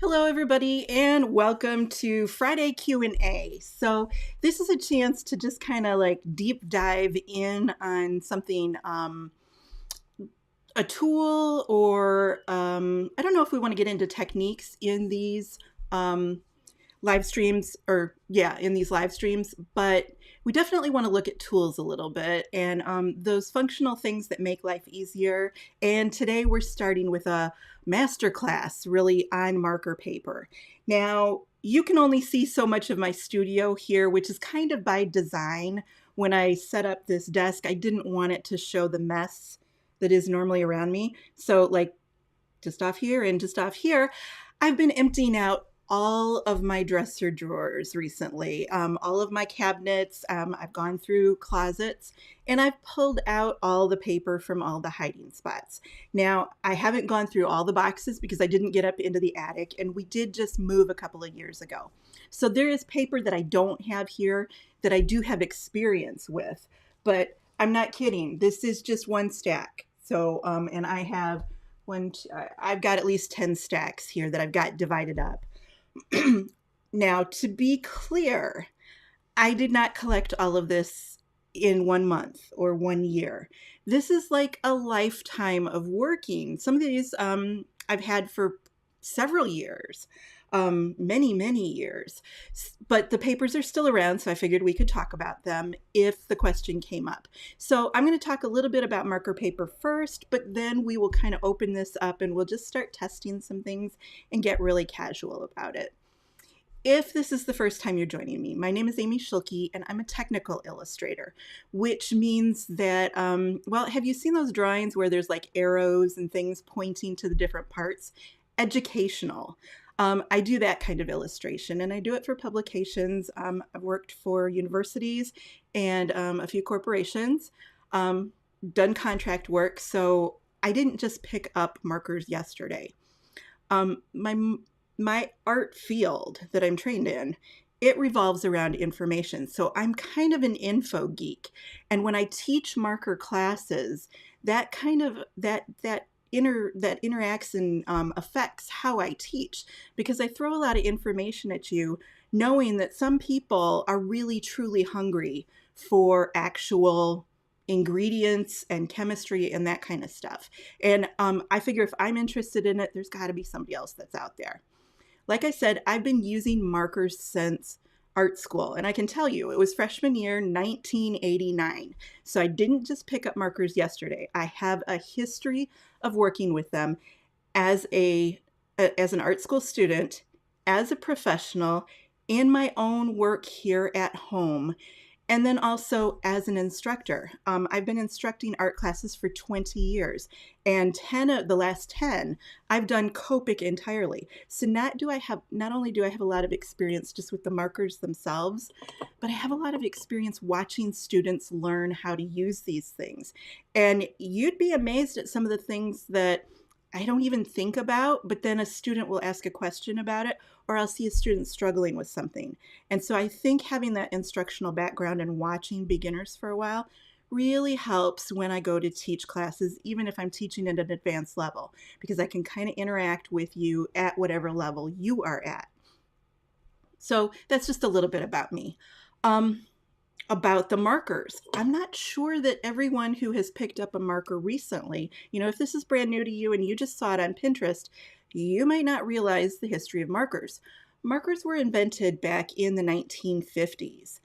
Hello everybody and welcome to Friday Q&A. So this is a chance to just kind of like deep dive in on something, a tool or I don't know if we want to get into techniques in these live streams in these live streams, but we definitely want to look at tools a little bit and those functional things that make life easier. And today we're starting with a master class really on marker paper. Now, you can only see so much of my studio here, which is kind of by design. When I set up this desk, I didn't want it to show the mess that is normally around me. So like just off here and just off here, I've been emptying out all of my dresser drawers recently, all of my cabinets. I've gone through closets and I've pulled out all the paper from all the hiding spots. Now, I haven't gone through all the boxes because I didn't get up into the attic and we did just move a couple of years ago. So there is paper that I don't have here that I do have experience with, but I'm not kidding. This is just one stack. So, and I have I've got at least 10 stacks here that I've got divided up. Now, to be clear, I did not collect all of this in 1 month or 1 year. This is like a lifetime of working. Some of these I've had for several years, many years, but the papers are still around, so I figured we could talk about them if the question came up. So I'm going to talk a little bit about marker paper first, but then we will kind of open this up and we'll just start testing some things and get really casual about it. If this is the first time you're joining me, my name is Amy Shulke and I'm a technical illustrator, which means that, well, have you seen those drawings where there's like arrows and things pointing to the different parts? Educational. I do that kind of illustration and I do it for publications. I've worked for universities and a few corporations, done contract work. So I didn't just pick up markers yesterday. My art field that I'm trained in, it revolves around information. So I'm kind of an info geek. And when I teach marker classes, that kind of, that interacts and affects how I teach, because I throw a lot of information at you, knowing that some people are really truly hungry for actual ingredients and chemistry and that kind of stuff. And I figure if I'm interested in it, there's got to be somebody else that's out there. Like I said, I've been using markers since art school, and I can tell you it was freshman year 1989. So I didn't just pick up markers yesterday. I have a history of working with them as an art school student, as a professional, in my own work here at home, and then also as an instructor. I've been instructing art classes for 20 years, and 10 of the last 10, I've done Copic entirely. So not only do I have a lot of experience just with the markers themselves, but I have a lot of experience watching students learn how to use these things. And you'd be amazed at some of the things that I don't even think about, but then a student will ask a question about it, or I'll see a student struggling with something. And so I think having that instructional background and watching beginners for a while really helps when I go to teach classes, even if I'm teaching at an advanced level, because I can kind of interact with you at whatever level you are at. So that's just a little bit about me. About the markers. I'm not sure that everyone who has picked up a marker recently, if this is brand new to you and you just saw it on Pinterest, you might not realize the history of markers. Markers were invented back in the 1950s.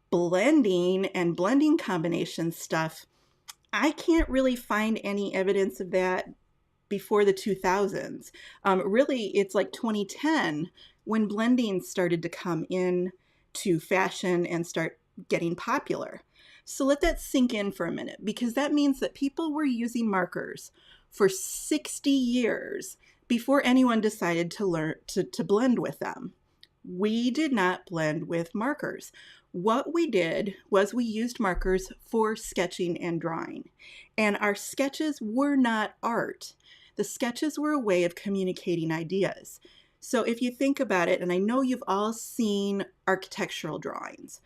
Blending and blending combination stuff, I can't really find any evidence of that before the 2000s. Really, it's like 2010 when blending started to come in to fashion and start getting popular. So let that sink in for a minute, because that means that people were using markers for 60 years before anyone decided to learn to blend with them. We did not blend with markers. What we did was we used markers for sketching and drawing. And our sketches were not art. The sketches were a way of communicating ideas. So if you think about it, and I know you've all seen architectural drawings,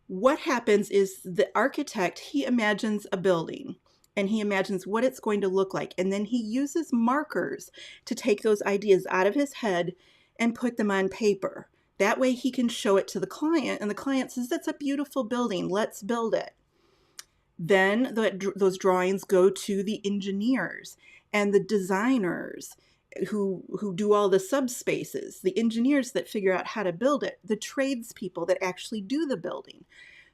what happens is the architect, he imagines a building, and he imagines what it's going to look like. And then he uses markers to take those ideas out of his head and put them on paper. That way he can show it to the client, and the client says, that's a beautiful building, let's build it. Then those drawings go to the engineers and the designers who do all the subspaces, the engineers that figure out how to build it, the tradespeople that actually do the building.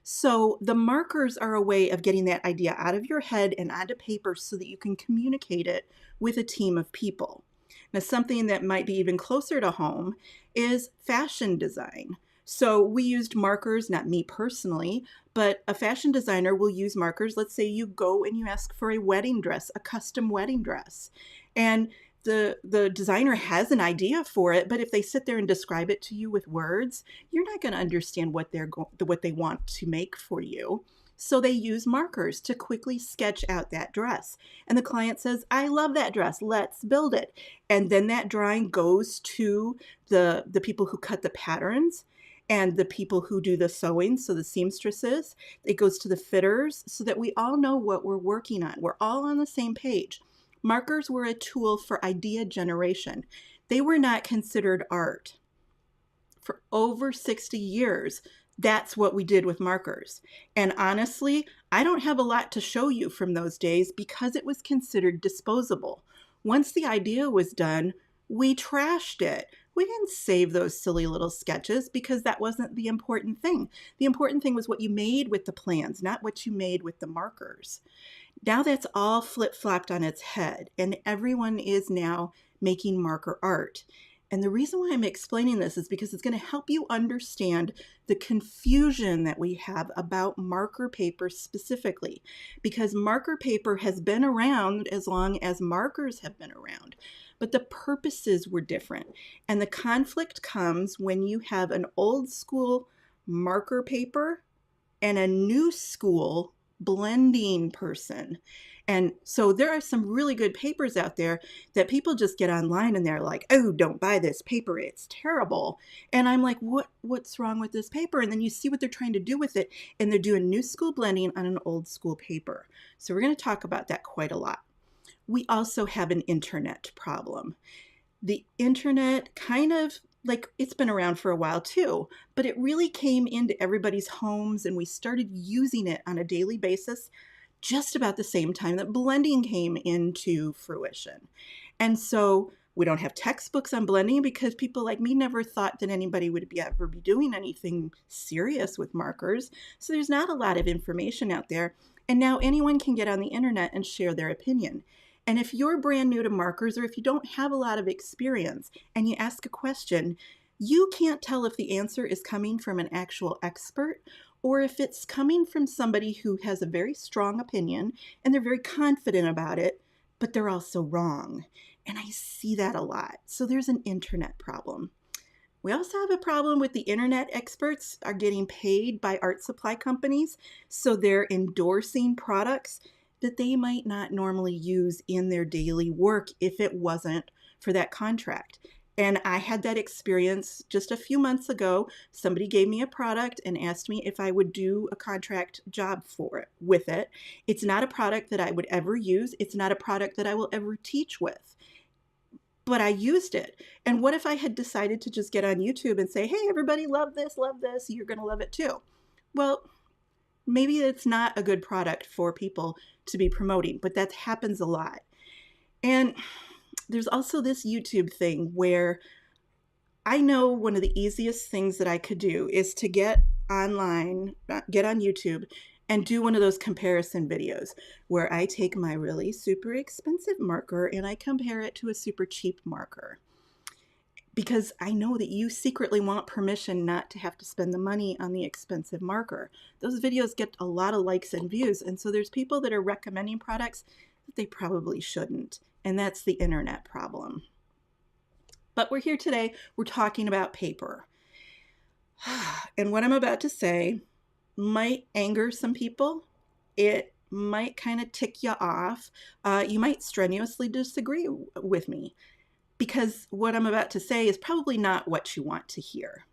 So the markers are a way of getting that idea out of your head and onto paper so that you can communicate it with a team of people. Now, something that might be even closer to home is fashion design. So we used markers, not me personally, but a fashion designer will use markers. Let's say you go and you ask for a wedding dress, a custom wedding dress. And the designer has an idea for it, but if they sit there and describe it to you with words, you're not going to understand what they want to make for you. So they use markers to quickly sketch out that dress. And the client says, I love that dress, let's build it. And then that drawing goes to the people who cut the patterns and the people who do the sewing, so the seamstresses. It goes to the fitters so that we all know what we're working on. We're all on the same page. Markers were a tool for idea generation. They were not considered art. For over 60 years, that's what we did with markers. And honestly, I don't have a lot to show you from those days because it was considered disposable. Once the idea was done, we trashed it. We didn't save those silly little sketches because that wasn't the important thing. The important thing was what you made with the plans, not what you made with the markers. Now that's all flip-flopped on its head, and everyone is now making marker art. And the reason why I'm explaining this is because it's going to help you understand the confusion that we have about marker paper specifically, because marker paper has been around as long as markers have been around, but the purposes were different. And the conflict comes when you have an old school marker paper and a new school blending person. And so there are some really good papers out there that people just get online and they're like, oh, don't buy this paper, it's terrible. And I'm like, what's wrong with this paper? And then you see what they're trying to do with it, and they're doing new school blending on an old school paper. So we're going to talk about that quite a lot. We also have an internet problem. The internet kind of, like, it's been around for a while too, but it really came into everybody's homes and we started using it on a daily basis just about the same time that blending came into fruition. And so we don't have textbooks on blending because people like me never thought that anybody would ever be doing anything serious with markers. So there's not a lot of information out there. And now anyone can get on the internet and share their opinion. And if you're brand new to markers, or if you don't have a lot of experience and you ask a question, you can't tell if the answer is coming from an actual expert or if it's coming from somebody who has a very strong opinion and they're very confident about it, but they're also wrong. And I see that a lot. So there's an internet problem. We also have a problem with the internet experts are getting paid by art supply companies, so they're endorsing products that they might not normally use in their daily work if it wasn't for that contract. And I had that experience just a few months ago. Somebody gave me a product and asked me if I would do a contract job for it with it. It's not a product that I would ever use. It's not a product that I will ever teach with. But I used it. And what if I had decided to just get on YouTube and say, hey, everybody, love this, you're going to love it too. Well, maybe it's not a good product for people to be promoting, but that happens a lot. And there's also this YouTube thing where I know one of the easiest things that I could do is to get online, get on YouTube and do one of those comparison videos where I take my really super expensive marker and I compare it to a super cheap marker. Because I know that you secretly want permission not to have to spend the money on the expensive marker. Those videos get a lot of likes and views, and so there's people that are recommending products that they probably shouldn't, and that's the internet problem. But we're here today, we're talking about paper. And what I'm about to say might anger some people. It might kind of tick you off. You might strenuously disagree with me, because what I'm about to say is probably not what you want to hear.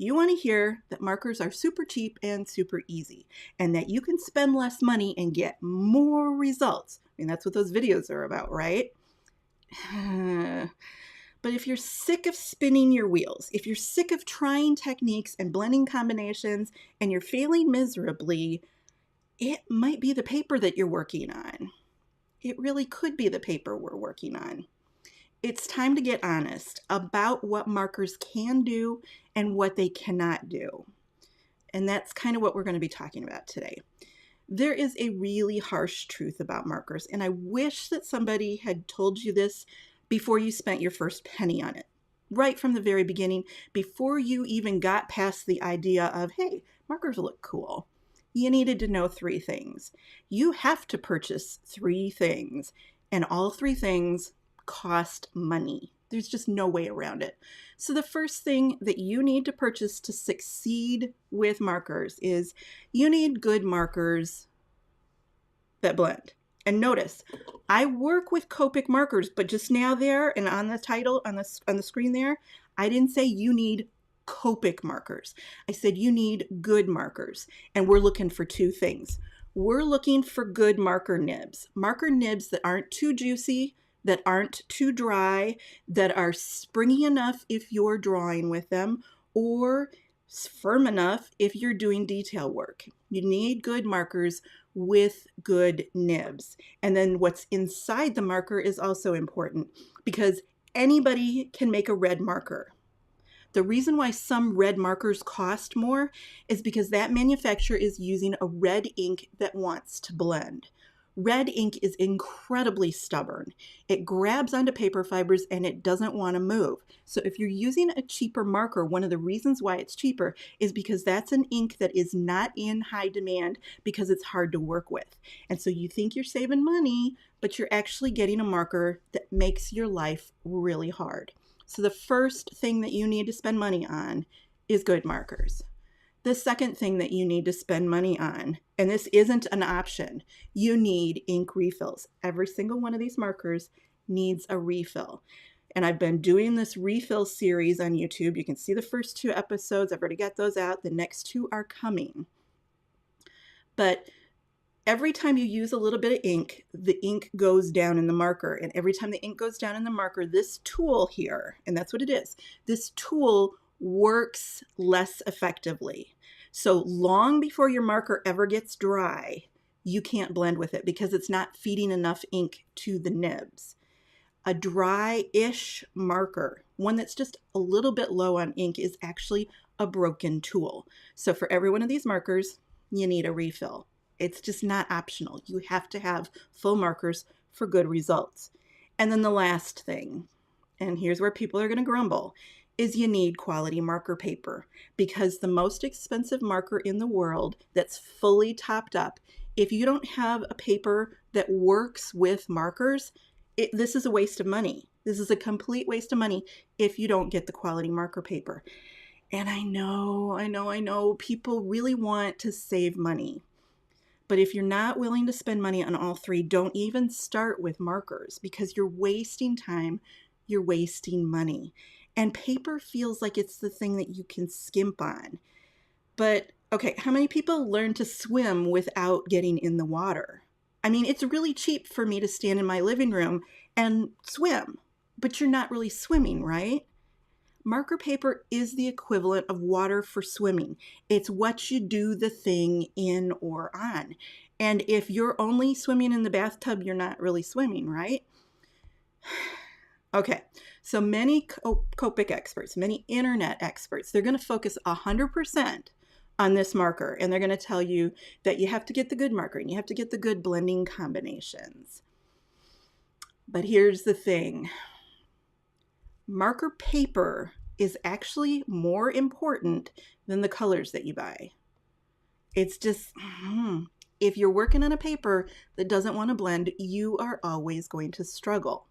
You want to hear that markers are super cheap and super easy, and that you can spend less money and get more results. I mean, that's what those videos are about, right? But if you're sick of spinning your wheels, if you're sick of trying techniques and blending combinations and you're failing miserably, it might be the paper that you're working on. It really could be the paper we're working on. It's time to get honest about what markers can do and what they cannot do. And that's kind of what we're going to be talking about today. There is a really harsh truth about markers, and I wish that somebody had told you this before you spent your first penny on it. Right from the very beginning, before you even got past the idea of, hey, markers look cool. You needed to know 3 things. You have to purchase 3 things, and all 3 things cost money. There's just no way around it. So the first thing that you need to purchase to succeed with markers is you need good markers that blend. And notice, I work with Copic markers, but just now there and on the title, on the screen there, I didn't say you need Copic markers. I said you need good markers, and we're looking for 2 things. We're looking for good marker nibs that aren't too juicy, that aren't too dry, that are springy enough if you're drawing with them, or firm enough if you're doing detail work. You need good markers with good nibs. And then what's inside the marker is also important, because anybody can make a red marker. The reason why some red markers cost more is because that manufacturer is using a red ink that wants to blend. Red ink is incredibly stubborn. It grabs onto paper fibers and it doesn't want to move. So if you're using a cheaper marker, one of the reasons why it's cheaper is because that's an ink that is not in high demand because it's hard to work with. And so you think you're saving money, but you're actually getting a marker that makes your life really hard. So the first thing that you need to spend money on is good markers. The second thing that you need to spend money on, and this isn't an option, you need ink refills. Every single one of these markers needs a refill. And I've been doing this refill series on YouTube. You can see the first 2 episodes. I've already got those out. The next 2 are coming. But every time you use a little bit of ink, the ink goes down in the marker. And every time the ink goes down in the marker, this tool here, and that's what it is, this tool works less effectively. So long before your marker ever gets dry, you can't blend with it because it's not feeding enough ink to the nibs. A dry-ish marker, one that's just a little bit low on ink, is actually a broken tool. So for every one of these markers, you need a refill. It's just not optional. You have to have full markers for good results. And then the last thing, and here's where people are going to grumble, is you need quality marker paper, because the most expensive marker in the world that's fully topped up, if you don't have a paper that works with markers, this is a waste of money. This is a complete waste of money if you don't get the quality marker paper. And I know people really want to save money. But if you're not willing to spend money on all 3, don't even start with markers, because you're wasting time, you're wasting money. And paper feels like it's the thing that you can skimp on. But okay, how many people learn to swim without getting in the water? I mean, it's really cheap for me to stand in my living room and swim, but you're not really swimming, right? Marker paper is the equivalent of water for swimming. It's what you do the thing in or on. And if you're only swimming in the bathtub, you're not really swimming, right? Okay, so many Copic experts, many internet experts, they're going to focus 100% on this marker, and they're going to tell you that you have to get the good marker and you have to get the good blending combinations. But here's the thing. Marker paper is actually more important than the colors that you buy. It's just, if you're working on a paper that doesn't want to blend, you are always going to struggle.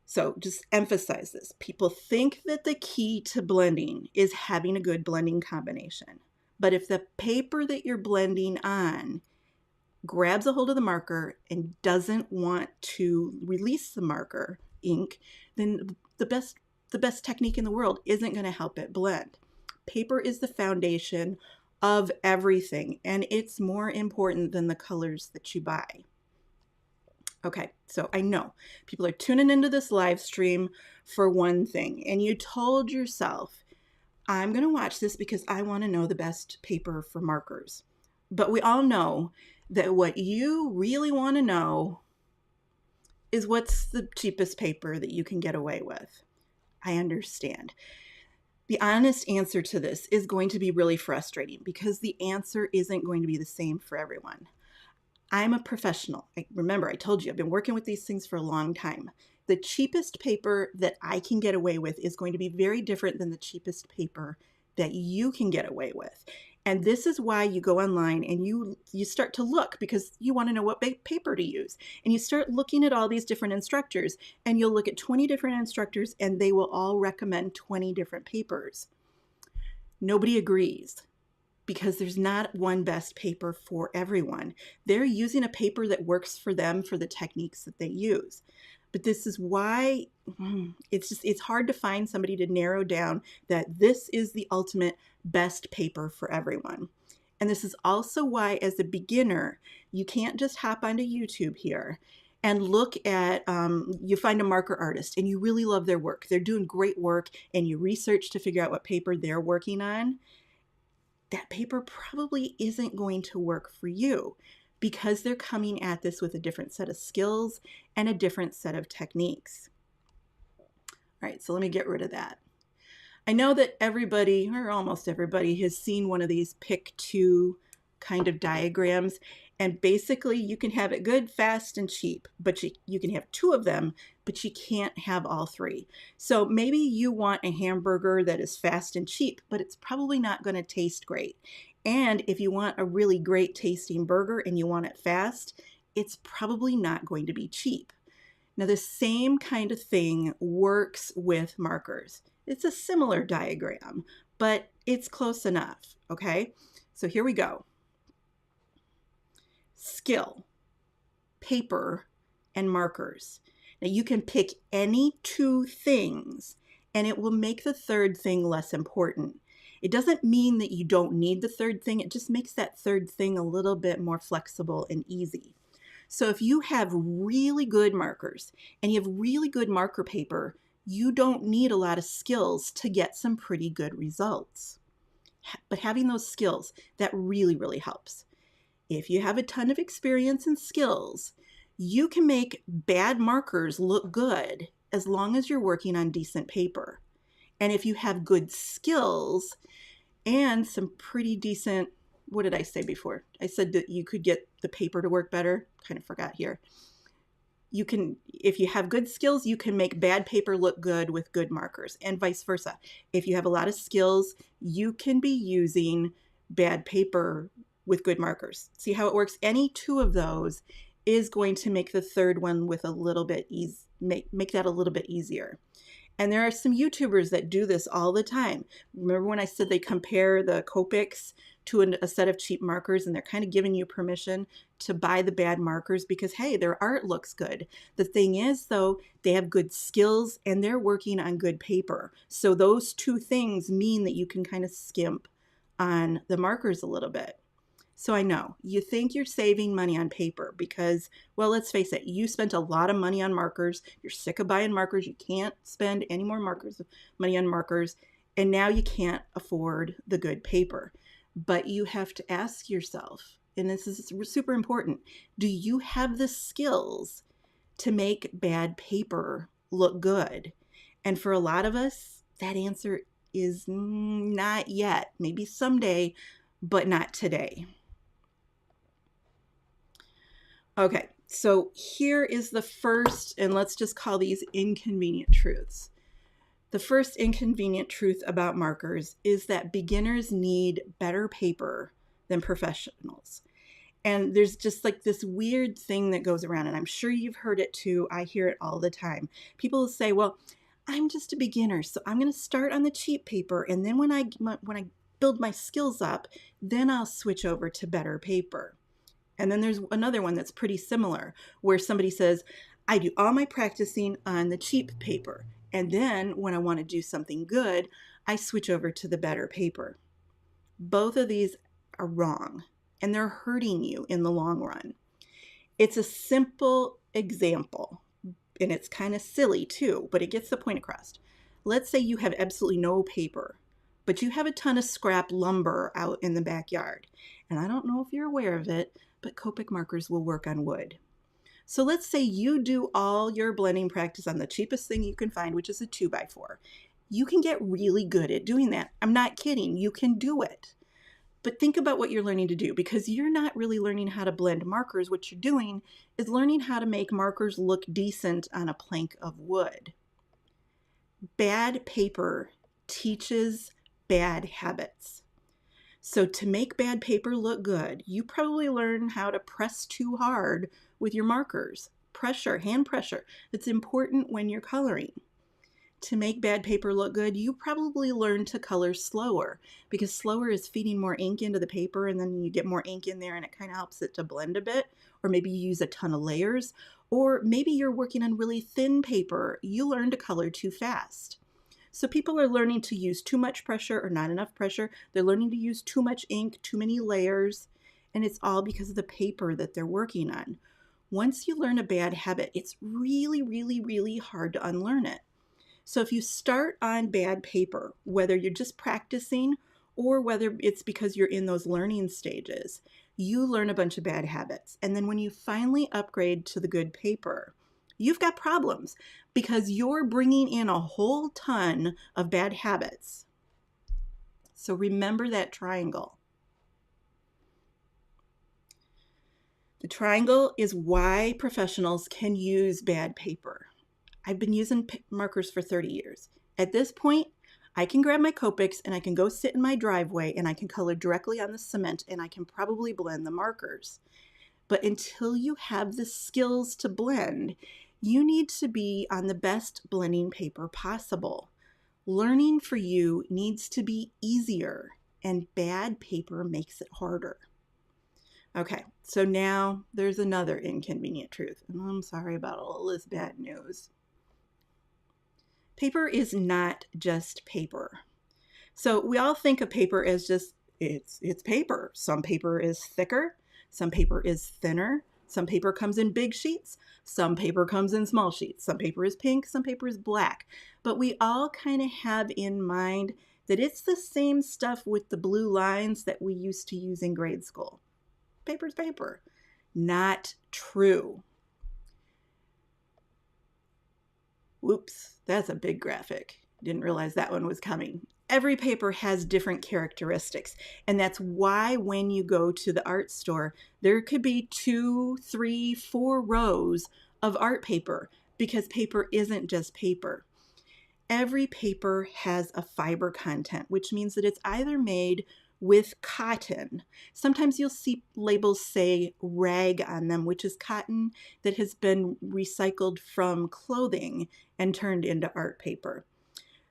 So just emphasize this. People think that the key to blending is having a good blending combination. But if the paper that you're blending on grabs a hold of the marker and doesn't want to release the marker ink, then the best the best technique in the world isn't going to help it blend. Paper is the foundation of everything, and it's more important than the colors that you buy. Okay, so I know people are tuning into this live stream for one thing, and you told yourself, I'm going to watch this because I want to know the best paper for markers. But we all know that what you really want to know is what's the cheapest paper that you can get away with. I understand. The honest answer to this is going to be really frustrating because the answer isn't going to be the same for everyone. I'm a professional. Remember, I told you I've been working with these things for a long time. The cheapest paper that I can get away with is going to be very different than the cheapest paper that you can get away with. And this is why you go online and you start to look because you want to know what paper to use. And you start looking at all these different instructors, and you'll look at 20 different instructors and they will all recommend 20 different papers. Nobody agrees because there's not one best paper for everyone. They're using a paper that works for them for the techniques that they use. But this is why it's hard to find somebody to narrow down that this is the ultimate best paper for everyone. And this is also why, as a beginner, you can't just hop onto YouTube here and look at, you find a marker artist and you really love their work. They're doing great work and you research to figure out what paper they're working on. That paper probably isn't going to work for you because they're coming at this with a different set of skills and a different set of techniques. All right, so let me get rid of that. I know that everybody, or almost everybody, has seen one of these pick two kind of diagrams. And basically you can have it good, fast, and cheap, but you can have two of them, but you can't have all three. So maybe you want a hamburger that is fast and cheap, but it's probably not going to taste great. And if you want a really great tasting burger and you want it fast, it's probably not going to be cheap. Now, the same kind of thing works with markers. It's a similar diagram, but it's close enough, okay? So here we go. Skill, paper, and markers. Now, you can pick any two things, and it will make the third thing less important. It doesn't mean that you don't need the third thing. It just makes that third thing a little bit more flexible and easy. So if you have really good markers and you have really good marker paper, you don't need a lot of skills to get some pretty good results. But having those skills, that really, really helps. If you have a ton of experience and skills, you can make bad markers look good as long as you're working on decent paper. And if you have good skills and some pretty decent, what did I say before? I said that you could get the paper to work better. Kind of forgot here. You can, if you have good skills, you can make bad paper look good with good markers, and vice versa. If you have a lot of skills, you can be using bad paper with good markers. See how it works? Any two of those is going to make the third one with a little bit make that a little bit easier. And there are some YouTubers that do this all the time. Remember when I said they compare the Copics to a set of cheap markers, and they're kind of giving you permission to buy the bad markers because, hey, their art looks good. The thing is, though, they have good skills and they're working on good paper. So those two things mean that you can kind of skimp on the markers a little bit. So I know you think you're saving money on paper because, well, let's face it, you spent a lot of money on markers. You're sick of buying markers. You can't spend any more money on markers. And now you can't afford the good paper. But you have to ask yourself, and this is super important, do you have the skills to make bad paper look good? And for a lot of us, that answer is not yet. Maybe someday, but not today. Okay, so here is the first, and let's just call these inconvenient truths. The first inconvenient truth about markers is that beginners need better paper than professionals. And there's just like this weird thing that goes around, and I'm sure you've heard it too. I hear it all the time. People will say, well, I'm just a beginner, so I'm going to start on the cheap paper, and then when I build my skills up, then I'll switch over to better paper. And then there's another one that's pretty similar, where somebody says, I do all my practicing on the cheap paper, And then when I want to do something good, I switch over to the better paper. Both of these are wrong, and they're hurting you in the long run. It's a simple example, and it's kind of silly too, but it gets the point across. Let's say you have absolutely no paper, but you have a ton of scrap lumber out in the backyard. And I don't know if you're aware of it, but Copic markers will work on wood. So let's say you do all your blending practice on the cheapest thing you can find, which is a 2x4. You can get really good at doing that. I'm not kidding. You can do it. But think about what you're learning to do, because you're not really learning how to blend markers. What you're doing is learning how to make markers look decent on a plank of wood. Bad paper teaches bad habits. So to make bad paper look good, you probably learn how to press too hard with your markers. Pressure, hand pressure. It's important when you're coloring. To make bad paper look good, you probably learn to color slower, because slower is feeding more ink into the paper, and then you get more ink in there and it kind of helps it to blend a bit. Or maybe you use a ton of layers, or maybe you're working on really thin paper. You learn to color too fast. So people are learning to use too much pressure or not enough pressure. They're learning to use too much ink, too many layers, and it's all because of the paper that they're working on. Once you learn a bad habit, it's really, really, really hard to unlearn it. So if you start on bad paper, whether you're just practicing or whether it's because you're in those learning stages, you learn a bunch of bad habits. And then when you finally upgrade to the good paper, you've got problems, because you're bringing in a whole ton of bad habits. So remember that triangle. The triangle is why professionals can use bad paper. I've been using markers for 30 years. At this point, I can grab my Copics and I can go sit in my driveway and I can color directly on the cement and I can probably blend the markers. But until you have the skills to blend, you need to be on the best blending paper possible. Learning for you needs to be easier, and bad paper makes it harder. Okay, so now there's another inconvenient truth, and I'm sorry about all this bad news. Paper is not just paper. So we all think of paper as just, it's paper. Some paper is thicker, some paper is thinner, some paper comes in big sheets, some paper comes in small sheets, some paper is pink, some paper is black. But we all kind of have in mind that it's the same stuff with the blue lines that we used to use in grade school. Paper's paper. Not true. Whoops, that's a big graphic. Didn't realize that one was coming. Every paper has different characteristics, and that's why when you go to the art store, there could be 2, 3, 4 rows of art paper, because paper isn't just paper. Every paper has a fiber content, which means that it's either made with cotton. Sometimes you'll see labels say rag on them, which is cotton that has been recycled from clothing and turned into art paper.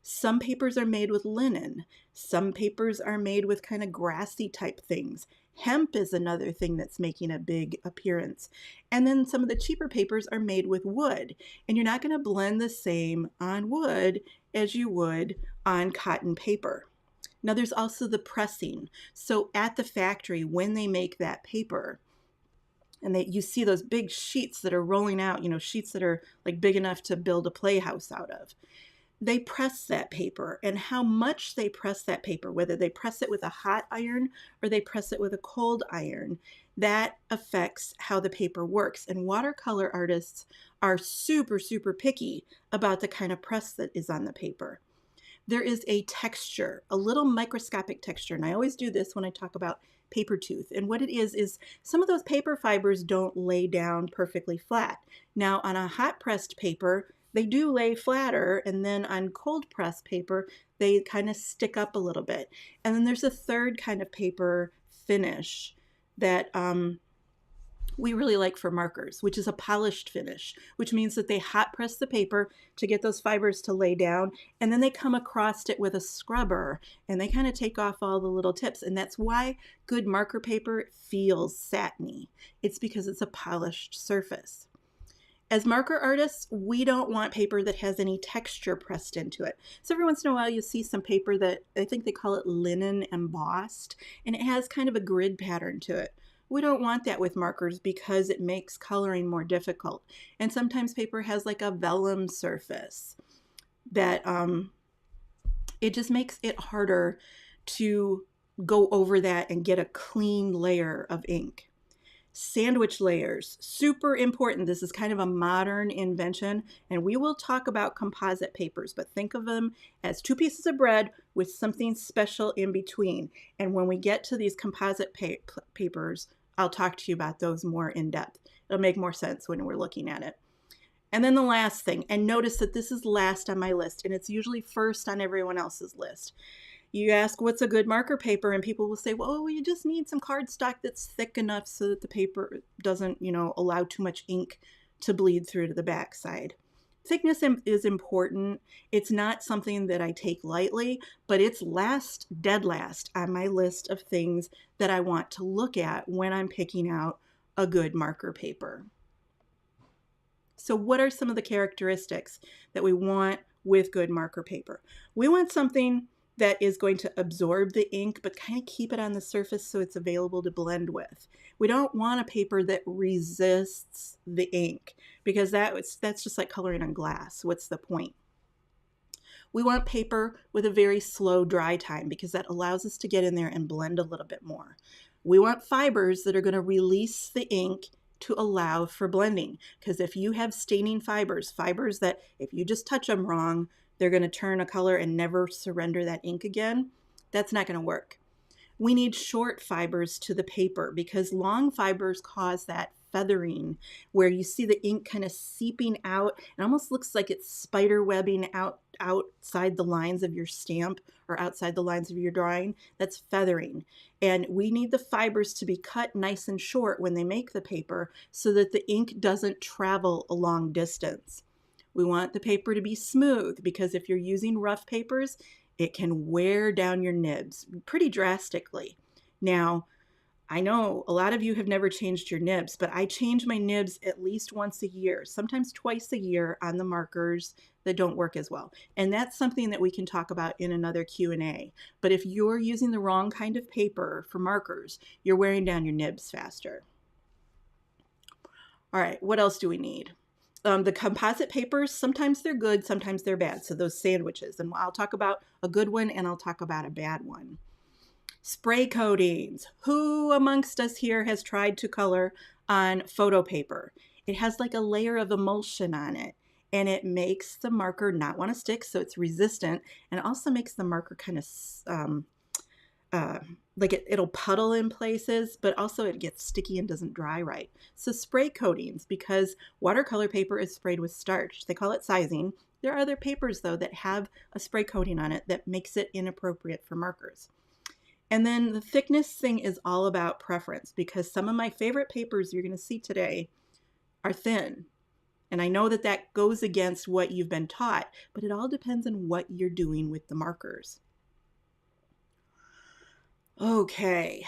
Some papers are made with linen. Some papers are made with kind of grassy type things. Hemp is another thing that's making a big appearance. And then some of the cheaper papers are made with wood. And you're not going to blend the same on wood as you would on cotton paper. Now there's also the pressing. So at the factory, when they make that paper, and you see those big sheets that are rolling out, sheets that are like big enough to build a playhouse out of. They press that paper, and how much they press that paper, whether they press it with a hot iron or they press it with a cold iron, that affects how the paper works. And watercolor artists are super, super picky about the kind of press that is on the paper. There is a texture, a little microscopic texture, and I always do this when I talk about paper tooth. And what it is some of those paper fibers don't lay down perfectly flat. Now on a hot pressed paper, they do lay flatter, and then on cold press paper, they kind of stick up a little bit. And then there's a third kind of paper finish that we really like for markers, which is a polished finish, which means that they hot press the paper to get those fibers to lay down, and then they come across it with a scrubber, and they kind of take off all the little tips. And that's why good marker paper feels satiny. It's because it's a polished surface. As marker artists, we don't want paper that has any texture pressed into it. So every once in a while you see some paper that I think they call it linen embossed, and it has kind of a grid pattern to it. We don't want that with markers because it makes coloring more difficult. And sometimes paper has like a vellum surface that it just makes it harder to go over that and get a clean layer of ink. Sandwich layers, super important. This is kind of a modern invention, and we will talk about composite papers, but think of them as two pieces of bread with something special in between. And when we get to these composite papers, I'll talk to you about those more in depth. It'll make more sense when we're looking at it. And then the last thing, and notice that this is last on my list, and it's usually first on everyone else's list. You ask what's a good marker paper, and people will say, well, you just need some cardstock that's thick enough so that the paper doesn't, allow too much ink to bleed through to the backside. Thickness is important. It's not something that I take lightly, but it's dead last on my list of things that I want to look at when I'm picking out a good marker paper. So what are some of the characteristics that we want with good marker paper? We want something that is going to absorb the ink, but kind of keep it on the surface so it's available to blend with. We don't want a paper that resists the ink, because that's just like coloring on glass. What's the point? We want paper with a very slow dry time, because that allows us to get in there and blend a little bit more. We want fibers that are going to release the ink to allow for blending, because if you have staining fibers that if you just touch them wrong, they're going to turn a color and never surrender that ink again, that's not going to work. We need short fibers to the paper, because long fibers cause that feathering where you see the ink kind of seeping out. It almost looks like it's spider webbing outside the lines of your stamp or outside the lines of your drawing. That's feathering. And we need the fibers to be cut nice and short when they make the paper so that the ink doesn't travel a long distance. We want the paper to be smooth, because if you're using rough papers, it can wear down your nibs pretty drastically. Now, I know a lot of you have never changed your nibs, but I change my nibs at least once a year, sometimes twice a year on the markers that don't work as well. And that's something that we can talk about in another Q&A. But if you're using the wrong kind of paper for markers, you're wearing down your nibs faster. All right, what else do we need? The composite papers, sometimes they're good, sometimes they're bad. So those sandwiches, and I'll talk about a good one and I'll talk about a bad one. Spray coatings. Who amongst us here has tried to color on photo paper? It has like a layer of emulsion on it, and it makes the marker not want to stick, so it's resistant, and it also makes the marker kind of like it'll puddle in places, but also it gets sticky and doesn't dry right. So spray coatings, because watercolor paper is sprayed with starch. They call it sizing. There are other papers though that have a spray coating on it that makes it inappropriate for markers. And then the thickness thing is all about preference, because some of my favorite papers you're going to see today are thin. And I know that that goes against what you've been taught, but it all depends on what you're doing with the markers. Okay,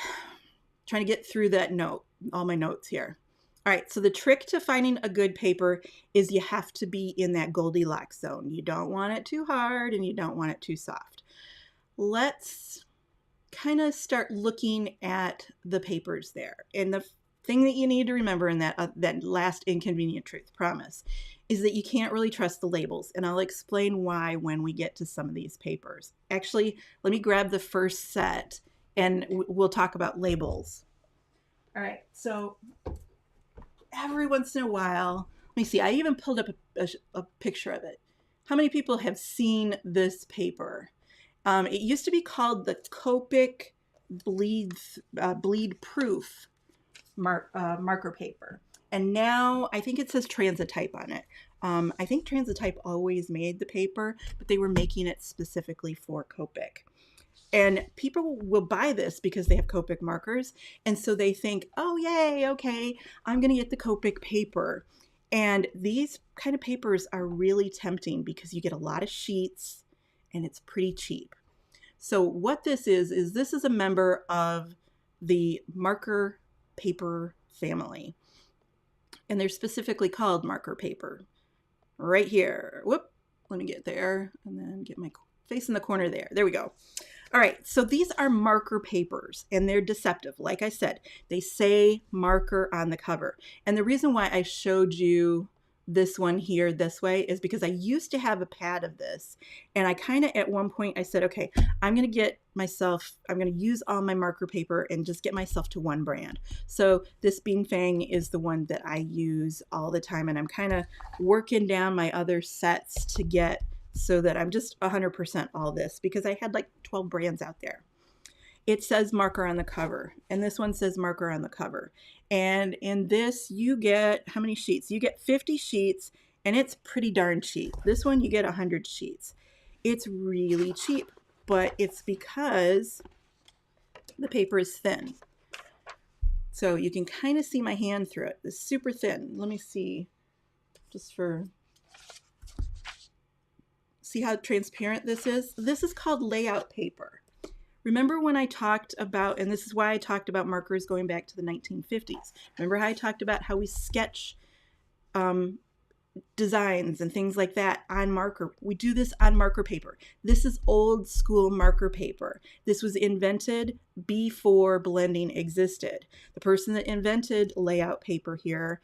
trying to get through that all my notes here. All right, so the trick to finding a good paper is you have to be in that Goldilocks zone. You don't want it too hard and you don't want it too soft. Let's kind of start looking at the papers there. And the thing that you need to remember in that last inconvenient truth, promise, is that you can't really trust the labels. And I'll explain why when we get to some of these papers. Actually, let me grab the first set and we'll talk about labels. All right, so every once in a while, let me see, I even pulled up a picture of it. How many people have seen this paper? It used to be called the Copic bleed proof marker paper. And now I think it says Transitotype on it. I think Transitotype always made the paper, but they were making it specifically for Copic. And people will buy this because they have Copic markers. And so they think, oh, yay, okay, I'm going to get the Copic paper. And these kind of papers are really tempting because you get a lot of sheets and it's pretty cheap. So what this is this is a member of the marker paper family. And they're specifically called marker paper. Right here. Whoop. Let me get there and then get my face in the corner there. There we go. All right, so these are marker papers and they're deceptive. Like I said, they say marker on the cover. And the reason why I showed you this one here this way is because I used to have a pad of this, and I kind of at one point I said, okay, I'm going to use all my marker paper and just get myself to one brand. So this Bean Fang is the one that I use all the time, and I'm kind of working down my other sets to get so that I'm just 100% all this, because I had like 12 brands out there. It says marker on the cover, and this one says marker on the cover. And in this, you get how many sheets? You get 50 sheets, and it's pretty darn cheap. This one, you get 100 sheets. It's really cheap, but it's because the paper is thin. So you can kind of see my hand through it. It's super thin. Let me see, see how transparent this is? This is called layout paper. Remember when I talked about, and this is why I talked about markers going back to the 1950s. Remember how I talked about how we sketch designs and things like that on marker? We do this on marker paper. This is old school marker paper. This was invented before blending existed. The person that invented layout paper here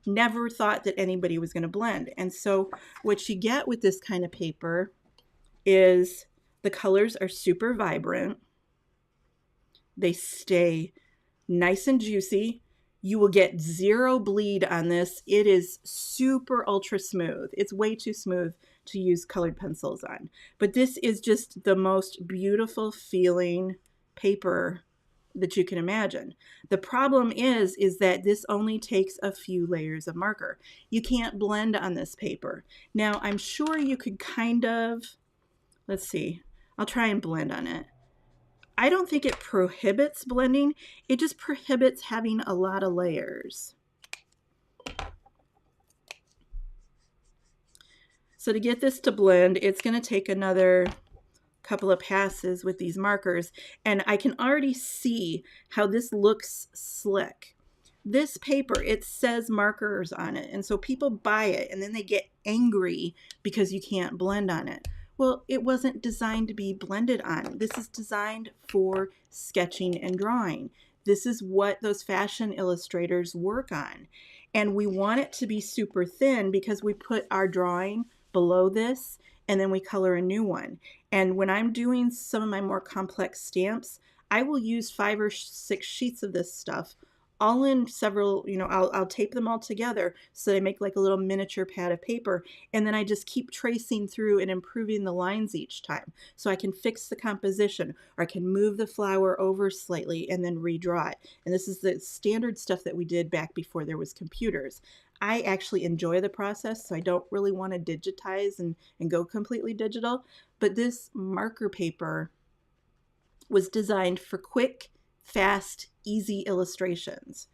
never thought that anybody was going to blend. And so what you get with this kind of paper is the colors are super vibrant. They stay nice and juicy. You will get zero bleed on this. It is super ultra smooth. It's way too smooth to use colored pencils on. But this is just the most beautiful feeling paper that you can imagine. The problem is that this only takes a few layers of marker. You can't blend on this paper. Now, I'm sure you could kind of, let's see, I'll try and blend on it. I don't think it prohibits blending. It just prohibits having a lot of layers. So to get this to blend, it's going to take another couple of passes with these markers, and I can already see how this looks slick. This paper, it says markers on it, and so people buy it and then they get angry because you can't blend on it. Well, it wasn't designed to be blended on. This is designed for sketching and drawing. This is what those fashion illustrators work on. And we want it to be super thin because we put our drawing below this and then we color a new one. And when I'm doing some of my more complex stamps, I will use 5 or 6 sheets of this stuff, all in several, I'll tape them all together so they make like a little miniature pad of paper. And then I just keep tracing through and improving the lines each time. So I can fix the composition, or I can move the flower over slightly and then redraw it. And this is the standard stuff that we did back before there was computers. I actually enjoy the process, so I don't really want to digitize and go completely digital. But this marker paper was designed for quick, fast, easy illustrations.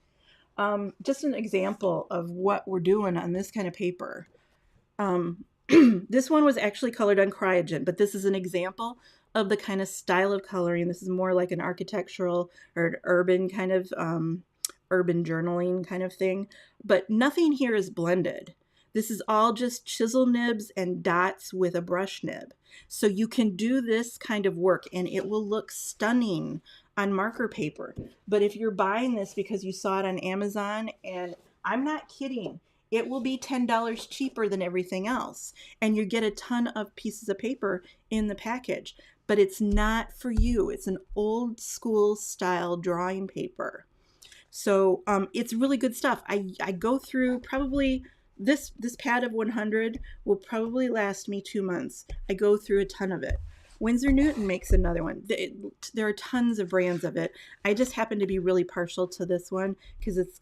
Just an example of what we're doing on this kind of paper. This one was actually colored on Cryogen, but this is an example of the kind of style of coloring. This is more like an architectural or an urban kind of urban journaling kind of thing, but nothing here is blended. This is all just chisel nibs and dots with a brush nib. So you can do this kind of work and it will look stunning on marker paper. But if you're buying this because you saw it on Amazon, and I'm not kidding, it will be $10 cheaper than everything else. And you get a ton of pieces of paper in the package, but it's not for you. It's an old school style drawing paper. So it's really good stuff. I go through probably this pad of 100 will probably last me 2 months. I go through a ton of it. Winsor Newton makes another one. There are tons of brands of it. I just happen to be really partial to this one because it's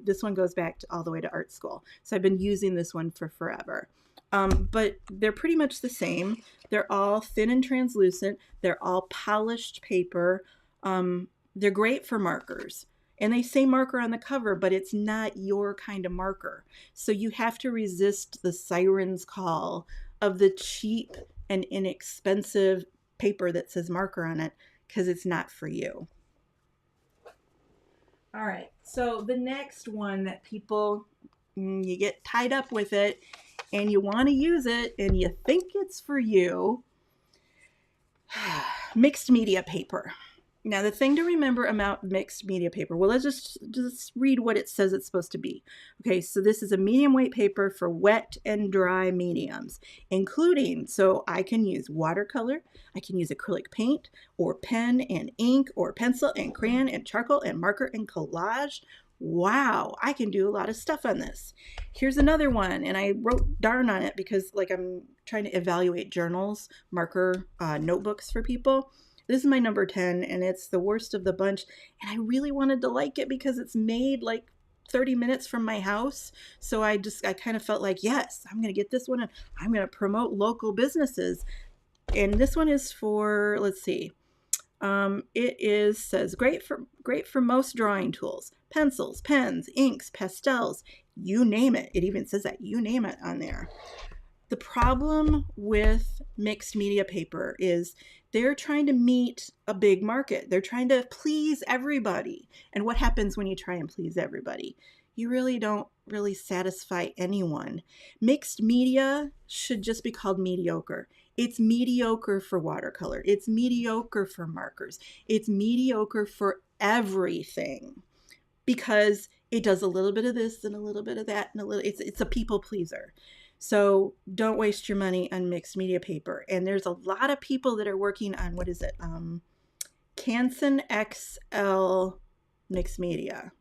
this one goes back all the way to art school. So I've been using this one for forever. But they're pretty much the same. They're all thin and translucent. They're all polished paper. They're great for markers. And they say marker on the cover, but it's not your kind of marker. So you have to resist the siren's call of the cheap and inexpensive paper that says marker on it, because it's not for you. All right, so the next one that people you get tied up with it and you want to use it and you think it's for you. Mixed media paper. Now, the thing to remember about mixed media paper, well, let's just read what it says it's supposed to be. Okay, so this is a medium weight paper for wet and dry mediums, including, so I can use watercolor, I can use acrylic paint, or pen and ink, or pencil and crayon and charcoal and marker and collage. Wow, I can do a lot of stuff on this. Here's another one, and I wrote darn on it because like I'm trying to evaluate journals, marker notebooks for people. This is my number 10, and it's the worst of the bunch. And I really wanted to like it because it's made like 30 minutes from my house. So I kind of felt like, yes, I'm going to get this one and I'm going to promote local businesses. And this one is for, let's see. Says great for most drawing tools, pencils, pens, inks, pastels, you name it. It even says that, you name it, on there. The problem with mixed media paper is they're trying to meet a big market. They're trying to please everybody. And what happens when you try and please everybody? You really don't really satisfy anyone. Mixed media should just be called mediocre. It's mediocre for watercolor. It's mediocre for markers. It's mediocre for everything because it does a little bit of this and a little bit of that and it's a people pleaser. So don't waste your money on mixed media paper. And there's a lot of people that are working on, what is it? Canson XL mixed media.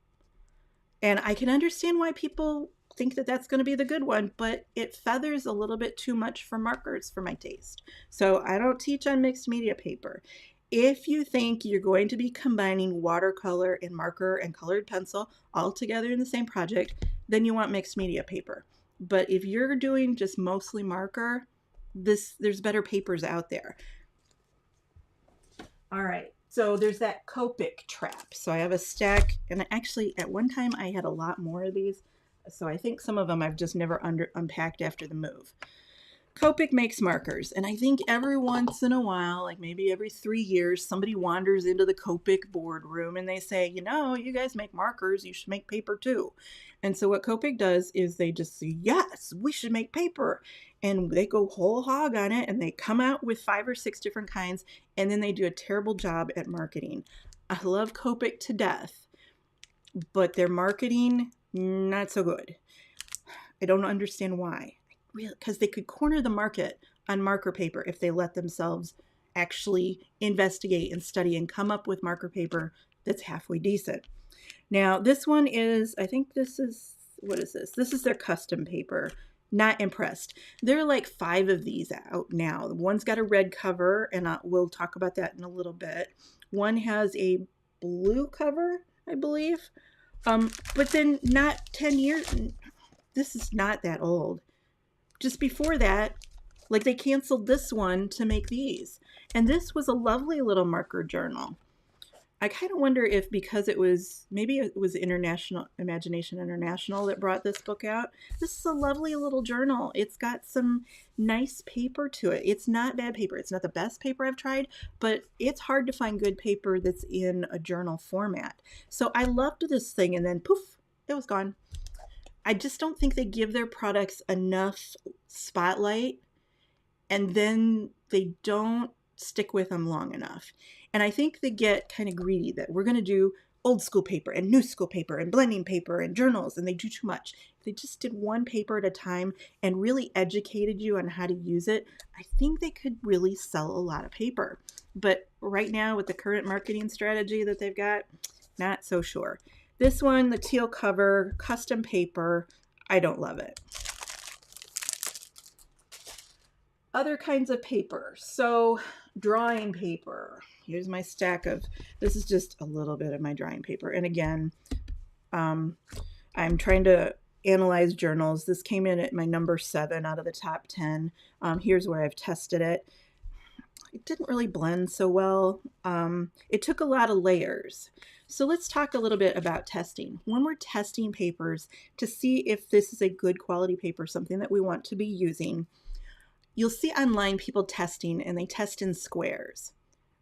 And I can understand why people think that that's going to be the good one, but it feathers a little bit too much for markers for my taste. So I don't teach on mixed media paper. If you think you're going to be combining watercolor and marker and colored pencil all together in the same project, then you want mixed media paper. But if you're doing just mostly marker, there's better papers out there. All right, so there's that Copic trap. So I have a stack, and actually at one time I had a lot more of these. So I think some of them I've just never unpacked after the move. Copic makes markers, and I think every once in a while, like maybe every 3 years, somebody wanders into the Copic boardroom and they say, you know, you guys make markers, you should make paper too. And so what Copic does is they just say, yes, we should make paper. And they go whole hog on it, and they come out with 5 or 6 different kinds, and then they do a terrible job at marketing. I love Copic to death, but their marketing, not so good. I don't understand why. Because they could corner the market on marker paper if they let themselves actually investigate and study and come up with marker paper that's halfway decent. Now, this one is, I think this is, what is this? This is their custom paper. Not impressed. There are like 5 of these out now. One's got a red cover, and we'll talk about that in a little bit. One has a blue cover, I believe. But then not 10 years. This is not that old. Just before that, like they canceled this one to make these. And this was a lovely little marker journal. I kind of wonder if because maybe it was Imagination International that brought this book out. This is a lovely little journal. It's got some nice paper to it. It's not bad paper. It's not the best paper I've tried, but it's hard to find good paper that's in a journal format. So I loved this thing, and then poof, it was gone. I just don't think they give their products enough spotlight, and then they don't stick with them long enough. And I think they get kind of greedy that we're going to do old school paper and new school paper and blending paper and journals, and they do too much. If they just did one paper at a time and really educated you on how to use it, I think they could really sell a lot of paper. But right now, with the current marketing strategy that they've got, not so sure. This one, the teal cover, custom paper, I don't love it. Other kinds of paper. So drawing paper. Here's my stack of, this is just a little bit of my drawing paper. And again, I'm trying to analyze journals. This came in at my number 7 out of the top 10. Here's where I've tested it. It didn't really blend so well. It took a lot of layers. So let's talk a little bit about testing. When we're testing papers to see if this is a good quality paper, something that we want to be using, you'll see online people testing, and they test in squares.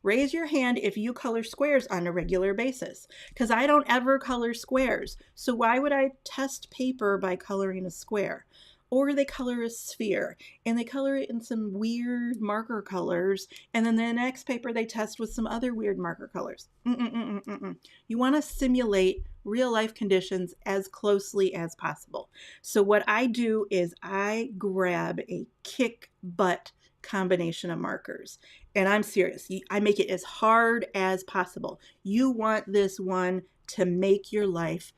Raise your hand if you color squares on a regular basis, because I don't ever color squares. So why would I test paper by coloring a square? Or they color a sphere and they color it in some weird marker colors, and then the next paper they test with some other weird marker colors. You want to simulate real life conditions as closely as possible. So what I do is I grab a kick butt combination of markers. And I'm serious. I make it as hard as possible. You want this one to make your life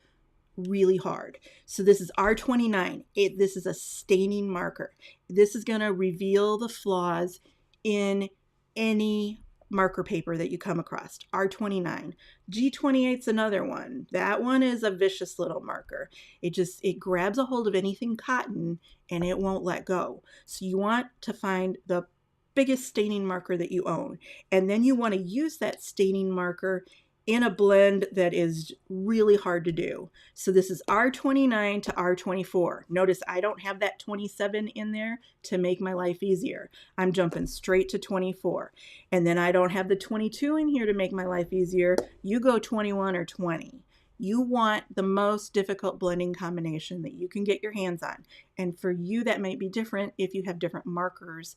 really hard. So this is R29. This is a staining marker. This is going to reveal the flaws in any marker paper that you come across. R29. G28 is another one. That one is a vicious little marker. It grabs a hold of anything cotton and it won't let go. So you want to find the biggest staining marker that you own. And then you want to use that staining marker in a blend that is really hard to do. So this is R29 to R24. Notice I don't have that 27 in there to make my life easier. I'm jumping straight to 24. And then I don't have the 22 in here to make my life easier. You go 21 or 20. You want the most difficult blending combination that you can get your hands on. And for you, that might be different if you have different markers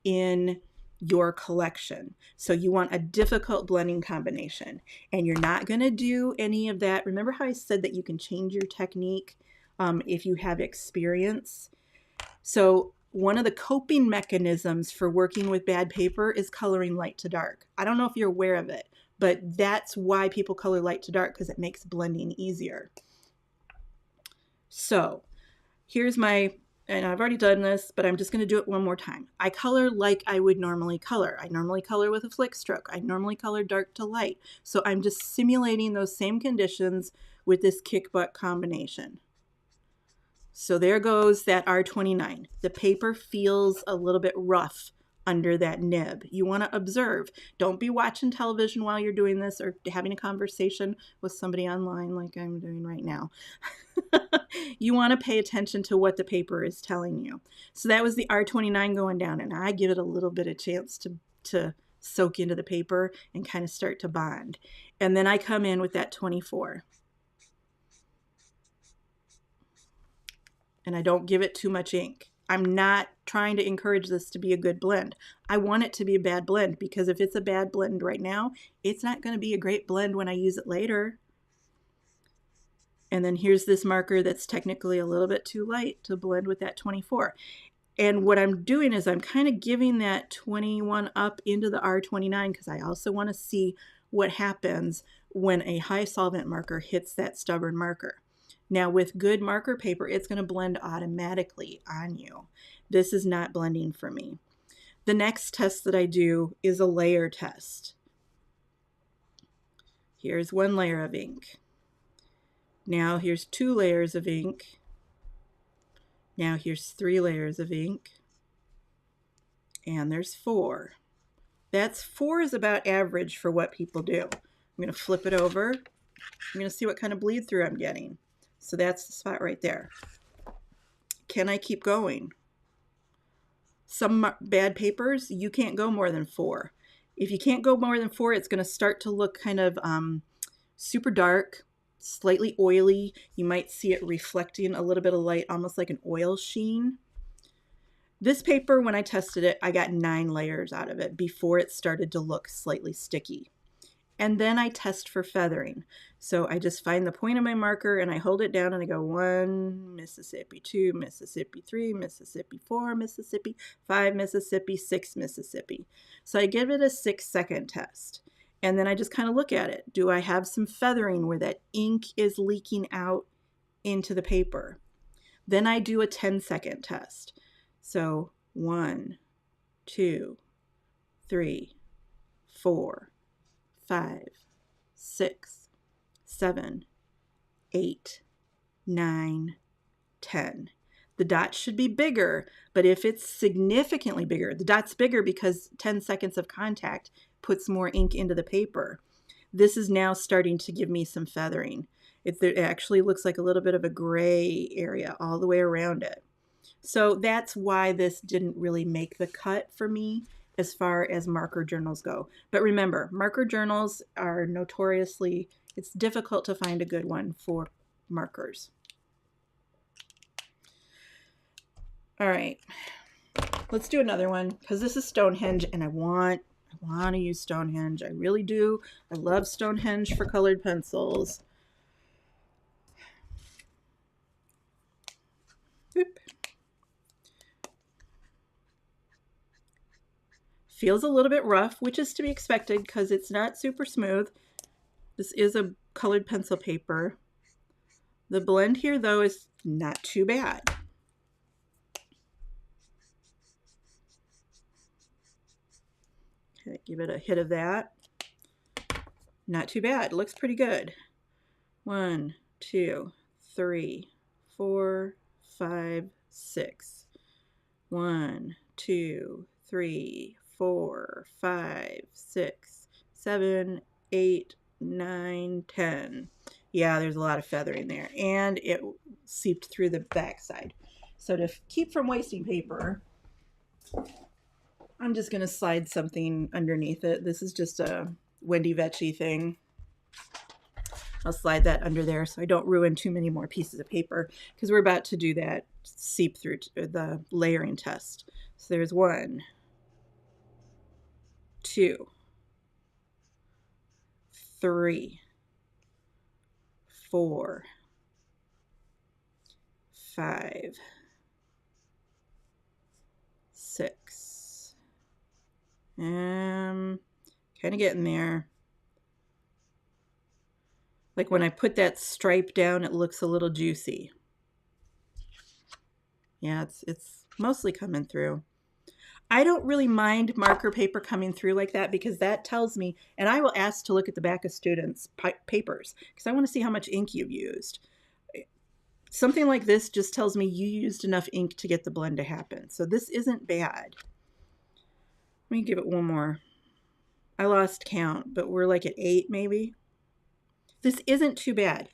in your collection. So you want a difficult blending combination, and you're not going to do any of that. Remember how I said that you can change your technique if you have experience? So one of the coping mechanisms for working with bad paper is coloring light to dark. I don't know if you're aware of it, but that's why people color light to dark, because it makes blending easier. So here's my, and I've already done this, but I'm just going to do it one more time. I color like I would normally color. I normally color with a flick stroke. I normally color dark to light. So I'm just simulating those same conditions with this kick butt combination. So there goes that R29. The paper feels a little bit rough under that nib. You want to observe. Don't be watching television while you're doing this or having a conversation with somebody online like I'm doing right now. You want to pay attention to what the paper is telling you. So that was the R29 going down, and I give it a little bit of chance to soak into the paper and kind of start to bond. And then I come in with that 24. And I don't give it too much ink. I'm not trying to encourage this to be a good blend. I want it to be a bad blend, because if it's a bad blend right now, it's not going to be a great blend when I use it later. And then here's this marker that's technically a little bit too light to blend with that 24. And what I'm doing is I'm kind of giving that 21 up into the R29, because I also want to see what happens when a high solvent marker hits that stubborn marker. Now with good marker paper, it's going to blend automatically on you. This is not blending for me. The next test that I do is a layer test. Here's one layer of ink. Now here's 2 layers of ink. Now here's 3 layers of ink. And there's 4. That's 4 is about average for what people do. I'm going to flip it over. I'm going to see what kind of bleed through I'm getting. So that's the spot right there. Can I keep going? Some bad papers, you can't go more than 4. If you can't go more than 4, it's going to start to look kind of super dark, slightly oily. You might see it reflecting a little bit of light, almost like an oil sheen. This paper, when I tested it, I got 9 layers out of it before it started to look slightly sticky. And then I test for feathering. So I just find the point of my marker and I hold it down and I go 1 Mississippi, 2 Mississippi, 3 Mississippi, 4 Mississippi, 5 Mississippi, 6 Mississippi. So I give it a 6-second test. And then I just kind of look at it. Do I have some feathering where that ink is leaking out into the paper? Then I do a 10-second test. So 1, 2, 3, 4, 5, 6, 7, 8, 9, 10. The dot should be bigger, but if it's significantly bigger, the dot's bigger because 10 seconds of contact puts more ink into the paper. This is now starting to give me some feathering. It actually looks like a little bit of a gray area all the way around it. So that's why this didn't really make the cut for me as far as marker journals go. But remember, marker journals are notoriously, it's difficult to find a good one for markers. All right, let's do another one because this is Stonehenge and I want to use Stonehenge. I really do. I love Stonehenge for colored pencils. Oop. Feels a little bit rough, which is to be expected because it's not super smooth. This is a colored pencil paper. The blend here, though, is not too bad. Okay, give it a hit of that. Not too bad. Looks pretty good. 1, 2, 3, 4, 5, 6. 1, 2, 3, 4, 5, 6, 7, 8, 9, 10. Yeah, there's a lot of feathering there, and it seeped through the backside. So to keep from wasting paper, I'm just going to slide something underneath it. This is just a Wendy Vecchi thing. I'll slide that under there so I don't ruin too many more pieces of paper because we're about to do that seep through the layering test. So there's 1, 2, 3, 4, 5, 6. Kind of getting there. Like when I put that stripe down, it looks a little juicy. Yeah, it's mostly coming through. I don't really mind marker paper coming through like that because that tells me, and I will ask to look at the back of students' papers because I want to see how much ink you've used. Something like this just tells me you used enough ink to get the blend to happen. So this isn't bad. Let me give it one more. I lost count, but we're like at 8 maybe. This isn't too bad.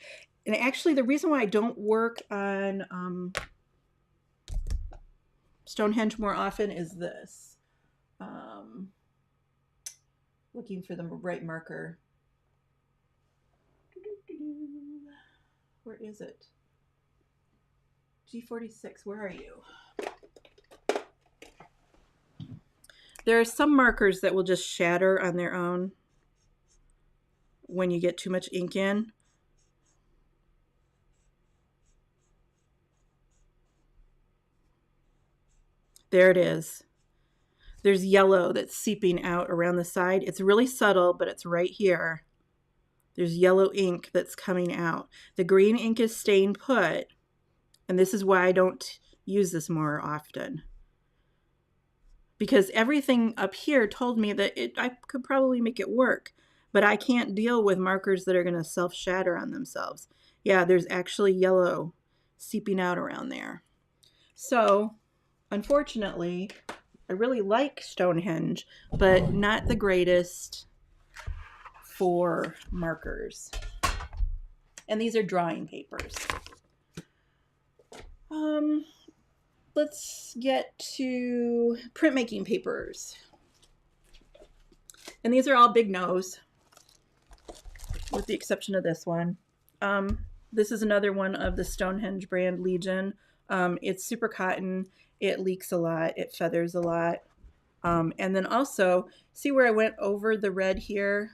And actually the reason why I don't work on Stonehenge more often is this. Looking for the right marker. Where is it? G46, where are you? There are some markers that will just shatter on their own when you get too much ink in. There it is. There's yellow that's seeping out around the side. It's really subtle, but it's right here. There's yellow ink that's coming out. The green ink is staying put, and this is why I don't use this more often. Because everything up here told me that I could probably make it work, but I can't deal with markers that are going to self-shatter on themselves. Yeah, there's actually yellow seeping out around there. So, unfortunately, I really like Stonehenge, but not the greatest for markers. And these are drawing papers. Let's get to printmaking papers. And these are all big no's, with the exception of this one. This is another one of the Stonehenge brand Legion. It's super cotton. It leaks a lot. It feathers a lot. And then also, see where I went over the red here?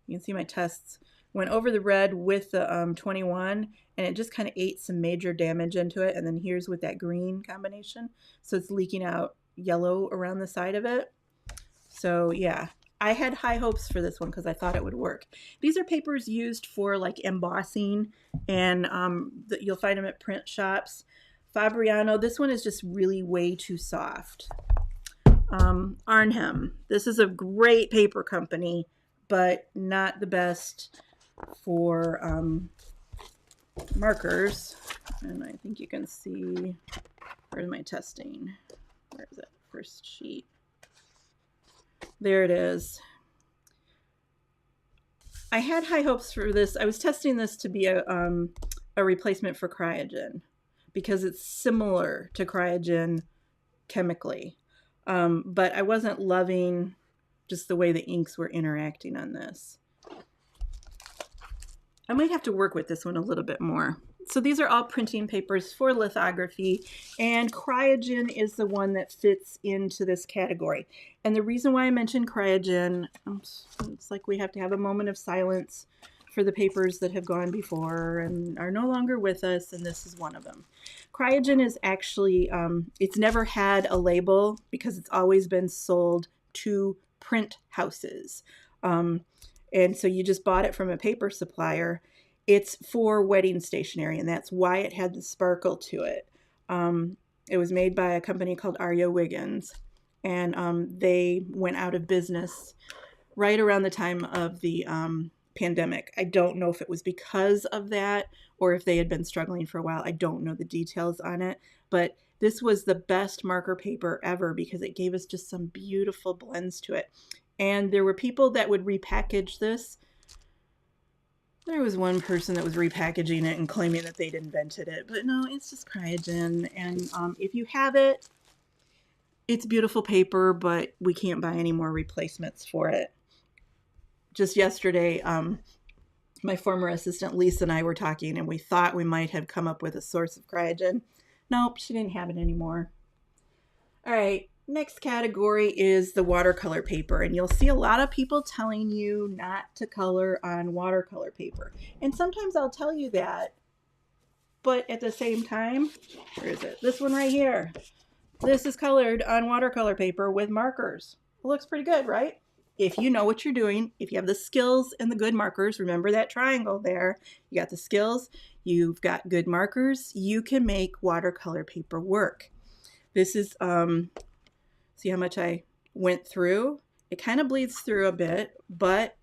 You can see my tests. Went over the red with the 21, and it just kind of ate some major damage into it. And then here's with that green combination. So it's leaking out yellow around the side of it. So yeah, I had high hopes for this one because I thought it would work. These are papers used for like embossing, and you'll find them at print shops. Fabriano, this one is just really way too soft. Arnhem, this is a great paper company, but not the best for markers. And I think you can see, where's my testing? Where is it? First sheet. There it is. I had high hopes for this. I was testing this to be a replacement for Cryogen because it's similar to Cryogen chemically. But I wasn't loving just the way the inks were interacting on this. I might have to work with this one a little bit more. So these are all printing papers for lithography, and Cryogen is the one that fits into this category. And the reason why I mentioned Cryogen, it's like we have to have a moment of silence for the papers that have gone before and are no longer with us, and this is one of them. Cryogen is actually, it's never had a label because it's always been sold to print houses. And so you just bought it from a paper supplier. It's for wedding stationery, and that's why it had the sparkle to it. It was made by a company called Arya Wiggins, and they went out of business right around the time of the pandemic. I don't know if it was because of that or if they had been struggling for a while. I don't know the details on it, but this was the best marker paper ever because it gave us just some beautiful blends to it. And there were people that would repackage this. There was one person that was repackaging it and claiming that they'd invented it, but no, it's just Cryogen. And if you have it, it's beautiful paper, but we can't buy any more replacements for it. Just yesterday, my former assistant Lisa and I were talking, and we thought we might have come up with a source of Cryogen. Nope, she didn't have it anymore. All right, next category is the watercolor paper, and you'll see a lot of people telling you not to color on watercolor paper. And sometimes I'll tell you that, but at the same time, where is it? This one right here. This is colored on watercolor paper with markers. It looks pretty good, right? If you know what you're doing, if you have the skills and the good markers, remember that triangle there, you got the skills, you've got good markers, you can make watercolor paper work. This is, see how much I went through? It kind of bleeds through a bit, but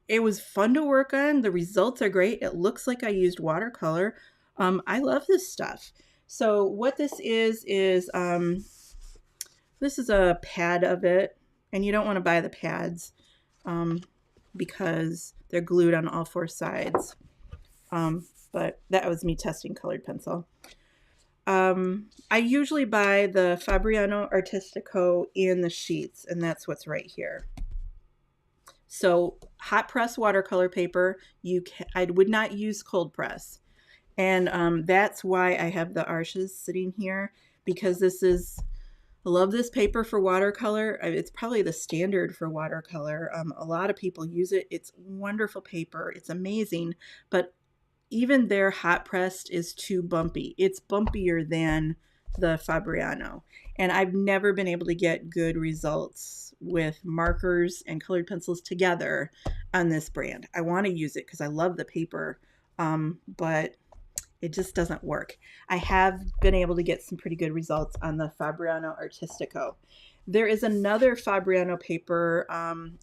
it was fun to work on. The results are great. It looks like I used watercolor. I love this stuff. So what this is this is a pad of it. And you don't want to buy the pads because they're glued on all four sides. But that was me testing colored pencil. I usually buy the Fabriano Artistico in the sheets, and that's what's right here. So hot press watercolor paper, I would not use cold press. And that's why I have the Arches sitting here, because this is... I love this paper for watercolor. It's probably the standard for watercolor. A lot of people use it. It's wonderful paper. It's amazing. But even their hot pressed is too bumpy. It's bumpier than the Fabriano. And I've never been able to get good results with markers and colored pencils together on this brand. I want to use it because I love the paper, but it just doesn't work. I have been able to get some pretty good results on the Fabriano Artistico. There is another Fabriano paper, and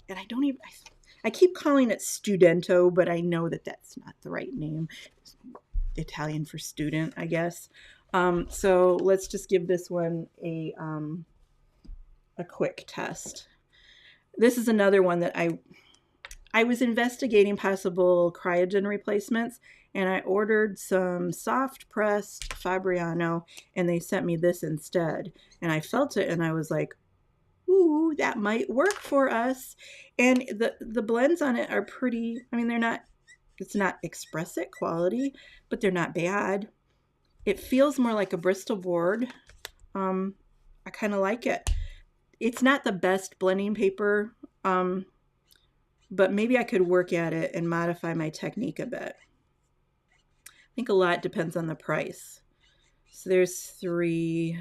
I keep calling it Studento, but I know that that's not the right name. It's Italian for student, I guess. So let's just give this one a quick test. This is another one that I was investigating possible Cryogen replacements, and I ordered some soft pressed Fabriano, and they sent me this instead. And I felt it, and I was like, ooh, that might work for us. And the blends on it are pretty, I mean, it's not expressive quality, but they're not bad. It feels more like a Bristol board. I kind of like it. It's not the best blending paper, but maybe I could work at it and modify my technique a bit. I think a lot depends on the price. So there's 3,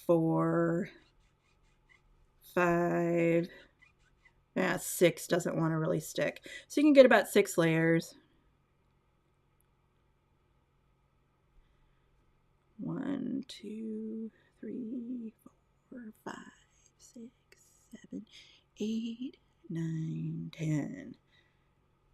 4, 5, 6 doesn't want to really stick. So you can get about 6 layers. 1, 2, 3, 4, 5, 6, 7, 8, 9, 10.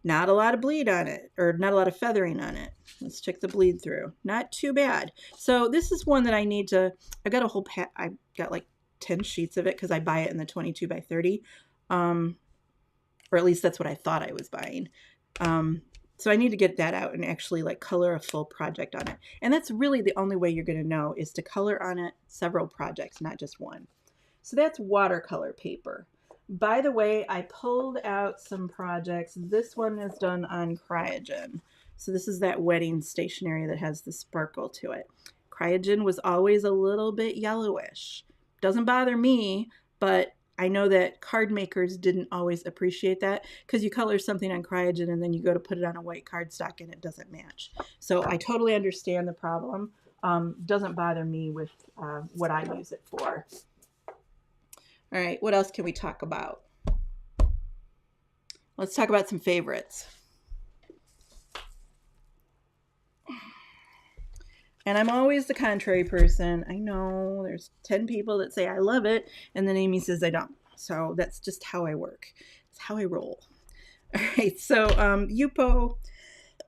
Not a lot of bleed on it, or not a lot of feathering on it. Let's check the bleed through. Not too bad. So this is one that I need to, I've got a whole I've got like 10 sheets of it because I buy it in the 22 by 30. Or at least that's what I thought I was buying. So I need to get that out and actually like color a full project on it. And that's really the only way you're going to know, is to color on it several projects, not just one. So that's watercolor paper. By the way, I pulled out some projects. This one is done on Cryogen. So this is that wedding stationery that has the sparkle to it. Cryogen was always a little bit yellowish. Doesn't bother me, but I know that card makers didn't always appreciate that, because you color something on Cryogen and then you go to put it on a white cardstock and it doesn't match. So I totally understand the problem. Doesn't bother me with what I use it for. All right, what else can we talk about? Let's talk about some favorites. And I'm always the contrary person. I know there's 10 people that say I love it, and then Amy says I don't. So that's just how I work. It's how I roll. All right, so Yupo,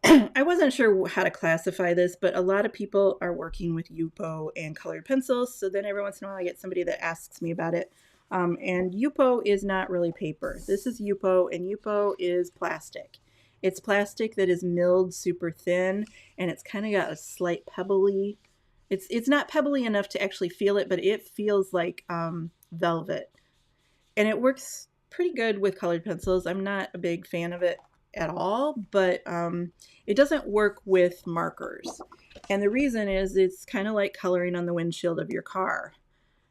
I wasn't sure how to classify this, but a lot of people are working with Yupo and colored pencils. So then every once in a while I get somebody that asks me about it. And Yupo is not really paper. This is Yupo, and Yupo is plastic. It's plastic that is milled super thin, and it's kind of got a slight pebbly. It's not pebbly enough to actually feel it, but it feels like velvet. And it works pretty good with colored pencils. I'm not a big fan of it at all, but it doesn't work with markers. And the reason is it's kind of like coloring on the windshield of your car.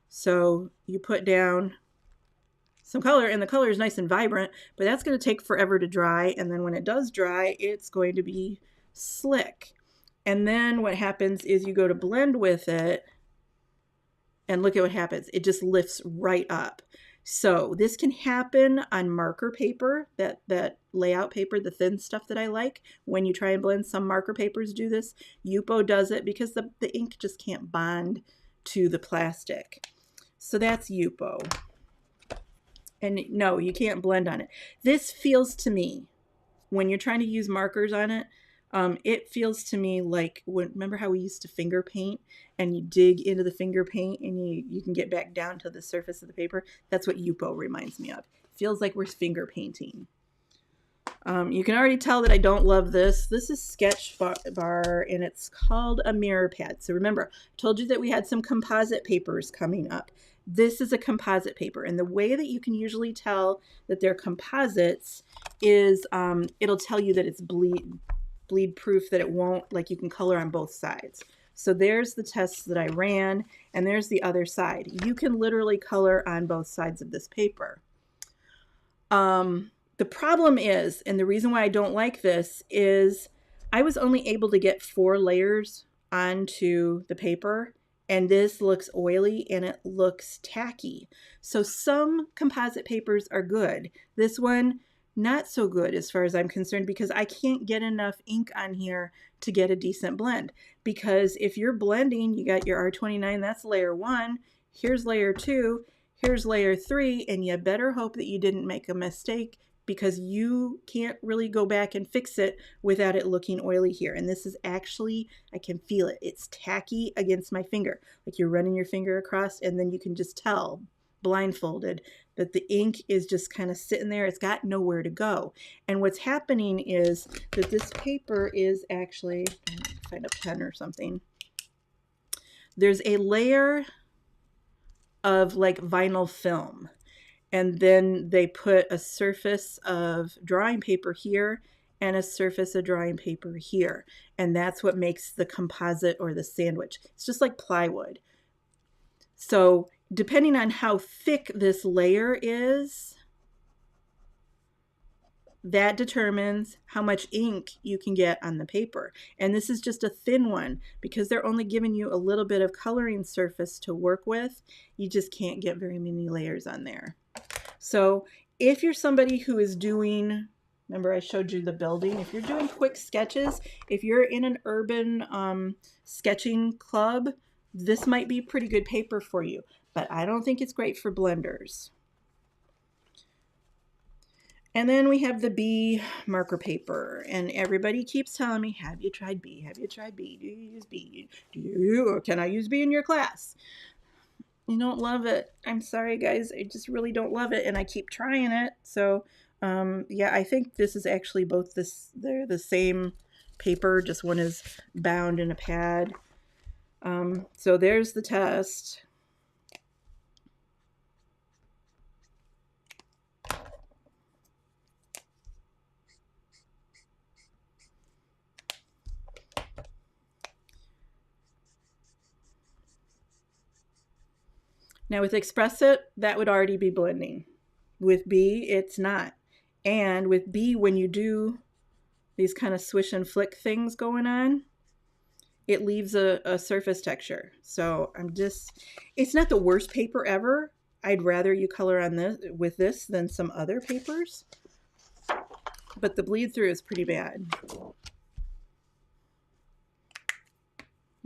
So you put down some color, and the color is nice and vibrant, but that's going to take forever to dry. And then when it does dry, it's going to be slick. And then what happens is you go to blend with it, and look at what happens. It just lifts right up. So this can happen on marker paper, that layout paper, the thin stuff that I like. When you try and blend, some marker papers do this. Yupo does it because the ink just can't bond to the plastic. So that's Yupo. And no, you can't blend on it. This feels to me, when you're trying to use markers on it, it feels to me like, remember how we used to finger paint, and you dig into the finger paint and you can get back down to the surface of the paper? That's what Yupo reminds me of. It feels like we're finger painting. You can already tell that I don't love this. This is Sketch Bar, and it's called a mirror pad. So remember, I told you that we had some composite papers coming up. This is a composite paper, and the way that you can usually tell that they're composites is it'll tell you that it's bleed proof, that it won't, like, you can color on both sides. So there's the tests that I ran, and there's the other side. You can literally color on both sides of this paper. The problem is, and the reason why I don't like this, is I was only able to get 4 layers onto the paper, and this looks oily and it looks tacky. So some composite papers are good. This one, not so good as far as I'm concerned, because I can't get enough ink on here to get a decent blend. Because if you're blending, you got your R29, that's layer 1, here's layer 2, here's layer 3, and you better hope that you didn't make a mistake, because you can't really go back and fix it without it looking oily here. And this is actually, I can feel it. It's tacky against my finger. Like you're running your finger across, and then you can just tell, blindfolded, that the ink is just kind of sitting there. It's got nowhere to go. And what's happening is that this paper is actually, find a pen or something. There's a layer of like vinyl film. And then they put a surface of drawing paper here and a surface of drawing paper here. And that's what makes the composite or the sandwich. It's just like plywood. So depending on how thick this layer is, that determines how much ink you can get on the paper. And this is just a thin one, because they're only giving you a little bit of coloring surface to work with. You just can't get very many layers on there. So if you're somebody who is doing, remember I showed you the building, if you're doing quick sketches, if you're in an urban sketching club, this might be pretty good paper for you, but I don't think it's great for blenders. And then we have the B marker paper, and everybody keeps telling me, have you tried B? Have you tried B? Do you use B? Or can I use B in your class? You don't love it. I'm sorry, guys. I just really don't love it, and I keep trying it. So Yeah, I think this is actually both they're the same paper, just one is bound in a pad. So there's the test. Now with Express It, that would already be blending. With B, it's not. And with B, when you do these kind of swish and flick things going on, it leaves a surface texture. So it's not the worst paper ever. I'd rather you color on this with this than some other papers. But the bleed through is pretty bad.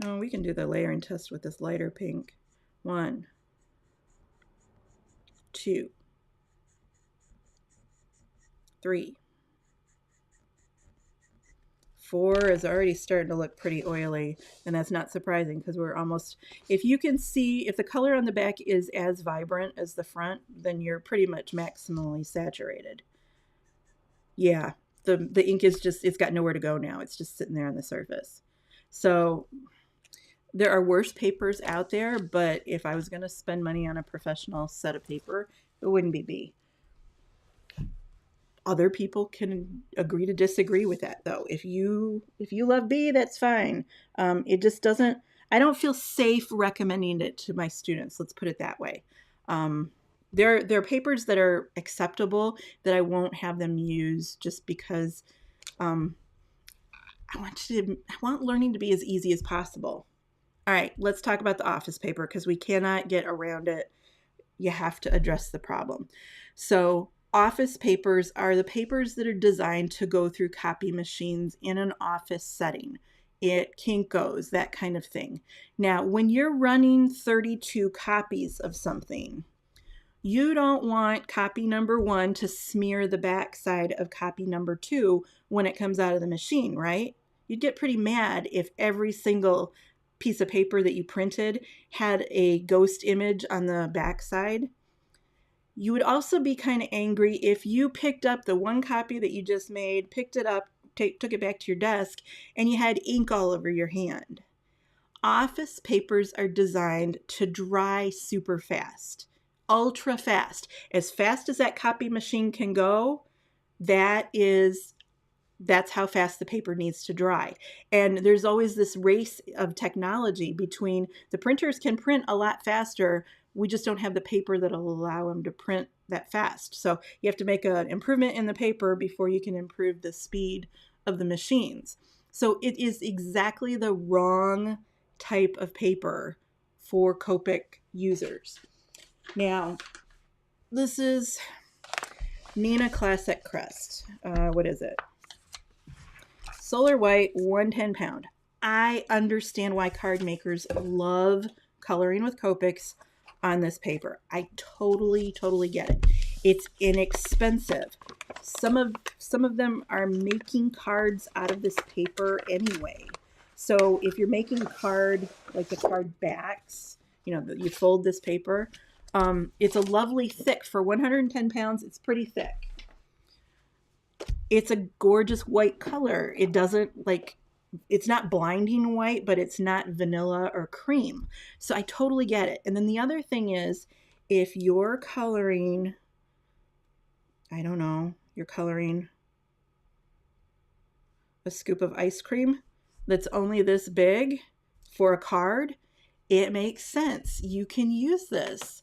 Oh, we can do the layering test with this lighter pink. 1, 2, 3. 4 is already starting to look pretty oily, and that's not surprising because we're almost, if you can see, if the color on the back is as vibrant as the front, then you're pretty much maximally saturated. Yeah, the ink is just, it's got nowhere to go now. It's just sitting there on the surface. So there are worse papers out there, but if I was going to spend money on a professional set of paper, it wouldn't be B. Other people can agree to disagree with that, though. If you love B, that's fine. It just doesn't, I don't feel safe recommending it to my students. Let's put it that way. There are papers that are acceptable that I won't have them use just because I want learning to be as easy as possible. All right, let's talk about the office paper because we cannot get around it. You have to address the problem. So office papers are the papers that are designed to go through copy machines in an office setting. It Kinko's, that kind of thing. Now, when you're running 32 copies of something, you don't want copy number 1 to smear the backside of copy number 2 when it comes out of the machine, right? You'd get pretty mad if every single piece of paper that you printed had a ghost image on the backside. You would also be kind of angry if you picked up the one copy that you just made, picked it up, took it back to your desk, and you had ink all over your hand. Office papers are designed to dry super fast, ultra fast. As fast as that copy machine can go, that's how fast the paper needs to dry. And there's always this race of technology between the printers can print a lot faster. We just don't have the paper that'll allow them to print that fast. So you have to make an improvement in the paper before you can improve the speed of the machines. So it is exactly the wrong type of paper for Copic users. Now, this is Neenah Classic Crest. What is it? Solar White, 110 pound. I understand why card makers love coloring with Copics on this paper. I totally get it. It's inexpensive. Some of them are making cards out of this paper anyway. So if you're making a card, like the card backs, you fold this paper, it's a lovely thick. For 110 pounds, it's pretty thick. It's a gorgeous white color. It doesn't it's not blinding white, but it's not vanilla or cream. So I totally get it. And then the other thing is, if you're coloring, I don't know, you're coloring a scoop of ice cream that's only this big for a card, it makes sense. You can use this.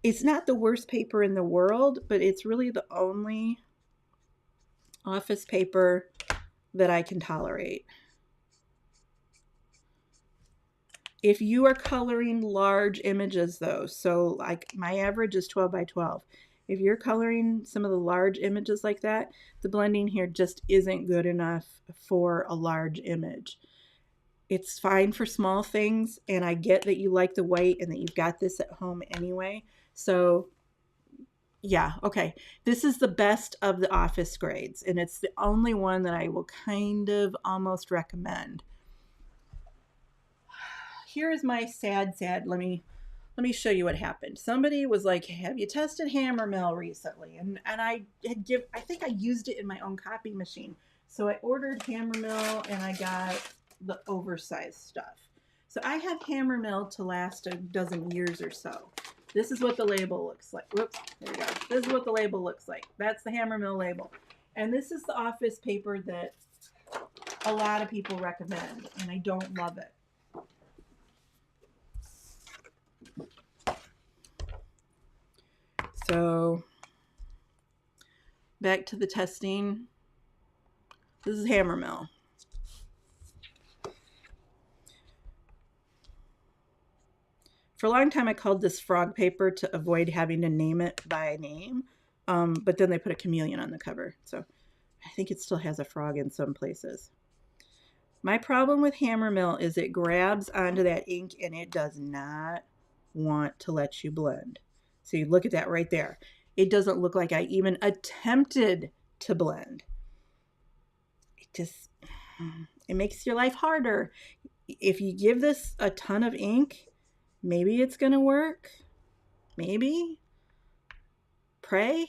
It's not the worst paper in the world, but it's really the only office paper that I can tolerate. If you are coloring large images though, so like my average is 12 by 12. If you're coloring some of the large images like that, the blending here just isn't good enough for a large image. It's fine for small things, and I get that you like the white and that you've got this at home anyway. So yeah, okay. This is the best of the office grades, and it's the only one that I will kind of almost recommend. Here is my sad, let me let me show you what happened. Somebody was like, have you tested Hammer Mill recently? And I think I used it in my own copy machine. So I ordered Hammer Mill and I got the oversized stuff. So I have Hammer Mill to last a dozen years or so. This is what the label looks like. Whoops, there we go. This is what the label looks like. That's the Hammer Mill label. And this is the office paper that a lot of people recommend, and I don't love it. So back to the testing. This is Hammer Mill. For a long time, I called this frog paper to avoid having to name it by name, but then they put a chameleon on the cover. So I think it still has a frog in some places. My problem with Hammer Mill is it grabs onto that ink and it does not want to let you blend. So you look at that right there. It doesn't look like I even attempted to blend. It makes your life harder. If you give this a ton of ink, maybe it's going to work. Maybe. Pray.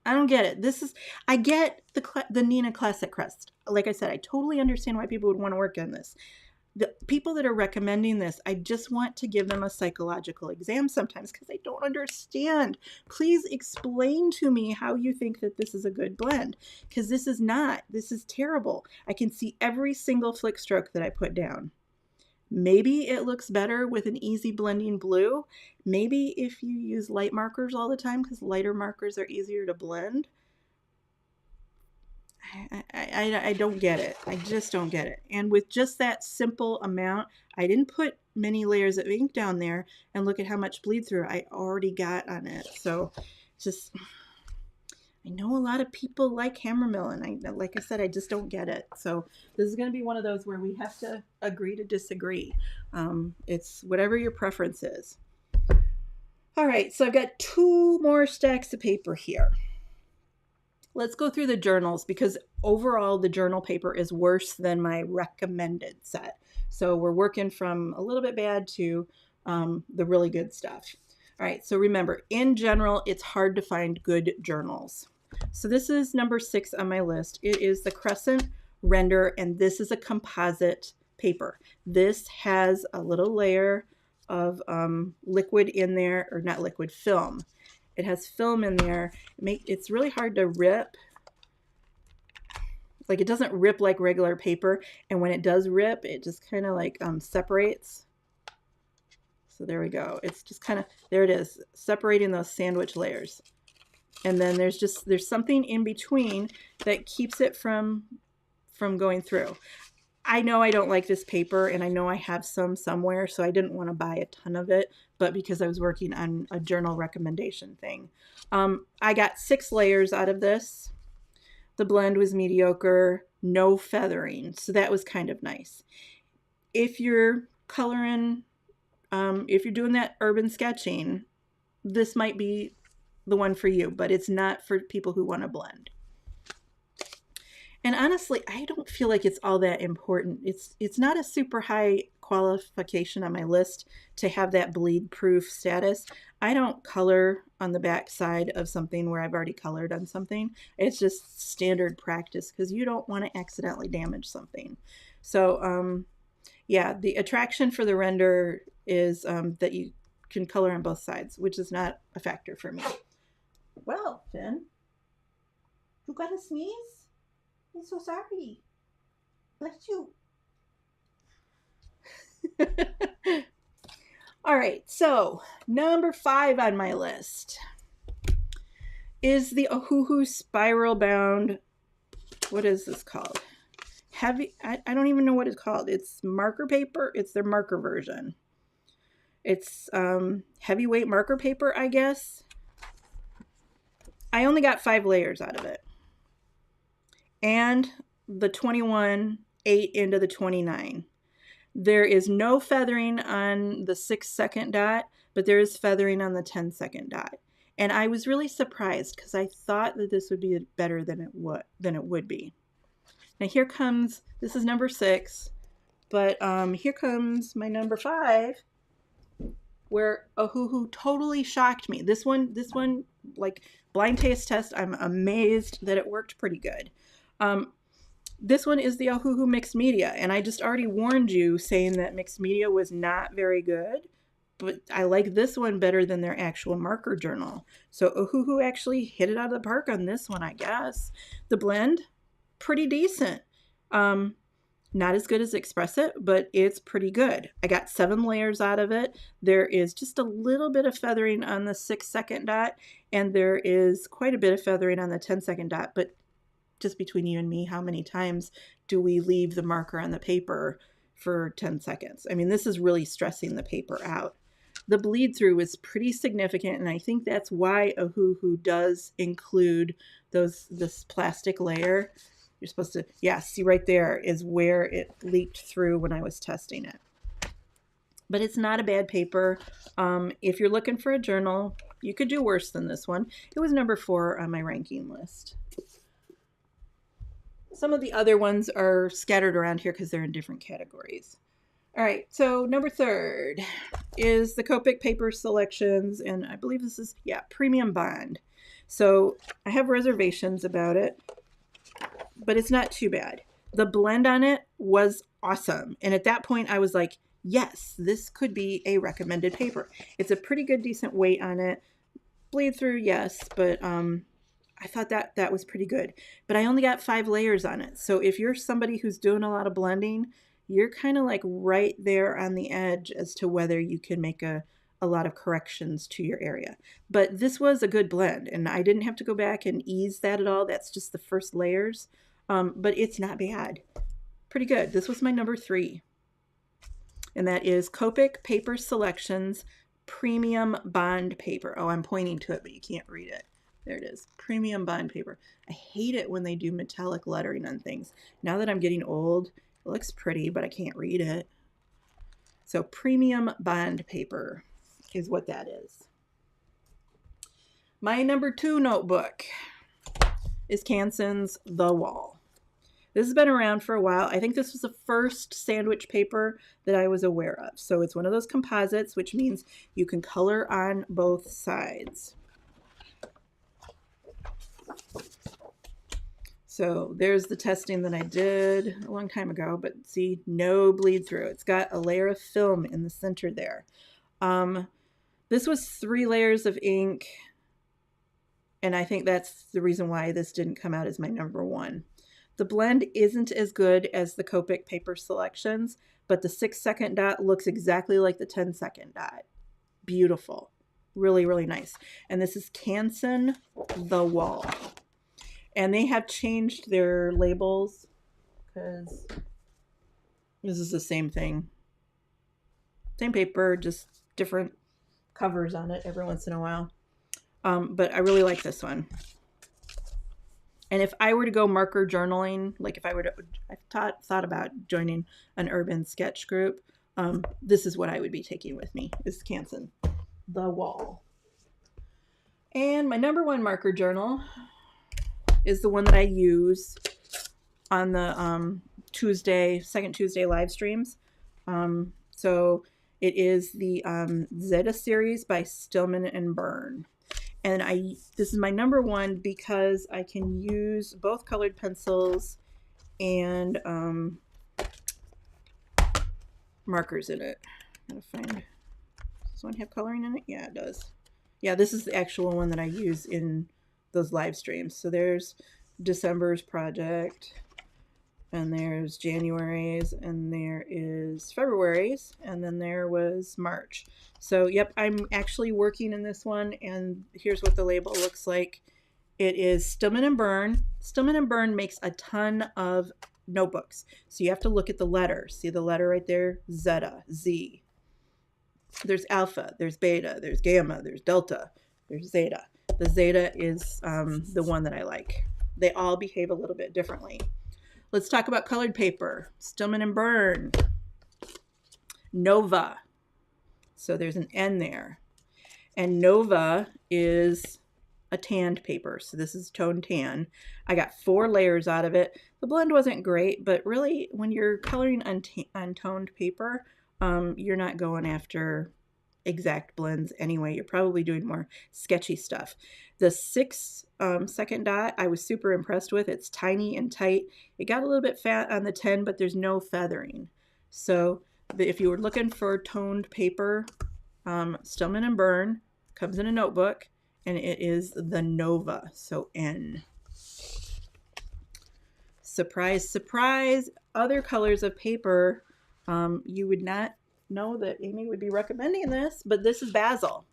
I don't get it. I get the Neenah Classic Crest. Like I said, I totally understand why people would want to work on this. The people that are recommending this, I just want to give them a psychological exam sometimes because I don't understand. Please explain to me how you think that this is a good blend, because this is not. This is terrible. I can see every single flick stroke that I put down. Maybe it looks better with an easy blending blue. Maybe if you use light markers all the time, because lighter markers are easier to blend. I don't get it. I just don't get it. And with just that simple amount, I didn't put many layers of ink down there, and look at how much bleed through I already got on it. So just, I know a lot of people like Hammer Mill, and like I said, I just don't get it. So this is going to be one of those where we have to agree to disagree. It's whatever your preference is. All right, so I've got 2 more stacks of paper here. Let's go through the journals, because overall the journal paper is worse than my recommended set. So we're working from a little bit bad to the really good stuff. All right, so remember, in general, it's hard to find good journals. So this is number 6 on my list. It is the Crescent Render, and this is a composite paper. This has a little layer of liquid in there, or not liquid, film. It has film in there. It's really hard to rip. Like, it doesn't rip like regular paper, and when it does rip, it just kind of like separates. So there we go. It's just kind of, there it is, separating those sandwich layers. And then there's something in between that keeps it from going through. I know I don't like this paper, and I know I have some somewhere, so I didn't want to buy a ton of it, but because I was working on a journal recommendation thing. I got 6 layers out of this. The blend was mediocre, no feathering, so that was kind of nice. If you're coloring, if you're doing that urban sketching, this might be the one for you, but it's not for people who want to blend. And honestly, I don't feel like it's all that important. It's not a super high qualification on my list to have that bleed proof status. I don't color on the back side of something where I've already colored on something. It's just standard practice because you don't want to accidentally damage something. So yeah, the attraction for the render is that you can color on both sides, which is not a factor for me. Well, Finn, you got a sneeze? I'm so sorry. Bless you. All right, so number 5 on my list is the Ohuhu Spiral Bound. What is this called? Heavy, I don't even know what it's called. It's marker paper. It's their marker version. It's heavyweight marker paper, I guess. I only got 5 layers out of it. And the 21 ate into the 29. There is no feathering on the 6-second dot, but there is feathering on the 10-second dot. And I was really surprised because I thought that this would be better than it would be. Now here comes, this is number 6, but here comes my number 5. where Ohuhu totally shocked me. This one, like blind taste test, I'm amazed that it worked pretty good. This one is the Ohuhu Mixed Media, and I just already warned you saying that Mixed Media was not very good, but I like this one better than their actual marker journal. So Ohuhu actually hit it out of the park on this one, I guess. The blend, pretty decent. Not as good as Express It, but it's pretty good. I got 7 layers out of it. There is just a little bit of feathering on the 6-second dot, and there is quite a bit of feathering on the 10-second dot, but just between you and me, how many times do we leave the marker on the paper for 10 seconds? I mean, this is really stressing the paper out. The bleed through is pretty significant, and I think that's why Ohuhu does include this plastic layer. You're supposed to, yeah, see right there is where it leaked through when I was testing it. But it's not a bad paper. If you're looking for a journal, you could do worse than this one. It was number 4 on my ranking list. Some of the other ones are scattered around here because they're in different categories. All right, so number 3 is the Copic paper selections, and I believe this is, yeah, premium bond. So I have reservations about it, but it's not too bad. The blend on it was awesome, and at that point I was like, yes, this could be a recommended paper. It's a pretty good, decent weight on it. Bleed through, yes, but I thought that was pretty good. But I only got 5 layers on it. So if you're somebody who's doing a lot of blending, you're kind of like right there on the edge as to whether you can make a lot of corrections to your area. But this was a good blend, and I didn't have to go back and ease that at all. That's just the first layers. But it's not bad. Pretty good. This was my number 3. And that is Copic Paper Selections Premium Bond Paper. Oh, I'm pointing to it, but you can't read it. There it is. Premium bond paper. I hate it when they do metallic lettering on things. Now that I'm getting old, it looks pretty, but I can't read it. So premium bond paper is what that is. My number 2 notebook is Canson's The Wall. This has been around for a while. I think this was the first sandwich paper that I was aware of. So it's one of those composites, which means you can color on both sides. So there's the testing that I did a long time ago, but see, no bleed through. It's got a layer of film in the center there. This was 3 layers of ink, and I think that's the reason why this didn't come out as my number 1. The blend isn't as good as the Copic paper selections, but the 6-second dot looks exactly like the 10-second dot. Beautiful. Really, really nice. And this is Canson The Wall. And they have changed their labels because this is the same thing. Same paper, just different covers on it every once in a while. But I really like this one. And if I were to go marker journaling, like if I were to, I thought about joining an urban sketch group, this is what I would be taking with me, is Canson The Wall. And my number 1 marker journal is the one that I use on the second Tuesday live streams. So it is the Zeta series by Stillman and Byrne. And this is my number 1 because I can use both colored pencils and markers in it. I'm gonna find, does this one have coloring in it? Yeah, it does. Yeah, this is the actual one that I use in those live streams. So there's December's project, and there's January's, and there is February's, and then there was March. So yep, I'm actually working in this one, and here's what the label looks like. It is Stillman and Byrne. Stillman and Byrne makes a ton of notebooks, so you have to look at the letter. See the letter right there? Zeta, Z. There's alpha, there's beta, there's gamma, there's delta, there's zeta. The zeta is the one that I like. They all behave a little bit differently. Let's talk about colored paper. Stillman and Byrne. Nova. So there's an N there. And Nova is a tanned paper. So this is toned tan. I got 4 layers out of it. The blend wasn't great, but really when you're coloring on toned paper, you're not going after exact blends anyway. You're probably doing more sketchy stuff. The 6-second dot I was super impressed with. It's tiny and tight. It got a little bit fat on the 10, but there's no feathering. So if you were looking for toned paper, Stillman and Byrne comes in a notebook, and it is the Nova, so N. Surprise, surprise, other colors of paper. You would not know that Amy would be recommending this, but this is Basil.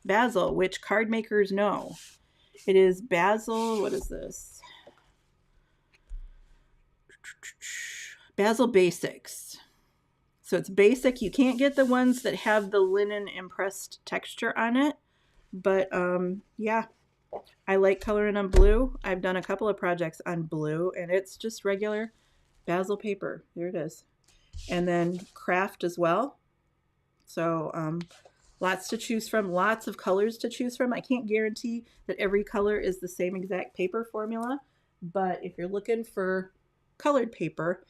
Basil, which card makers know. It is Basil, what is this? Basil Basics. So it's basic. You can't get the ones that have the linen impressed texture on it, but yeah, I like coloring on blue. I've done a couple of projects on blue, and it's just regular Basil paper. There it is. And then craft as well. So lots to choose from, lots of colors to choose from. I can't guarantee that every color is the same exact paper formula, but if you're looking for colored paper,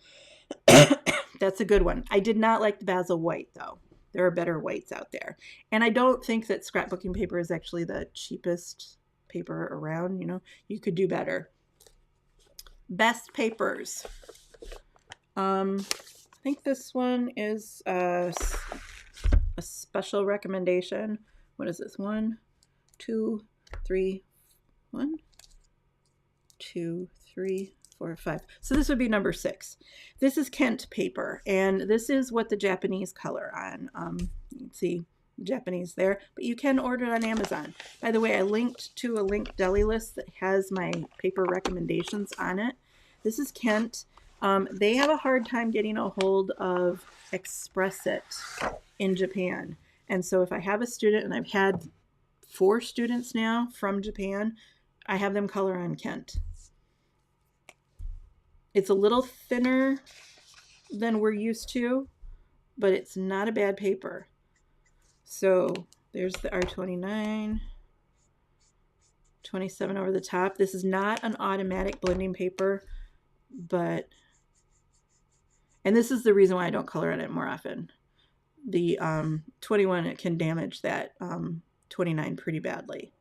that's a good one. I did not like the Basil white, though. There are better whites out there. And I don't think that scrapbooking paper is actually the cheapest paper around. You know, you could do better. Best papers. I think this one is a special recommendation. What is this? 1, 2, 3, 1, 2, 3, 4, 5. So this would be number 6. This is Kent paper, and this is what the Japanese color on. You can see Japanese there, but you can order it on Amazon. By the way, I linked to a linked deli list that has my paper recommendations on it. This is Kent. They have a hard time getting a hold of Express It in Japan. And so if I have a student, and I've had 4 students now from Japan, I have them color on Kent. It's a little thinner than we're used to, but it's not a bad paper. So there's the R29, 27 over the top. This is not an automatic blending paper, but, and this is the reason why I don't color on it more often. The 21, it can damage that 29 pretty badly.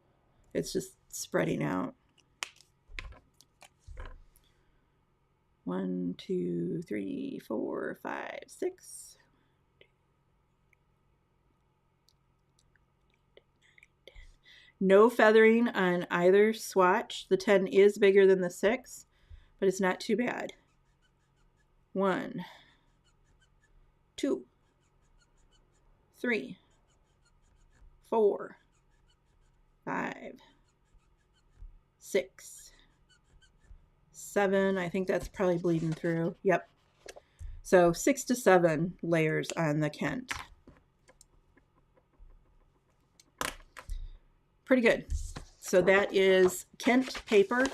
It's just spreading out. 1, 2, 3, 4, 5, 6. No feathering on either swatch. The 10 is bigger than the 6, but it's not too bad. 1, 2, 3, 4, 5, 6, 7. I think that's probably bleeding through. Yep. So 6 to 7 layers on the Kent. Pretty good. So that is Kent paper.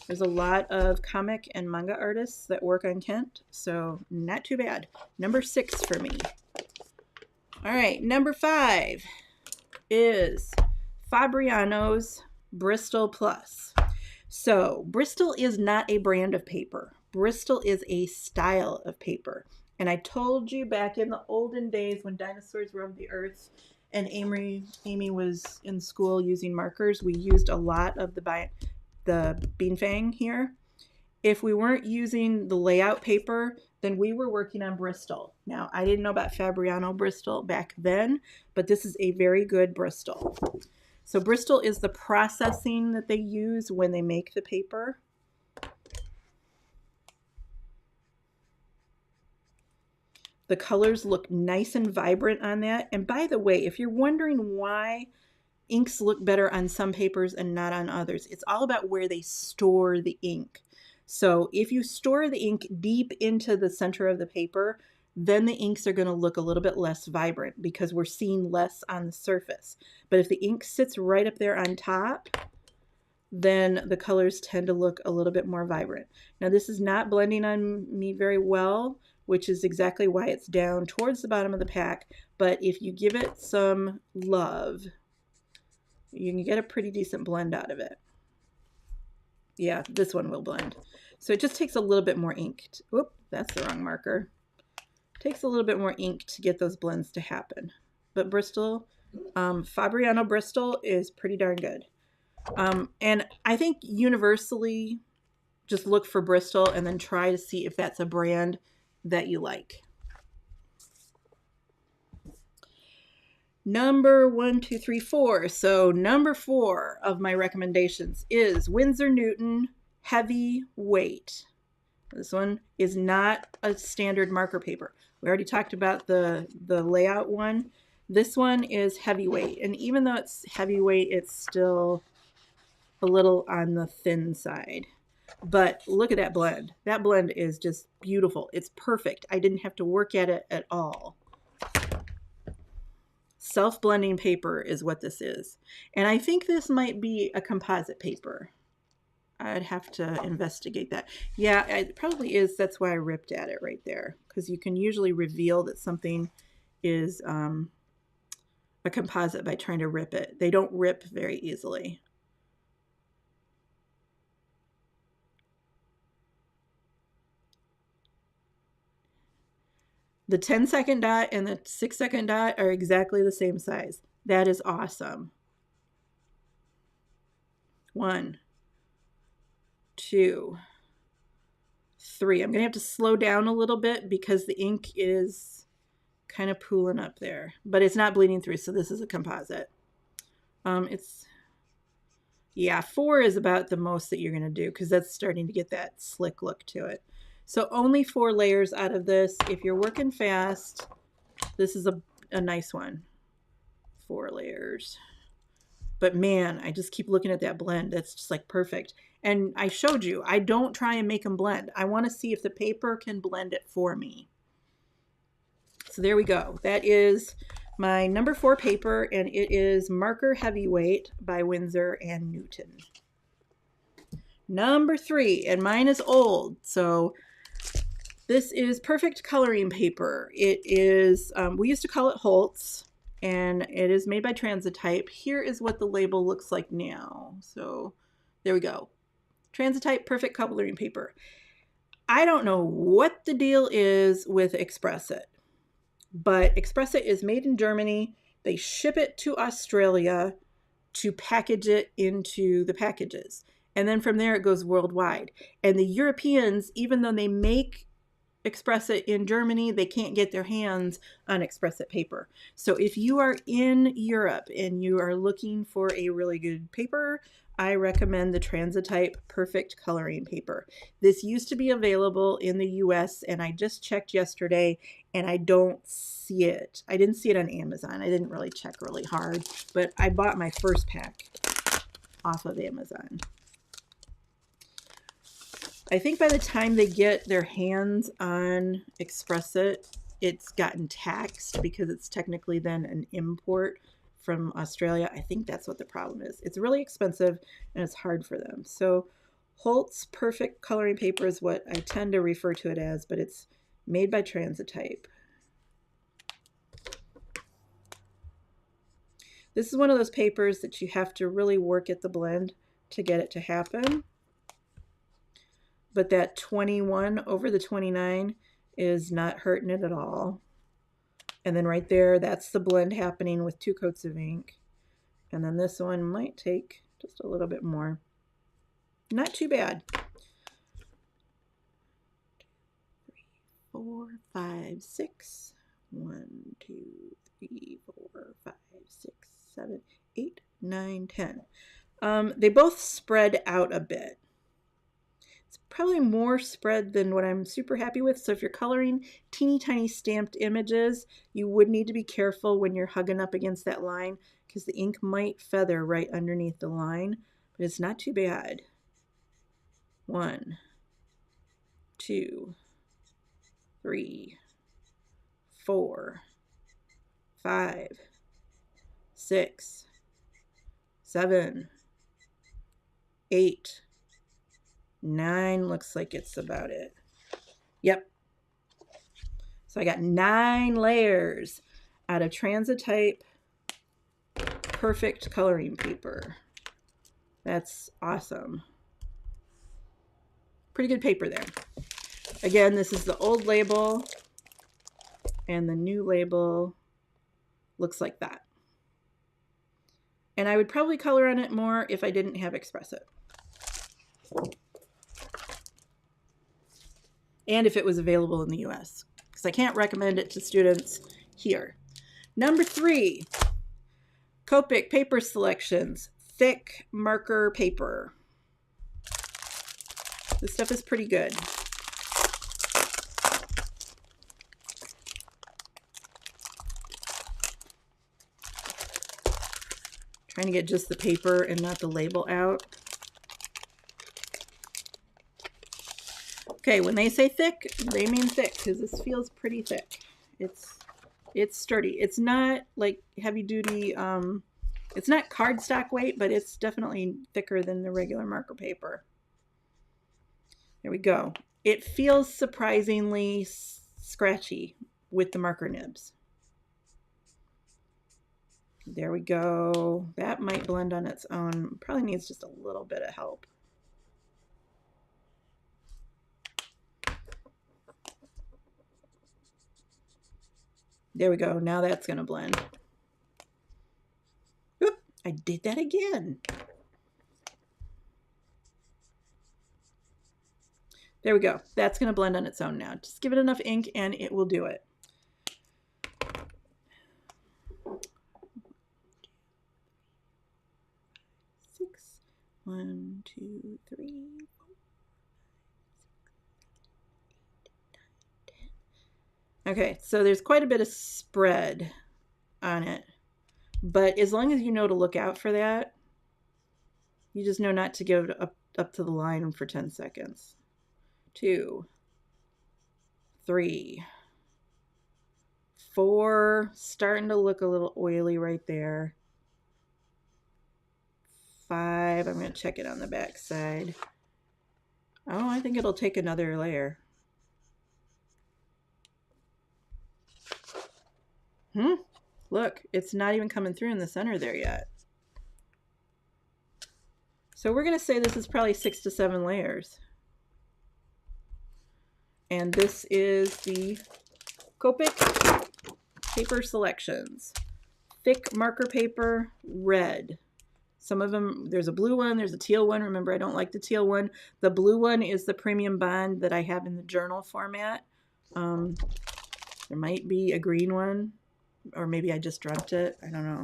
There's a lot of comic and manga artists that work on Kent, so not too bad. Number 6 for me. All right, number 5 is Fabriano's Bristol Plus. So Bristol is not a brand of paper. Bristol is a style of paper. And I told you back in the olden days when dinosaurs roamed the earth and Amy was in school using markers, we used a lot of the Beanfang here. If we weren't using the layout paper, then we were working on Bristol. Now, I didn't know about Fabriano Bristol back then, but this is a very good Bristol. So Bristol is the processing that they use when they make the paper. The colors look nice and vibrant on that. And by the way, if you're wondering why inks look better on some papers and not on others, it's all about where they store the ink. So if you store the ink deep into the center of the paper, then the inks are going to look a little bit less vibrant because we're seeing less on the surface. But if the ink sits right up there on top, then the colors tend to look a little bit more vibrant. Now this is not blending on me very well, which is exactly why it's down towards the bottom of the pack. But if you give it some love, you can get a pretty decent blend out of it. Yeah, this one will blend. So it just takes a little bit more ink. Whoop, that's the wrong marker. Takes a little bit more ink to get those blends to happen. but Bristol, Fabriano Bristol is pretty darn good. And I think universally, just look for Bristol and then try to see if that's a brand that you like. Number 1, 2, 3, 4. So number 4 of my recommendations is Winsor Newton Heavyweight. This one is not a standard marker paper. We already talked about the layout one. This one is heavyweight. And even though it's heavyweight, it's still a little on the thin side. But look at that blend. That blend is just beautiful. It's perfect. I didn't have to work at it at all. Self-blending paper is what this is. And I think this might be a composite paper. I'd have to investigate that. Yeah, it probably is. That's why I ripped at it right there. Because you can usually reveal that something is a composite by trying to rip it. They don't rip very easily. The 10-second dot and the 6-second dot are exactly the same size. That is awesome. 1, 2, 3. I'm going to have to slow down a little bit because the ink is kind of pooling up there. But it's not bleeding through, so this is a composite. Yeah, 4 is about the most that you're going to do because that's starting to get that slick look to it. So only 4 layers out of this. If you're working fast, this is a nice one. 4 layers. But man, I just keep looking at that blend. That's just like perfect. And I showed you, I don't try and make them blend. I want to see if the paper can blend it for me. So there we go. That is my number 4 paper, and it is Marker Heavyweight by Winsor & Newton. Number 3, and mine is old, so this is Perfect Coloring Paper. It is, we used to call it Holtz, and it is made by Transitope. Here is what the label looks like now. So there we go. Transitope Perfect Coloring Paper. I don't know what the deal is with Express It, but Express It is made in Germany. They ship it to Australia to package it into the packages. And then from there it goes worldwide. And the Europeans, even though they make Express It in Germany, they can't get their hands on Express It paper. So if you are in Europe and you are looking for a really good paper, I recommend the Transitope Perfect Coloring Paper. This used to be available in the US, and I just checked yesterday and I don't see it. I didn't see it on Amazon. I didn't really check really hard, but I bought my first pack off of Amazon. I think by the time they get their hands on Express It, it's gotten taxed because it's technically then an import from Australia. I think that's what the problem is. It's really expensive and it's hard for them. So Holtz Perfect Coloring Paper is what I tend to refer to it as, but it's made by Transitope. This is one of those papers that you have to really work at the blend to get it to happen. But that 21 over the 29 is not hurting it at all. And then right there, that's the blend happening with 2 coats of ink. And then this one might take just a little bit more. Not too bad. 3, 4, 5, 6. 1, 2, 3, 4, 5, 6, 7, 8, 9, 10. They both spread out a bit. Probably more spread than what I'm super happy with. So if you're coloring teeny tiny stamped images, you would need to be careful when you're hugging up against that line because the ink might feather right underneath the line, but it's not too bad. 1, 2, 3, 4, 5, 6, 7, 8, 9 looks like it's about it. Yep. So I got 9 layers out of Transitope Perfect Coloring Paper. That's awesome. Pretty good paper there. Again, this is the old label and the new label looks like that. And I would probably color on it more if I didn't have Express It. And if it was available in the US, because I can't recommend it to students here. Number 3, Copic paper selections, thick marker paper. This stuff is pretty good. Trying to get just the paper and not the label out. Okay, when they say thick, they mean thick, because this feels pretty thick. It's sturdy. It's not like heavy duty, it's not cardstock weight, but it's definitely thicker than the regular marker paper. There we go. It feels surprisingly scratchy with the marker nibs. There we go. That might blend on its own. Probably needs just a little bit of help. There we go. Now that's going to blend. Oop, I did that again. There we go. That's going to blend on its own now. Just give it enough ink and it will do it. Six. 1, 2, 3, 4. Okay, so there's quite a bit of spread on it, but as long as you know to look out for that, you just know not to give it up to the line for 10 seconds. 2, 3, 4, starting to look a little oily right there. 5, I'm going to check it on the back side. Oh, I think it'll take another layer. Look, it's not even coming through in the center there yet. So we're going to say this is probably 6 to 7 layers. And this is the Copic paper selections. Thick marker paper, red. Some of them, there's a blue one, there's a teal one. Remember, I don't like the teal one. The blue one is the premium bond that I have in the journal format. There might be a green one, or maybe I just dreamt it. I don't know.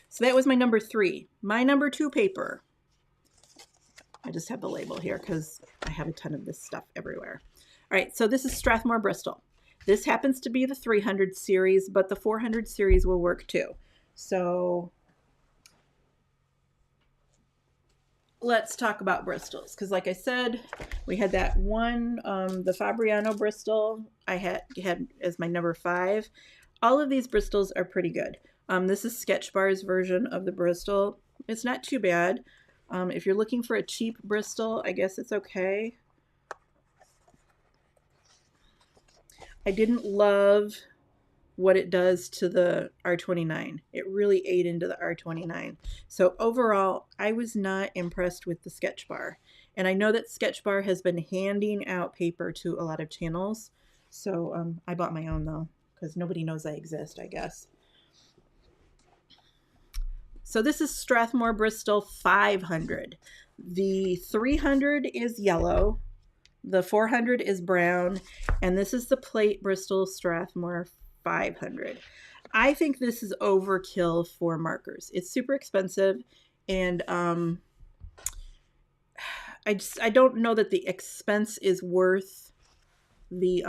So that was my number 3. My number 2 paper. I just have the label here because I have a ton of this stuff everywhere. All right, so this is Strathmore Bristol. This happens to be the 300 series, but the 400 series will work too. So let's talk about Bristols, because like I said, we had that one, the Fabriano Bristol I had as my number 5. All of these Bristols are pretty good. This is Sketchbar's version of the Bristol. It's not too bad. If you're looking for a cheap Bristol, I guess it's okay. I didn't love what it does to the R29. It really ate into the R29. So overall, I was not impressed with the Sketchbar. And I know that Sketchbar has been handing out paper to a lot of channels. So I bought my own though, because nobody knows I exist, I guess. So this is Strathmore Bristol 500. The 300 is yellow. The 400 is brown. And this is the plate Bristol Strathmore 500. I think this is overkill for markers. It's super expensive, and I don't know that the expense is worth the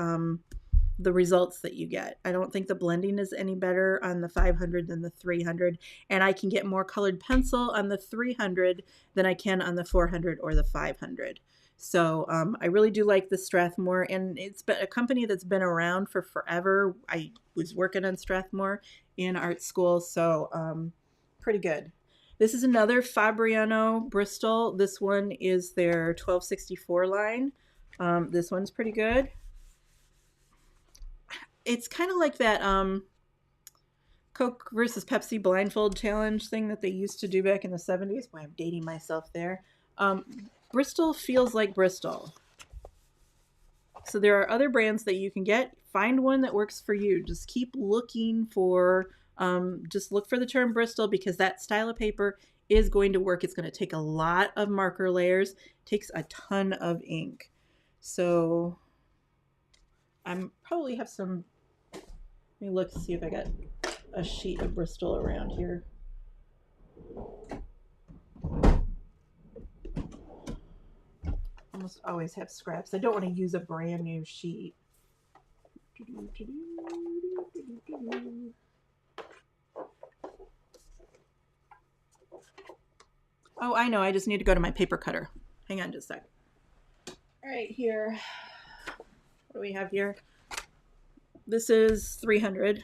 results that you get. I don't think the blending is any better on the 500 than the 300, and I can get more colored pencil on the 300 than I can on the 400 or the 500. So I really do like the Strathmore, and it's been a company that's been around for forever. I was working on Strathmore in art school, so pretty good. This is another Fabriano Bristol. This one is their 1264 line. This one's pretty good. It's kind of like that Coke versus Pepsi blindfold challenge thing that they used to do back in the 70s. Boy, I'm dating myself there. Bristol feels like Bristol. So there are other brands that you can get. Find one that works for you. Just keep looking for, just look for the term Bristol, because that style of paper is going to work. It's going to take a lot of marker layers, takes a ton of ink. So I'm probably have some, let me look, see if I got a sheet of Bristol around here. Almost always have scraps. I don't want to use a brand new sheet. Oh, I know. I just need to go to my paper cutter. Hang on just a sec. All right, here. What do we have here? This is 300.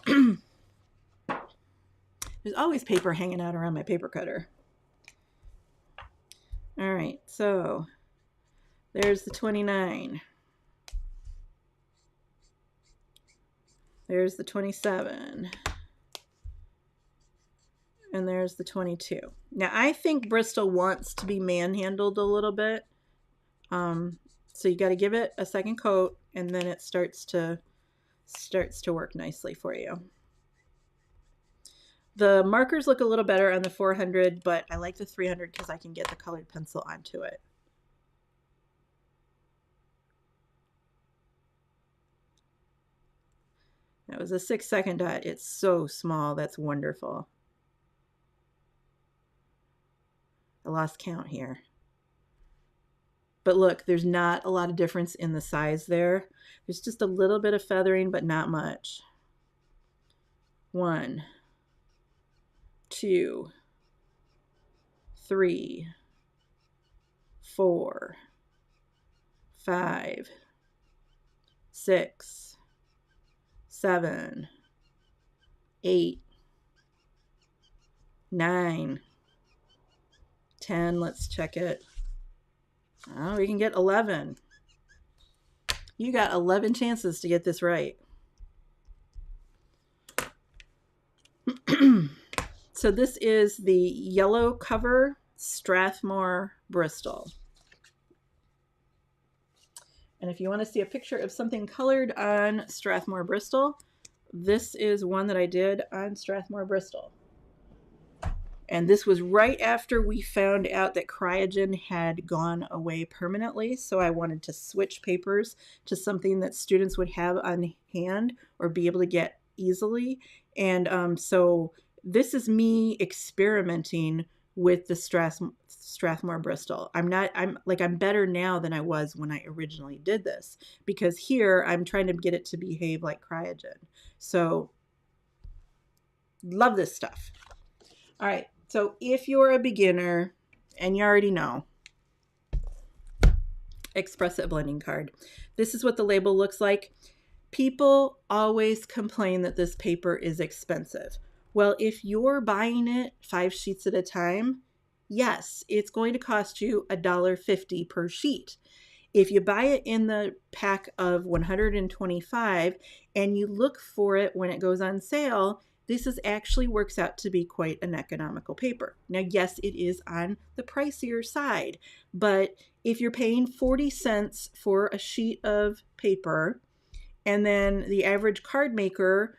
There's always paper hanging out around my paper cutter. All right, so there's the 29. There's the 27. And there's the 22. Now, I think Bristol wants to be manhandled a little bit. So you got to give it a second coat, and then it starts to work nicely for you. The markers look a little better on the 400, but I like the 300 because I can get the colored pencil onto it. That was a 6-second dot. It's so small. That's wonderful. I lost count here. But look, there's not a lot of difference in the size there. There's just a little bit of feathering, but not much. 1, 2, 3, 4, 5, 6, 7, 8, 9, 10. Let's check it. Oh, we can get 11. You got 11 chances to get this right. So this is the yellow cover Strathmore Bristol. And if you want to see a picture of something colored on Strathmore Bristol, this is one that I did on Strathmore Bristol. And this was right after we found out that Cryogen had gone away permanently. So I wanted to switch papers to something that students would have on hand or be able to get easily. And so this is me experimenting with the Strathmore Bristol. I'm better now than I was when I originally did this, because here I'm trying to get it to behave like Cryogen. So love this stuff. All right. So if you're a beginner, and you already know, Express It blending card. This is what the label looks like. People always complain that this paper is expensive. Well, if you're buying it 5 sheets at a time, yes, it's going to cost you $1.50 per sheet. If you buy it in the pack of 125 and you look for it when it goes on sale, this actually works out to be quite an economical paper. Now, yes, it is on the pricier side, but if you're paying 40 cents for a sheet of paper, and then the average card maker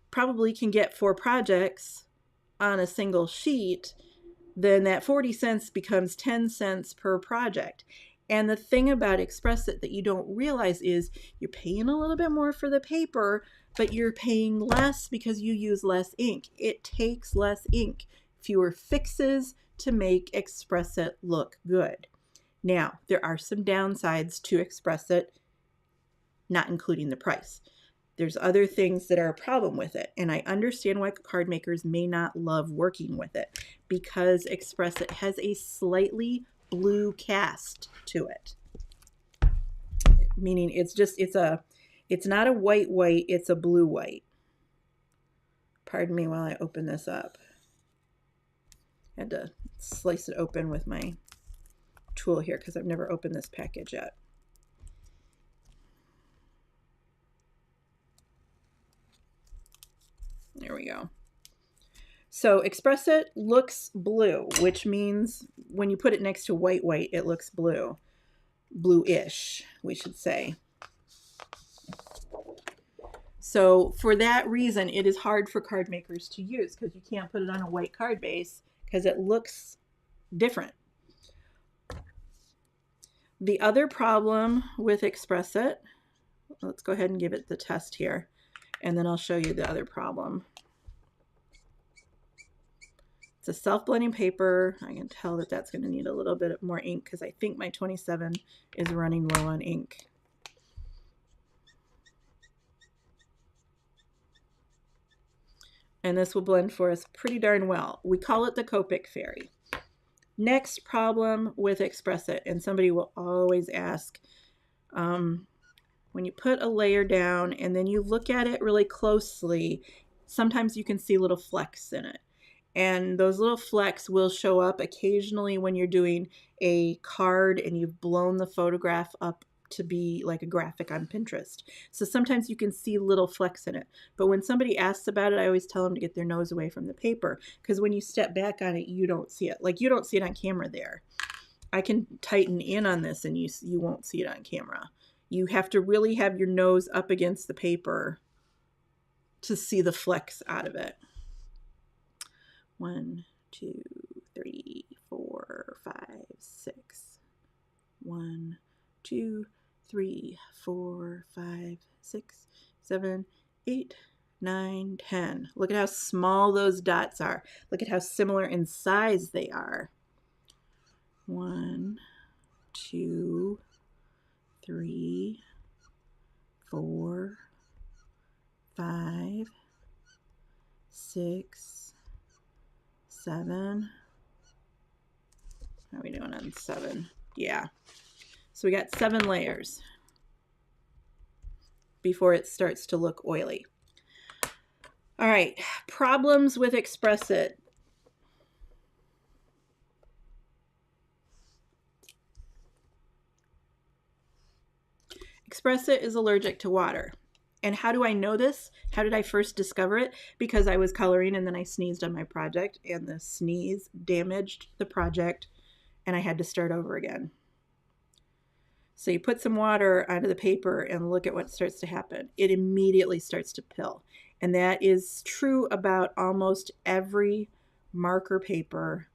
probably can get 4 projects on a single sheet, then that 40 cents becomes 10 cents per project. And the thing about Express It that you don't realize is you're paying a little bit more for the paper, but you're paying less because you use less ink. It takes less ink, fewer fixes to make Express It look good. Now, there are some downsides to Express It, not including the price. There's other things that are a problem with it, and I understand why card makers may not love working with it, because Express It has a slightly blue cast to it, meaning it's not a white, it's a blue white. Pardon me while I open this up. I had to slice it open with my tool here because I've never opened this package yet. There we go. So Express It looks blue, which means when you put it next to white, it looks blue. bluish, we should say. So for that reason, it is hard for card makers to use because you can't put it on a white card base because it looks different. The other problem with Express It, let's go ahead and give it the test here, and then I'll show you the other problem. It's a self-blending paper. I can tell that that's going to need a little bit more ink because I think my 27 is running low on ink. And this will blend for us pretty darn well. We call it the Copic fairy. Next problem with Express It, and somebody will always ask, when you put a layer down and then you look at it really closely, sometimes you can see little flecks in it. And those little flecks will show up occasionally when you're doing a card and you've blown the photograph up to be like a graphic on Pinterest. So sometimes you can see little flecks in it. But when somebody asks about it, I always tell them to get their nose away from the paper, because when you step back on it, you don't see it. Like, you don't see it on camera there. I can tighten in on this and you won't see it on camera. You have to really have your nose up against the paper to see the flecks out of it. 1, 2, 3, 4, 5, 6. 1, 2, 3, 4, 5, 6, 7, 8, 9, 10. Look at how small those dots are. Look at how similar in size they are. 1, 2, 3, 4, 5, 6, 7. How are we doing on 7? Yeah. So we got 7 layers before it starts to look oily. All right, problems with Express It. Express It is allergic to water. And how do I know this? How did I first discover it? Because I was coloring and then I sneezed on my project, and the sneeze damaged the project and I had to start over again. So you put some water onto the paper and look at what starts to happen. It immediately starts to pill. And that is true about almost every marker paper.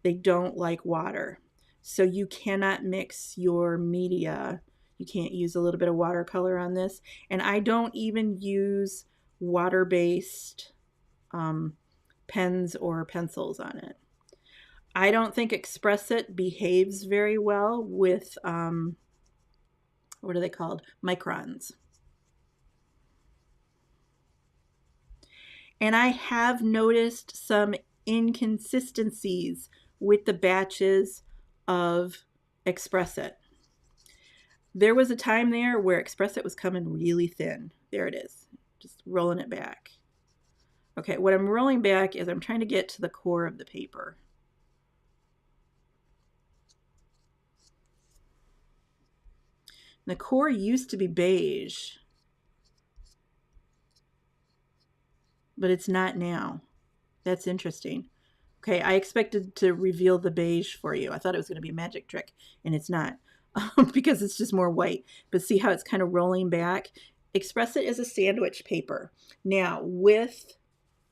They don't like water. So you cannot mix your media. You can't use a little bit of watercolor on this. And I don't even use water-based pens or pencils on it. I don't think Express It behaves very well with, what are they called? Microns. And I have noticed some inconsistencies with the batches of Express It. There was a time there where Express It was coming really thin. There it is, just rolling it back. Okay, what I'm rolling back is I'm trying to get to the core of the paper. The core used to be beige, but it's not now. That's interesting. Okay, I expected to reveal the beige for you. I thought it was going to be a magic trick, and it's not, because it's just more white. But see how it's kind of rolling back? Express It as a sandwich paper. Now,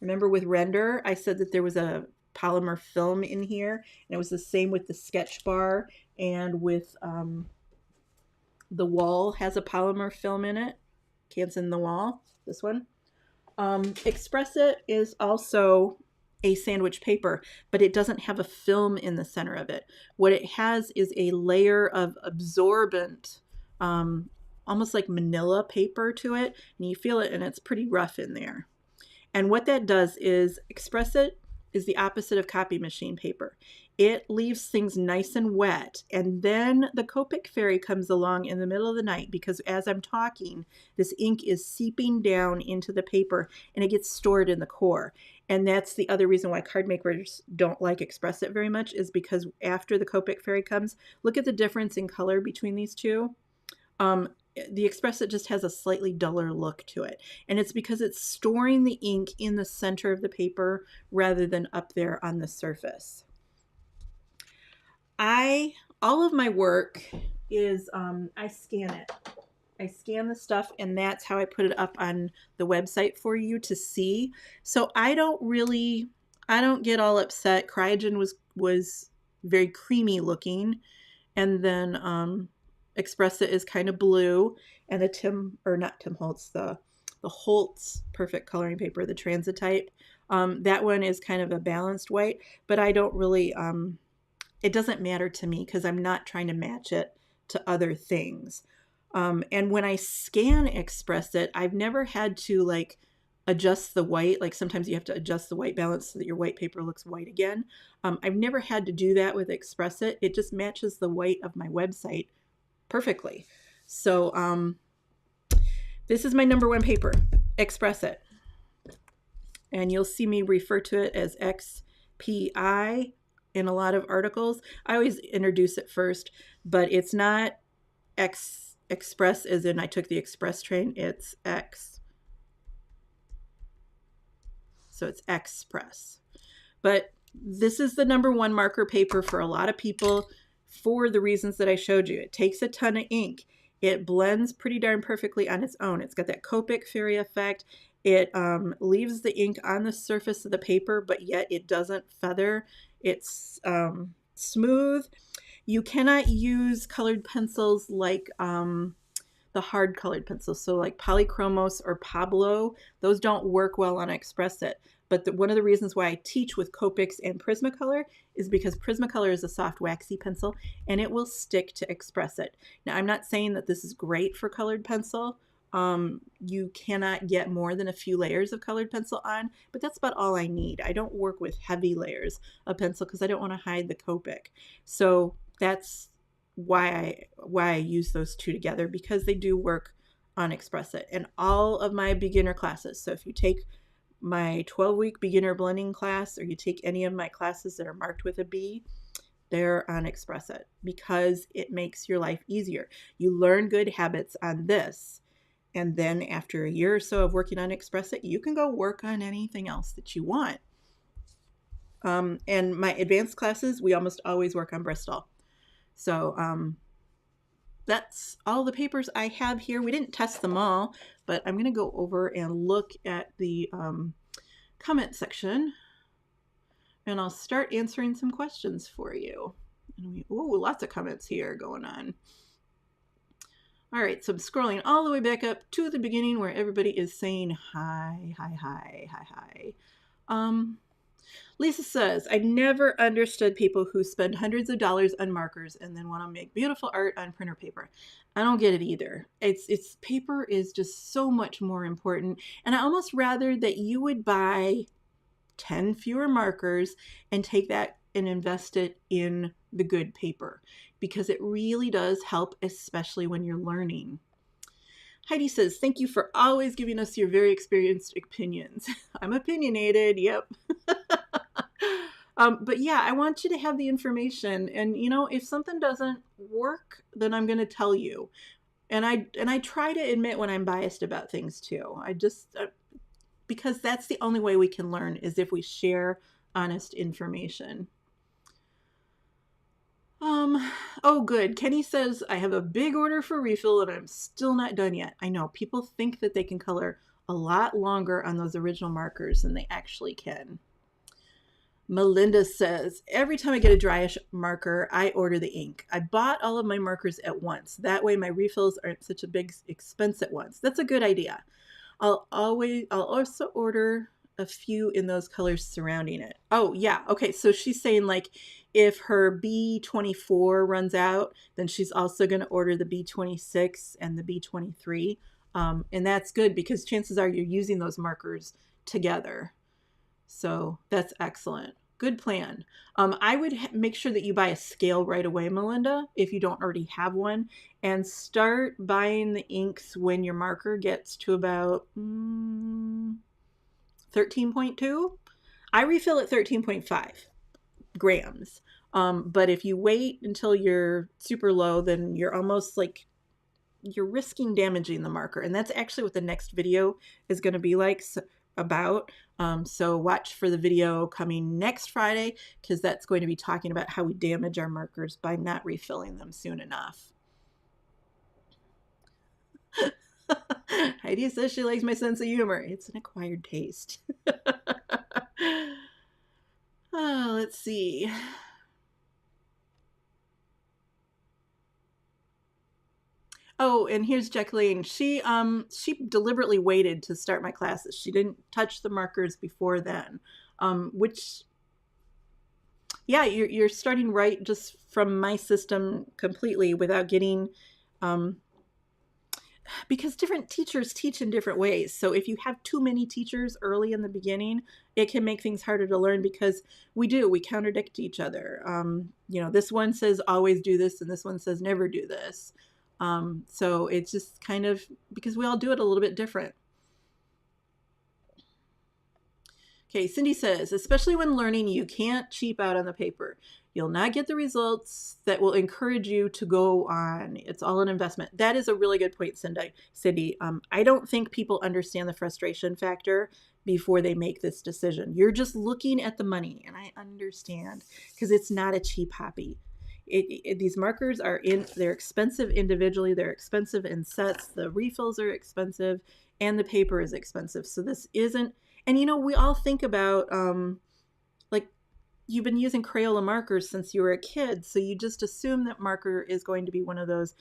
remember with Render, I said that there was a polymer film in here, and it was the same with the sketch bar, and with the wall has a polymer film in it. Can't in the wall, this one. Express It is also a sandwich paper, but it doesn't have a film in the center of it. What it has is a layer of absorbent, almost like manila paper to it, and you feel it, and it's pretty rough in there. And what that does is, Express It is the opposite of copy machine paper. It leaves things nice and wet, and then the Copic fairy comes along in the middle of the night, because as I'm talking, this ink is seeping down into the paper and it gets stored in the core. And that's the other reason why card makers don't like Express It very much, is because after the Copic fairy comes, look at the difference in color between these two. The Express It just has a slightly duller look to it. And it's because it's storing the ink in the center of the paper rather than up there on the surface. All of my work is I scan it. I scan the stuff, and that's how I put it up on the website for you to see. So I don't get all upset. Cryogen was very creamy looking, and then Expressa is kind of blue, and the not Tim Holtz, the Holtz Perfect Coloring Paper, the Transitite, that one is kind of a balanced white, but I don't really it doesn't matter to me because I'm not trying to match it to other things. And when I scan Express It, I've never had to like adjust the white. Like sometimes you have to adjust the white balance so that your white paper looks white again. I've never had to do that with Express It. It just matches the white of my website perfectly. So this is my number one paper, Express It. And you'll see me refer to it as XPI in a lot of articles. I always introduce it first, but it's not Express as in I took the express train. It's X. So it's Express. But this is the number one marker paper for a lot of people for the reasons that I showed you. It takes a ton of ink. It blends pretty darn perfectly on its own. It's got that Copic fairy effect. It leaves the ink on the surface of the paper, but yet it doesn't feather. It's smooth. You cannot use colored pencils like the hard colored pencils. So like Polychromos or Pablo, those don't work well on Express It. But one of the reasons why I teach with Copics and Prismacolor is because Prismacolor is a soft waxy pencil and it will stick to Express It. Now I'm not saying that this is great for colored pencil. You cannot get more than a few layers of colored pencil on, but that's about all I need. I don't work with heavy layers of pencil because I don't want to hide the Copic. So that's why I use those two together, because they do work on Express It. And all of my beginner classes, so if you take my 12-week beginner blending class or you take any of my classes that are marked with a B, they're on Express It because it makes your life easier. You learn good habits on this, and then after a year or so of working on Express It, you can go work on anything else that you want. And my advanced classes, we almost always work on Bristol. So that's all the papers I have here. We didn't test them all, but I'm going to go over and look at the comment section, and I'll start answering some questions for you. Ooh, lots of comments here going on. All right, so I'm scrolling all the way back up to the beginning where everybody is saying hi, hi, hi, hi, hi. Lisa says, I never understood people who spend hundreds of dollars on markers and then want to make beautiful art on printer paper. I don't get it either. It's paper is just so much more important. And I almost rather that you would buy 10 fewer markers and take that and invest it in the good paper, because it really does help, especially when you're learning. Heidi says, thank you for always giving us your very experienced opinions. I'm opinionated, yep. But yeah, I want you to have the information, and you know, if something doesn't work, then I'm going to tell you. And I try to admit when I'm biased about things too. I just because that's the only way we can learn, is if we share honest information. Oh good. Kenny says, I have a big order for refill and I'm still not done yet. I know people think that they can color a lot longer on those original markers than they actually can. Melinda says, every time I get a dryish marker, I order the ink. I bought all of my markers at once. That way my refills aren't such a big expense at once. That's a good idea. I'll also order a few in those colors surrounding it. Oh yeah. Okay. So she's saying like if her B24 runs out, then she's also going to order the B26 and the B23. And that's good because chances are you're using those markers together. So that's excellent. Good plan. I would make sure that you buy a scale right away, Melinda, if you don't already have one, and start buying the inks when your marker gets to about 13.2. I refill at 13.5 grams. But if you wait until you're super low, then you're almost like you're risking damaging the marker. And that's actually what the next video is going to be like. So watch for the video coming next Friday, because that's going to be talking about how we damage our markers by not refilling them soon enough. Heidi says she likes my sense of humor. It's an acquired taste. Oh, let's see. Oh, and here's Jacqueline. She deliberately waited to start my classes. She didn't touch the markers before then. Which yeah, you're starting right just from my system completely without getting um because different teachers teach in different ways. So if you have too many teachers early in the beginning, it can make things harder to learn because we contradict each other. This one says always do this, and this one says never do this. So it's just kind of because we all do it a little bit different. Okay, Cindy says, especially when learning, you can't cheap out on the paper. You'll not get the results that will encourage you to go on. It's all an investment. That is a really good point, Cindy. I don't think people understand the frustration factor before they make this decision. You're just looking at the money, and I understand because it's not a cheap hobby. These markers they're expensive individually. They're expensive in sets. The refills are expensive, and the paper is expensive. So this isn't. And we all think about like you've been using Crayola markers since you were a kid, so you just assume that marker is going to be one of those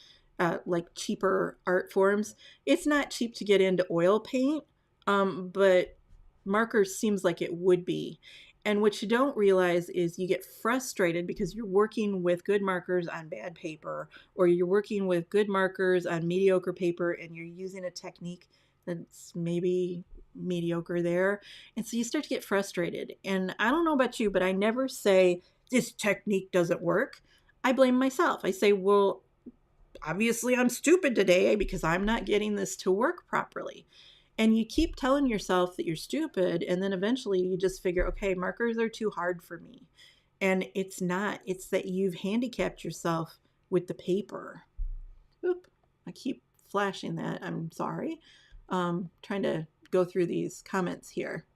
like cheaper art forms. It's not cheap to get into oil paint, but markers seems like it would be. And what you don't realize is you get frustrated because you're working with good markers on bad paper, or you're working with good markers on mediocre paper, and you're using a technique that's maybe mediocre there. And so you start to get frustrated. And I don't know about you, but I never say this technique doesn't work. I blame myself. I say, well, obviously I'm stupid today because I'm not getting this to work properly. And you keep telling yourself that you're stupid, and then eventually you just figure, okay, markers are too hard for me. And it's not. It's that you've handicapped yourself with the paper. Oop, I keep flashing that. I'm sorry. Trying to go through these comments here.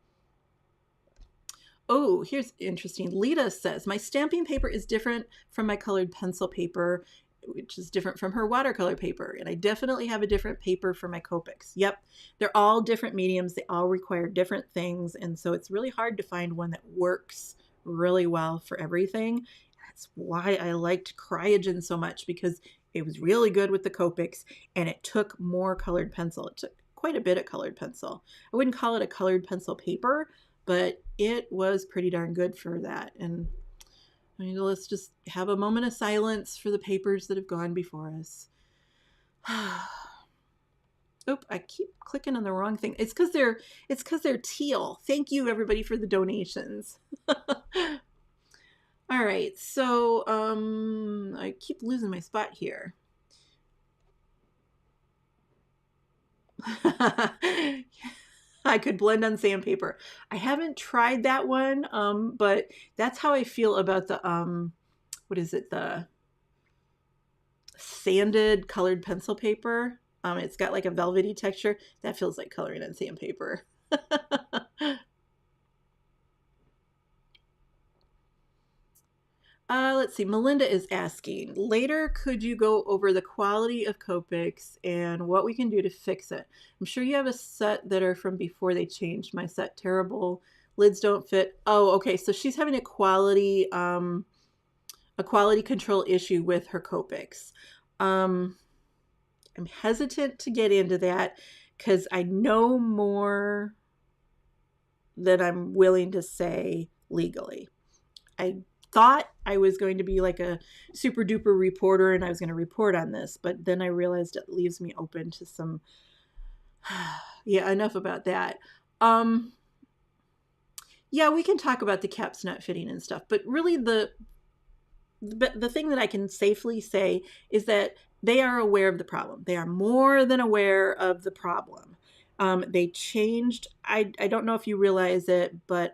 Oh, here's interesting. Lita says, my stamping paper is different from my colored pencil paper, which is different from her watercolor paper. And I definitely have a different paper for my Copics. Yep, they're all different mediums. They all require different things. And so it's really hard to find one that works really well for everything. That's why I liked Cryogen so much, because it was really good with the Copics and it took more colored pencil. It took quite a bit of colored pencil. I wouldn't call it a colored pencil paper, but it was pretty darn good for that. And let's just have a moment of silence for the papers that have gone before us. Oop, I keep clicking on the wrong thing. It's because they're teal. Thank you everybody for the donations. All right, so I keep losing my spot here. I could blend on sandpaper. I haven't tried that one, but that's how I feel about the what is it? The sanded colored pencil paper. It's got like a velvety texture. That feels like coloring on sandpaper. Let's see. Melinda is asking, later, could you go over the quality of Copics and what we can do to fix it? I'm sure you have a set that are from before they changed. My set, terrible. Lids don't fit. Oh, okay. So she's having a quality control issue with her Copics. I'm hesitant to get into that because I know more than I'm willing to say legally. I thought I was going to be like a super duper reporter and I was going to report on this, but then I realized it leaves me open to some, yeah, enough about that. Yeah, we can talk about the caps not fitting and stuff, but really the thing that I can safely say is that they are aware of the problem. They are more than aware of the problem. They changed, I don't know if you realize it, but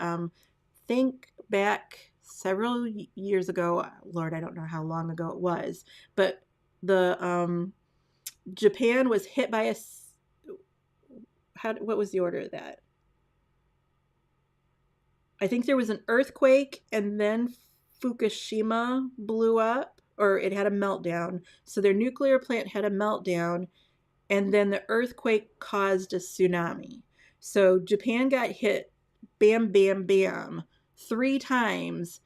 think back several years ago, Lord, I don't know how long ago it was, but the Japan was hit by what was the order of that? I think there was an earthquake and then Fukushima blew up, or it had a meltdown. So their nuclear plant had a meltdown and then the earthquake caused a tsunami. So Japan got hit, bam, bam, bam, 3 times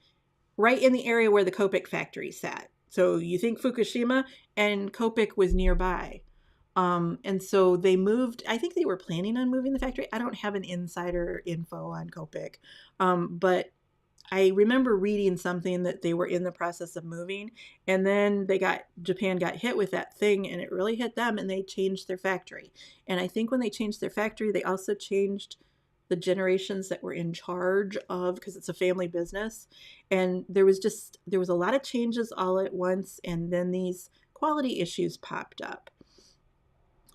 right in the area where the Copic factory sat. So you think Fukushima, and Copic was nearby. And so they moved, I think they were planning on moving the factory. I don't have an insider info on Copic, but I remember reading something that they were in the process of moving, and then Japan got hit with that thing, and it really hit them, and they changed their factory. And I think when they changed their factory, they also changed the generations that were in charge of, because it's a family business. And there was a lot of changes all at once, and then these quality issues popped up.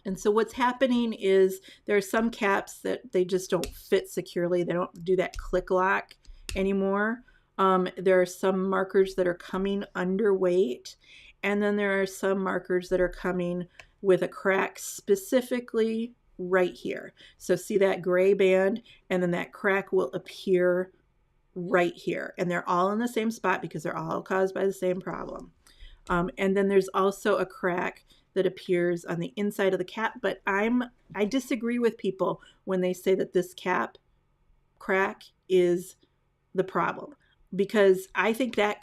And so what's happening is there are some caps that they just don't fit securely. They don't do that click lock anymore. There are some markers that are coming underweight, and then there are some markers that are coming with a crack specifically right here. So see that gray band, and then that crack will appear right here. And they're all in the same spot because they're all caused by the same problem. And then there's also a crack that appears on the inside of the cap, but I disagree with people when they say that this cap crack is the problem, because I think that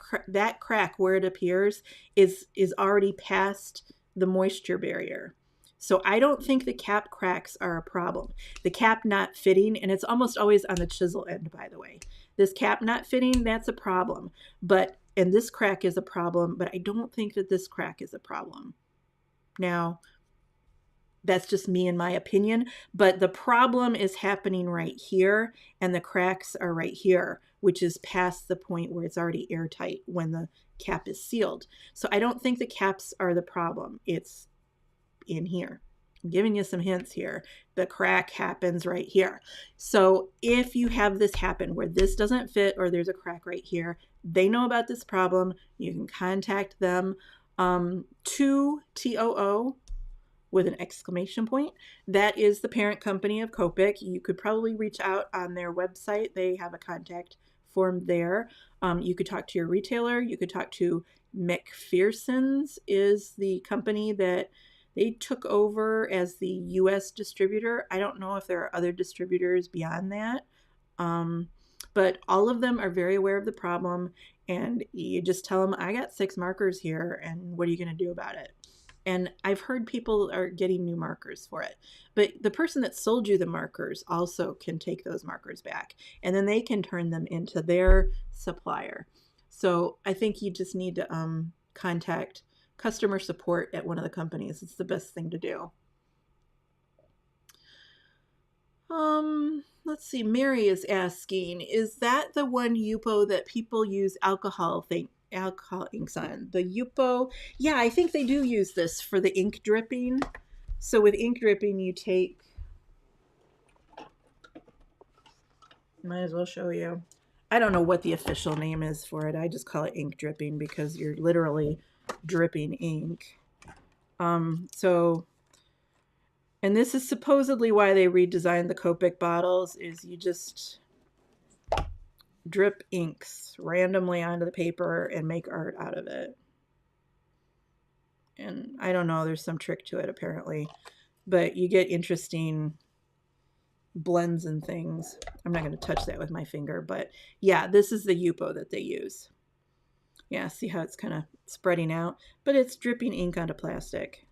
crack where it appears is already past the moisture barrier. So I don't think the cap cracks are a problem. The cap not fitting, and it's almost always on the chisel end, by the way. This cap not fitting, that's a problem. And this crack is a problem, but I don't think that this crack is a problem. Now, that's just me and my opinion, but the problem is happening right here, and the cracks are right here, which is past the point where it's already airtight when the cap is sealed. So I don't think the caps are the problem. It's in here. I'm giving you some hints here. The crack happens right here. So if you have this happen where this doesn't fit, or there's a crack right here, they know about this problem. You can contact them to TOO with an exclamation point. That is the parent company of Copic. You could probably reach out on their website. They have a contact form there. You could talk to your retailer. You could talk to McPherson's, is the company that they took over as the U.S. distributor. I don't know if there are other distributors beyond that, but all of them are very aware of the problem, and you just tell them, I got 6 markers here, and what are you going to do about it? And I've heard people are getting new markers for it. But the person that sold you the markers also can take those markers back, and then they can turn them into their supplier. So I think you just need to contact customer support at one of the companies. It's the best thing to do. Let's see. Mary is asking, is that the one Yupo that people use alcohol inks on? The Yupo, yeah, I think they do use this for the ink dripping. So with ink dripping, you take, might as well show you. I don't know what the official name is for it. I just call it ink dripping because you're literally dripping ink. And this is supposedly why they redesigned the Copic bottles, is you just drip inks randomly onto the paper and make art out of it. And I don't know, there's some trick to it apparently, but you get interesting blends and things. I'm not going to touch that with my finger, but yeah, this is the Yupo that they use. Yeah, see how it's kind of spreading out, but it's dripping ink onto plastic.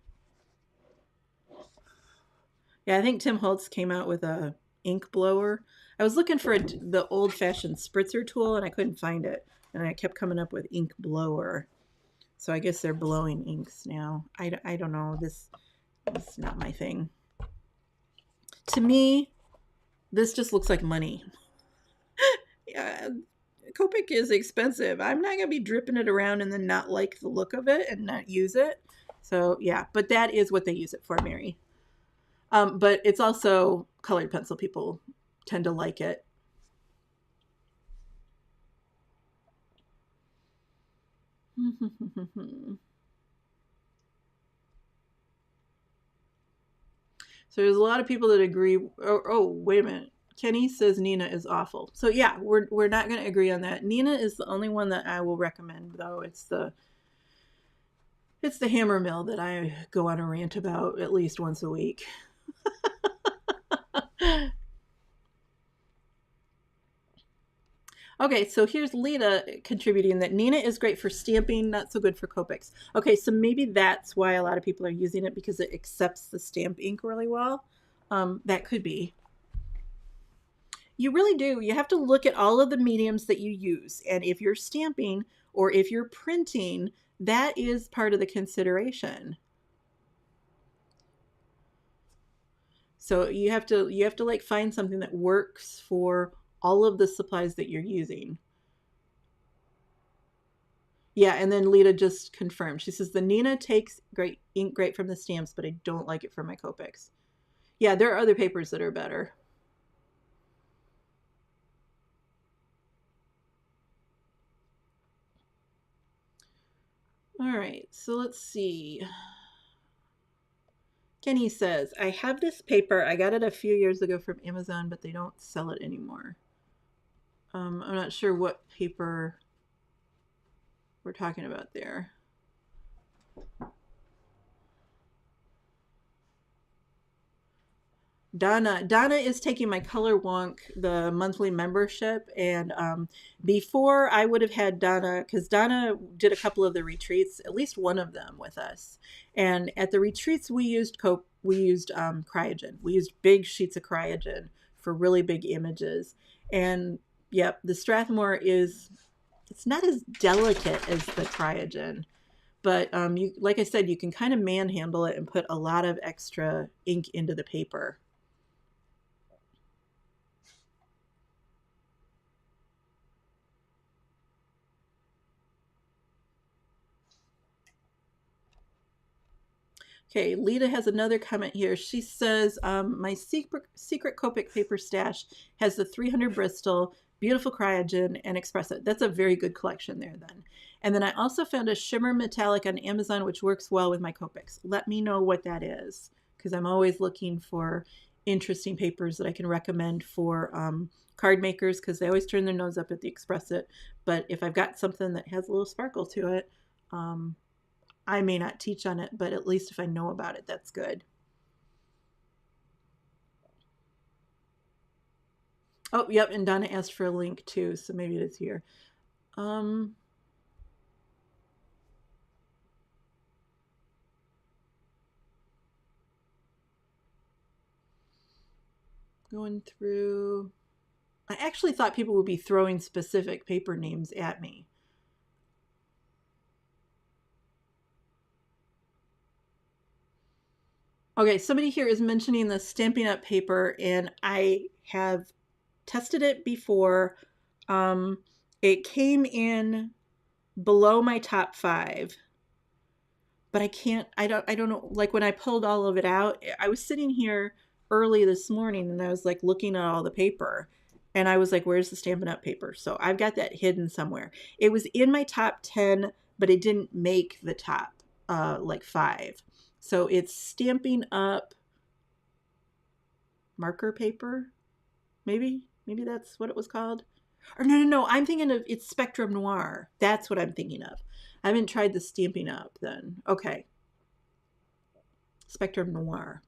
Yeah, I think Tim Holtz came out with a ink blower. I was looking for the old-fashioned spritzer tool, and I couldn't find it. And I kept coming up with ink blower. So I guess they're blowing inks now. I don't know. This is not my thing. To me, this just looks like money. Yeah, Copic is expensive. I'm not going to be dripping it around and then not like the look of it and not use it. So yeah, but that is what they use it for, Mary. But it's also colored pencil. People tend to like it. So there's a lot of people that agree. Oh, wait a minute. Kenny says Nina is awful. So yeah, we're not going to agree on that. Nina is the only one that I will recommend, though. It's the hammer mill that I go on a rant about at least once a week. Okay, so here's Lita contributing that Nina is great for stamping, not so good for Copics. Okay, so maybe that's why a lot of people are using it, because it accepts the stamp ink really well. That could be. You really do. You have to look at all of the mediums that you use. And if you're stamping or if you're printing, that is part of the consideration. So you have to like find something that works for all of the supplies that you're using. Yeah, and then Lita just confirmed. She says the Nina takes great ink great from the stamps, but I don't like it for my Copics. Yeah, there are other papers that are better. All right, so let's see. Kenny says, I have this paper. I got it a few years ago from Amazon, but they don't sell it anymore. I'm not sure what paper we're talking about there. Donna is taking my Color Wonk, the monthly membership, and before I would have had Donna, because Donna did a couple of the retreats, at least one of them with us, and at the retreats we used Cryogen. We used big sheets of Cryogen for really big images, and yep, the Strathmore it's not as delicate as the Cryogen, but you, like I said, you can kind of manhandle it and put a lot of extra ink into the paper. Okay, Lita has another comment here. She says, my secret Copic paper stash has the 300 Bristol, beautiful Cryogen, and Expressa. That's a very good collection there then. And then I also found a shimmer metallic on Amazon, which works well with my Copics. Let me know what that is, because I'm always looking for interesting papers that I can recommend for card makers, because they always turn their nose up at the Expressa. But if I've got something that has a little sparkle to it, I may not teach on it, but at least if I know about it, that's good. Oh, yep, and Donna asked for a link too, so maybe it is here. Going through. I actually thought people would be throwing specific paper names at me. Okay, somebody here is mentioning the Stampin' Up paper, and I have tested it before. It came in below my top 5, but I don't know, like when I pulled all of it out, I was sitting here early this morning and I was like looking at all the paper, and I was like, where's the Stampin' Up paper? So I've got that hidden somewhere. It was in my top 10, but it didn't make the top like 5. So it's Stampin' Up marker paper, maybe that's what it was called. Or no, I'm thinking of, it's Spectrum Noir. That's what I'm thinking of. I haven't tried the Stampin' Up then. Okay. Spectrum Noir.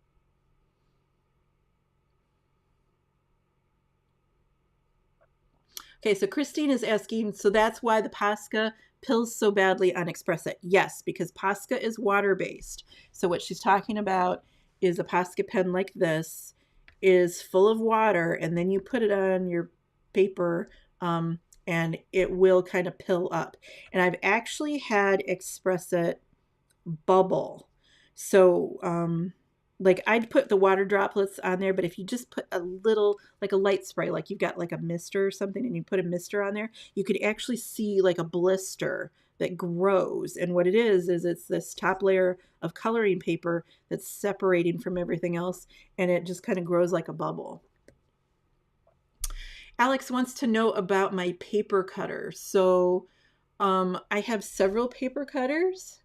Okay, so Christine is asking, so that's why the Posca pills so badly on Expressa. Yes, because Posca is water-based. So what she's talking about is a Posca pen like this is full of water, and then you put it on your paper, and it will kind of pill up. And I've actually had Expressa bubble. So like I'd put the water droplets on there, but if you just put a little, like a light spray, like you've got like a mister or something, and you put a mister on there, you could actually see like a blister that grows. And what it is it's this top layer of coloring paper that's separating from everything else, and it just kind of grows like a bubble. Alex wants to know about my paper cutter. So I have several paper cutters.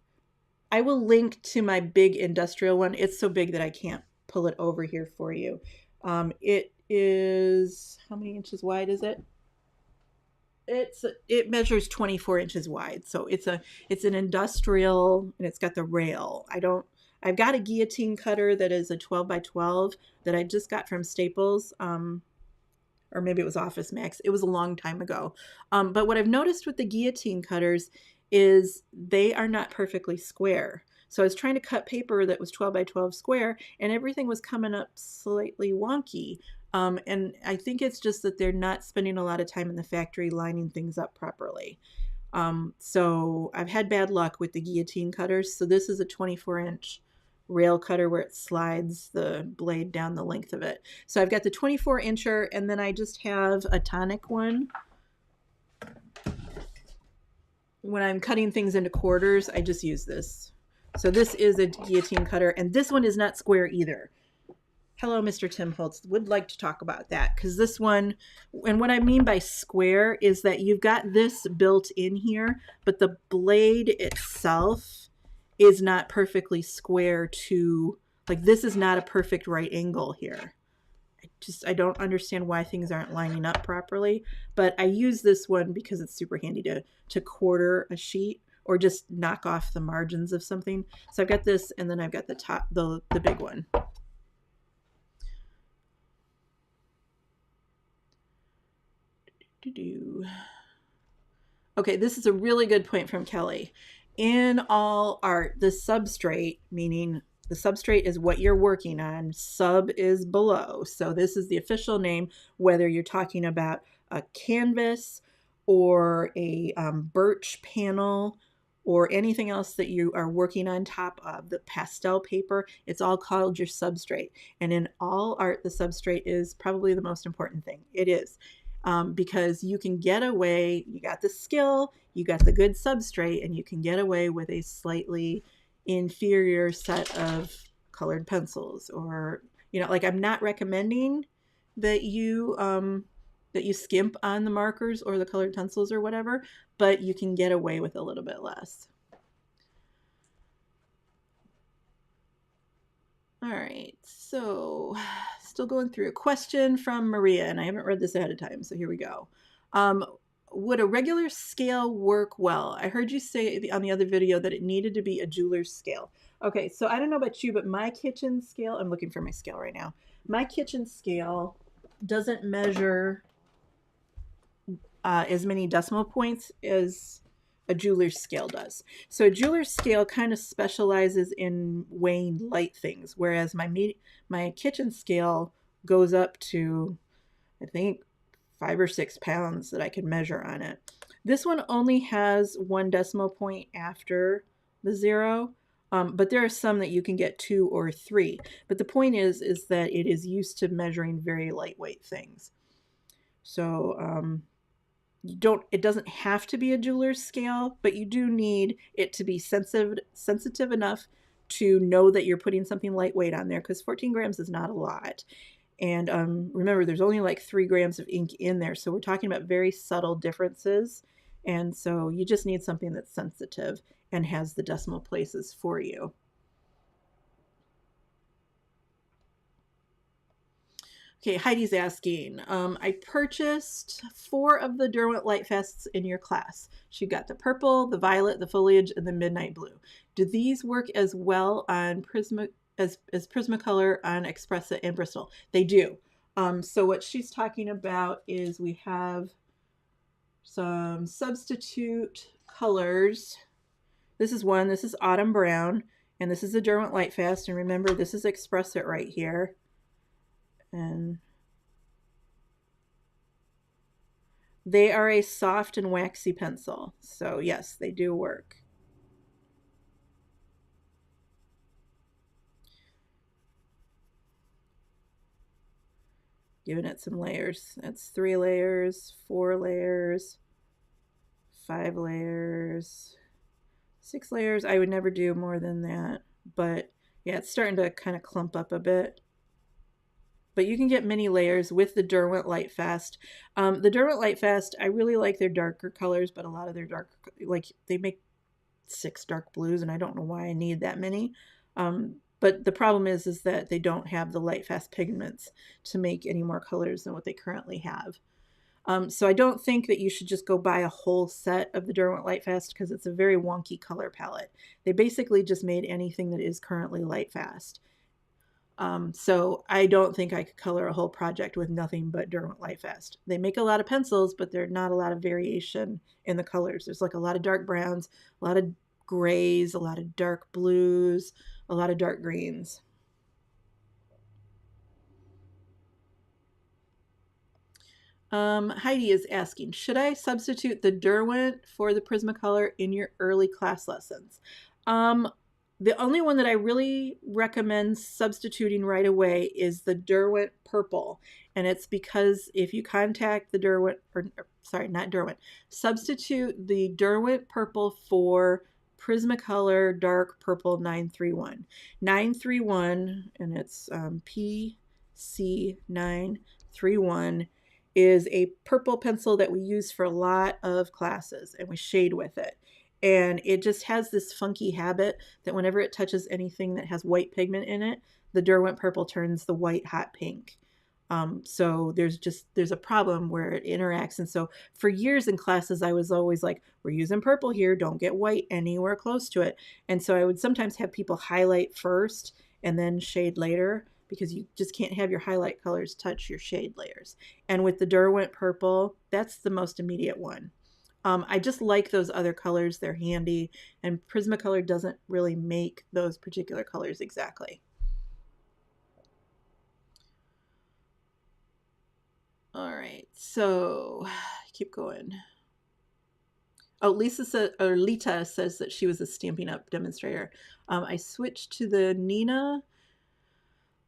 I will link to my big industrial one. It's so big that I can't pull it over here for you. It is, how many inches wide is it? it measures 24 inches wide, so it's an industrial, and it's got the rail. I've got a guillotine cutter that is a 12 by 12 that I just got from Staples, or maybe it was Office Max. It was a long time ago. But what I've noticed with the guillotine cutters is they are not perfectly square. So I was trying to cut paper that was 12 by 12 square, and everything was coming up slightly wonky. And I think it's just that they're not spending a lot of time in the factory lining things up properly. So I've had bad luck with the guillotine cutters. So this is a 24-inch rail cutter where it slides the blade down the length of it. So I've got the 24-incher, and then I just have a tonic one. When I'm cutting things into quarters, I just use this. So this is a guillotine cutter, and this one is not square either. Hello, Mr. Tim Holtz. Would like to talk about that, because this one, and what I mean by square is that you've got this built in here, but the blade itself is not perfectly square to, like, this is not a perfect right angle here. I don't understand why things aren't lining up properly, but I use this one because it's super handy to quarter a sheet or just knock off the margins of something. So I've got this, and then I've got the top, the big one. Okay, this is a really good point from Kelly. In all art, the substrate, meaning the substrate is what you're working on, sub is below. So this is the official name, whether you're talking about a canvas or a birch panel or anything else that you are working on top of, the pastel paper, it's all called your substrate. And in all art, the substrate is probably the most important thing. It is. Because you can get away, you got the skill, you got the good substrate, and you can get away with a slightly inferior set of colored pencils. Or, you know, like, I'm not recommending that you skimp on the markers or the colored pencils or whatever, but you can get away with a little bit less. All right, so still going through a question from Maria, and I haven't read this ahead of time, so here we go. Would a regular scale work well? I heard you say on the other video that it needed to be a jeweler's scale. Okay, so I don't know about you, but my kitchen scale, I'm looking for my scale right now. My kitchen scale doesn't measure as many decimal points as a jeweler's scale does. So a jeweler's scale kind of specializes in weighing light things, whereas my kitchen scale goes up to, I think, 5 or 6 pounds that I can measure on it. This one only has 1 decimal point after the 0, but there are some that you can get 2 or 3. But the point is that it is used to measuring very lightweight things. So it doesn't have to be a jeweler's scale, but you do need it to be sensitive enough to know that you're putting something lightweight on there, because 14 grams is not a lot. And remember, there's only like 3 grams of ink in there, so we're talking about very subtle differences. And so you just need something that's sensitive and has the decimal places for you. Okay, Heidi's asking, I purchased 4 of the Derwent Lightfasts in your class. She got the purple, the violet, the foliage, and the midnight blue. Do these work as well on as Prismacolor on Expressa and Bristol? They do. So what she's talking about is we have some substitute colors. This is one. This is Autumn Brown, and this is a Derwent Lightfast. And remember, this is Expressa right here. And they are a soft and waxy pencil. So yes, they do work. Giving it some layers. That's 3 layers, 4 layers, 5 layers, 6 layers. I would never do more than that. But yeah, it's starting to kind of clump up a bit. But you can get many layers with the Derwent Lightfast. The Derwent Lightfast, I really like their darker colors, but a lot of their dark, like, they make 6 dark blues, and I don't know why I need that many. But the problem is that they don't have the Lightfast pigments to make any more colors than what they currently have. So I don't think that you should just go buy a whole set of the Derwent Lightfast because it's a very wonky color palette. They basically just made anything that is currently Lightfast. So I don't think I could color a whole project with nothing but Derwent Lightfast. They make a lot of pencils, but there's not a lot of variation in the colors. There's like a lot of dark browns, a lot of grays, a lot of dark blues, a lot of dark greens. Heidi is asking, should I substitute the Derwent for the Prismacolor in your early class lessons? The only one that I really recommend substituting right away is the Derwent Purple. And it's because if you contact the Derwent, sorry, not Derwent, substitute the Derwent Purple for Prismacolor Dark Purple 931. 931, and it's PC931, is a purple pencil that we use for a lot of classes, and we shade with it. And it just has this funky habit that whenever it touches anything that has white pigment in it, the Derwent Purple turns the white hot pink. So there's a problem where it interacts. And so for years in classes, I was always like, we're using purple here, don't get white anywhere close to it. And so I would sometimes have people highlight first and then shade later, because you just can't have your highlight colors touch your shade layers. And with the Derwent Purple, that's the most immediate one. I just like those other colors. They're handy, and Prismacolor doesn't really make those particular colors exactly. All right, so keep going. Oh, Lita says that she was a Stampin' Up! Demonstrator. I switched to the Nina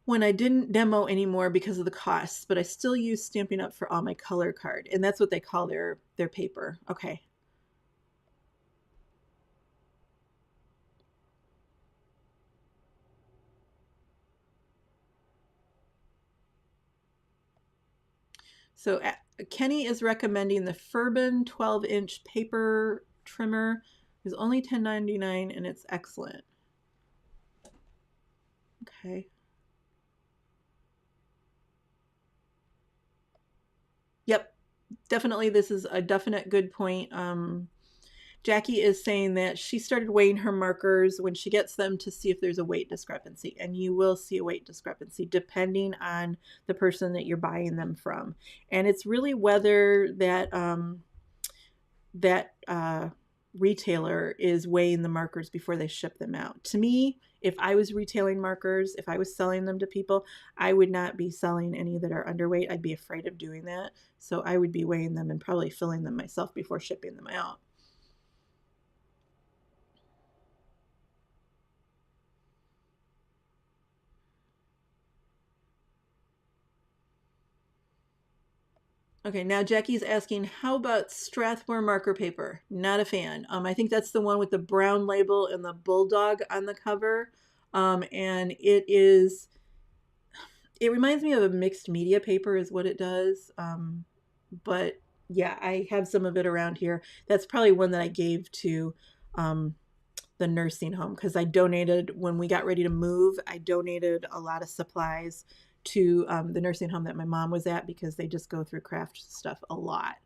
when I didn't demo anymore because of the costs, but I still use Stampin' Up! For all my color card, and that's what they call their paper. Okay. So Kenny is recommending the Furban 12-inch paper trimmer. It's only $10.99 and it's excellent. Okay. Yep, definitely. This is a definite good point. Jackie is saying that she started weighing her markers when she gets them to see if there's a weight discrepancy, and you will see a weight discrepancy depending on the person that you're buying them from. And it's really whether that retailer is weighing the markers before they ship them out. To me, if I was retailing markers, if I was selling them to people, I would not be selling any that are underweight. I'd be afraid of doing that. So I would be weighing them and probably filling them myself before shipping them out. Okay, now Jackie's asking, how about Strathmore marker paper? Not a fan. I think that's the one with the brown label and the bulldog on the cover. And it reminds me of a mixed media paper is what it does. But yeah, I have some of it around here. That's probably one that I gave to the nursing home, because I donated, when we got ready to move, I donated a lot of supplies to the nursing home that my mom was at, because they just go through craft stuff a lot.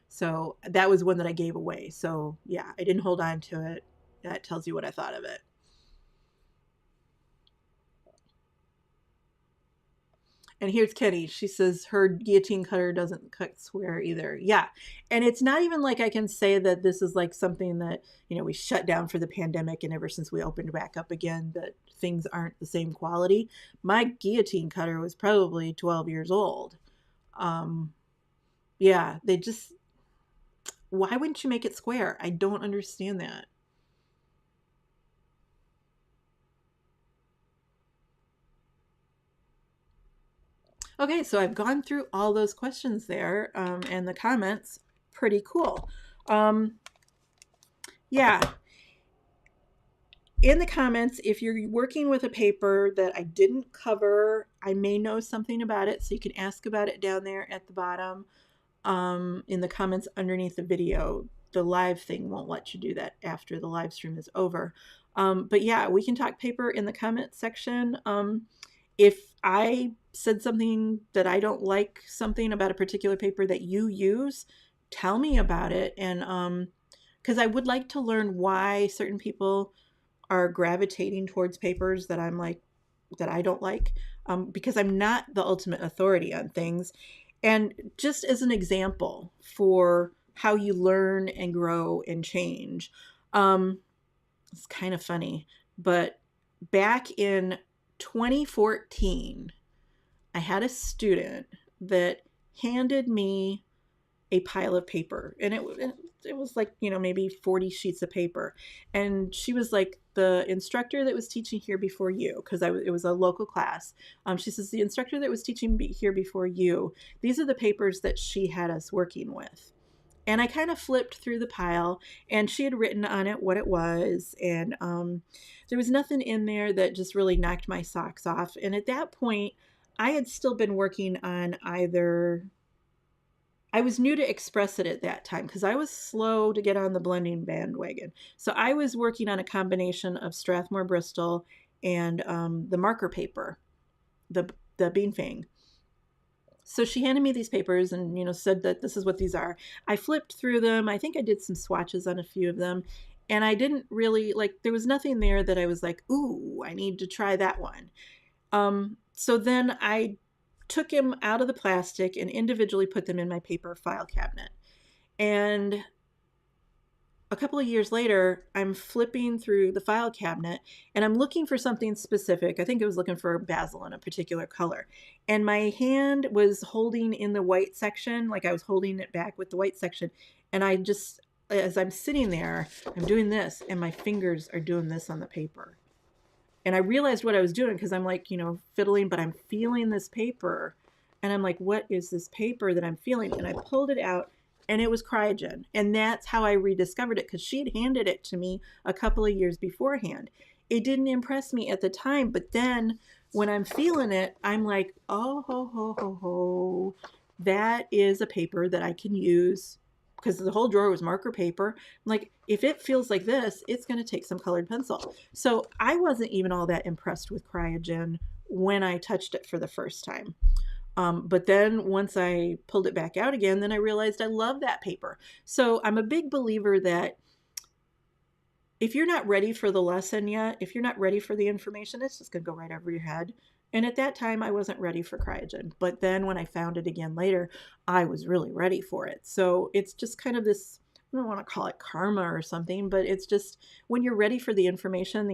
So that was one that I gave away. So yeah, I didn't hold on to it. That tells you what I thought of it. And here's Kenny. She says her guillotine cutter doesn't cut square either. Yeah. And it's not even like I can say that this is like something that, we shut down for the pandemic, and ever since we opened back up again, that things aren't the same quality. My guillotine cutter was probably 12 years old. Yeah, why wouldn't you make it square? I don't understand that. Okay, so I've gone through all those questions there, and the comments. Pretty cool. Yeah. In the comments, if you're working with a paper that I didn't cover, I may know something about it, so you can ask about it down there at the bottom in the comments underneath the video. The live thing won't let you do that after the live stream is over. But yeah, we can talk paper in the comment section. If I said something that I don't like, something about a particular paper that you use, tell me about it. And because I would like to learn why certain people are gravitating towards papers that I'm like, that I don't like, because I'm not the ultimate authority on things. And just as an example for how you learn and grow and change, it's kind of funny, but back in 2014, I had a student that handed me a pile of paper, and it was like, maybe 40 sheets of paper. And she was like, the instructor that was teaching here before you, because it was a local class. She says, the instructor that was teaching here before you, these are the papers that she had us working with. And I kind of flipped through the pile, and she had written on it what it was. And there was nothing in there that just really knocked my socks off. And at that point, I had still been working on I was new to Express It at that time because I was slow to get on the blending bandwagon. So I was working on a combination of Strathmore Bristol and the marker paper, the Bean Fang. So she handed me these papers and, said that this is what these are. I flipped through them. I think I did some swatches on a few of them. And I didn't really, there was nothing there that I was like, ooh, I need to try that one. So then I took him out of the plastic and individually put them in my paper file cabinet. And a couple of years later, I'm flipping through the file cabinet and I'm looking for something specific. I think I was looking for basil in a particular color. And my hand was holding in the white section, like I was holding it back with the white section. And I just, as I'm sitting there, I'm doing this and my fingers are doing this on the paper. And I realized what I was doing because I'm like, fiddling, but I'm feeling this paper. And I'm like, what is this paper that I'm feeling? And I pulled it out and it was Cryogen. And that's how I rediscovered it because she'd handed it to me a couple of years beforehand. It didn't impress me at the time, but then when I'm feeling it, I'm like, oh, ho, ho, ho, ho. That is a paper that I can use because the whole drawer was marker paper. Like, if it feels like this, it's going to take some colored pencil. So I wasn't even all that impressed with Cryogen when I touched it for the first time. But then once I pulled it back out again, then I realized I love that paper. So I'm a big believer that if you're not ready for the lesson yet, if you're not ready for the information, it's just going to go right over your head. And at that time, I wasn't ready for Cryogen. But then when I found it again later, I was really ready for it. So it's just kind of this, I don't want to call it karma or something, but it's just when you're ready for the information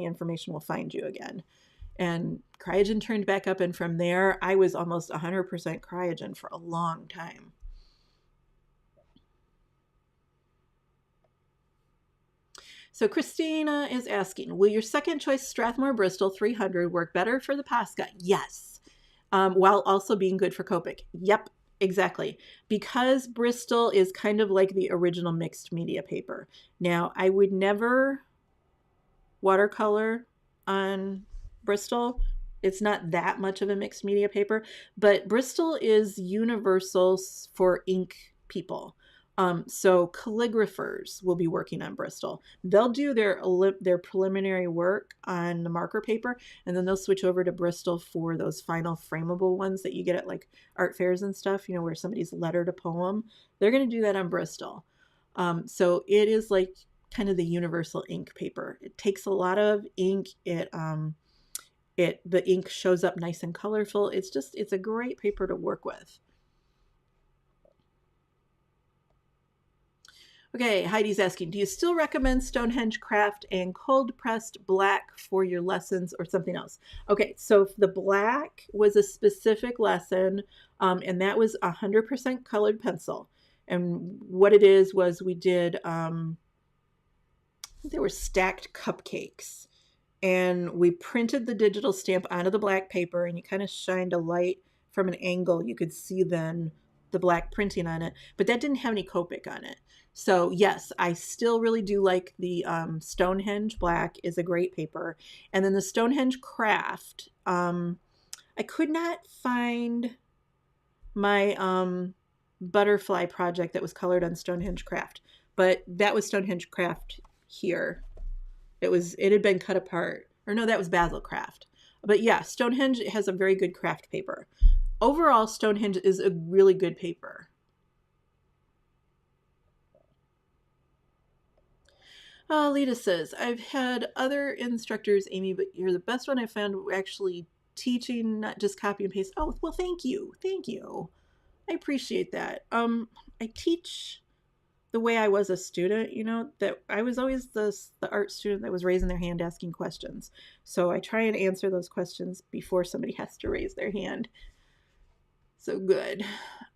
will find you again. And Cryogen turned back up. And from there, I was almost 100% Cryogen for a long time. So Christina is asking, will your second choice Strathmore Bristol 300 work better for the Posca? Yes. While also being good for Copic. Yep, exactly. Because Bristol is kind of like the original mixed media paper. Now, I would never watercolor on Bristol. It's not that much of a mixed media paper, but Bristol is universal for ink people. So calligraphers will be working on Bristol. They'll do their preliminary work on the marker paper, and then they'll switch over to Bristol for those final frameable ones that you get at like art fairs and stuff, where somebody's lettered a poem. They're going to do that on Bristol. So it is like kind of the universal ink paper. It takes a lot of ink. The ink shows up nice and colorful. It's a great paper to work with. Okay, Heidi's asking, do you still recommend Stonehenge Craft and cold pressed black for your lessons or something else? Okay, so the black was a specific lesson, and that was 100% colored pencil. And what it is was we did, I think they were stacked cupcakes. And we printed the digital stamp onto the black paper, and you kind of shined a light from an angle. You could see then the black printing on it, but that didn't have any Copic on it. So yes, I still really do like the Stonehenge Black is a great paper. And then the Stonehenge Craft, I could not find my butterfly project that was colored on Stonehenge Craft, but that was Stonehenge Craft here. It had been cut apart. Or no, that was Basil Craft. But yeah, Stonehenge has a very good craft paper. Overall, Stonehenge is a really good paper. Lita says, I've had other instructors, Amy, but you're the best one I found actually teaching, not just copy and paste. Oh, well, thank you. Thank you. I appreciate that. I teach the way I was a student, you know, that I was always the art student that was raising their hand asking questions. So I try and answer those questions before somebody has to raise their hand. So good.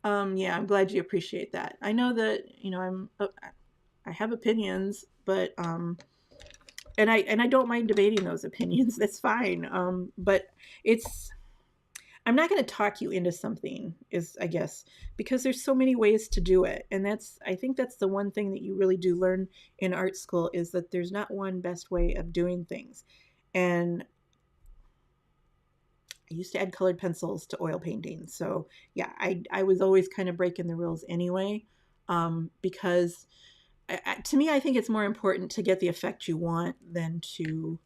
Yeah, I'm glad you appreciate that. I know that, you know, I have opinions, but and I don't mind debating those opinions. That's fine. But it's I'm not going to talk you into something, is I guess, because there's so many ways to do it. And I think that's the one thing that you really do learn in art school, is that there's not one best way of doing things. And I used to add colored pencils to oil paintings. So yeah, I was always kind of breaking the rules anyway, because to me, I think it's more important to get the effect you want than to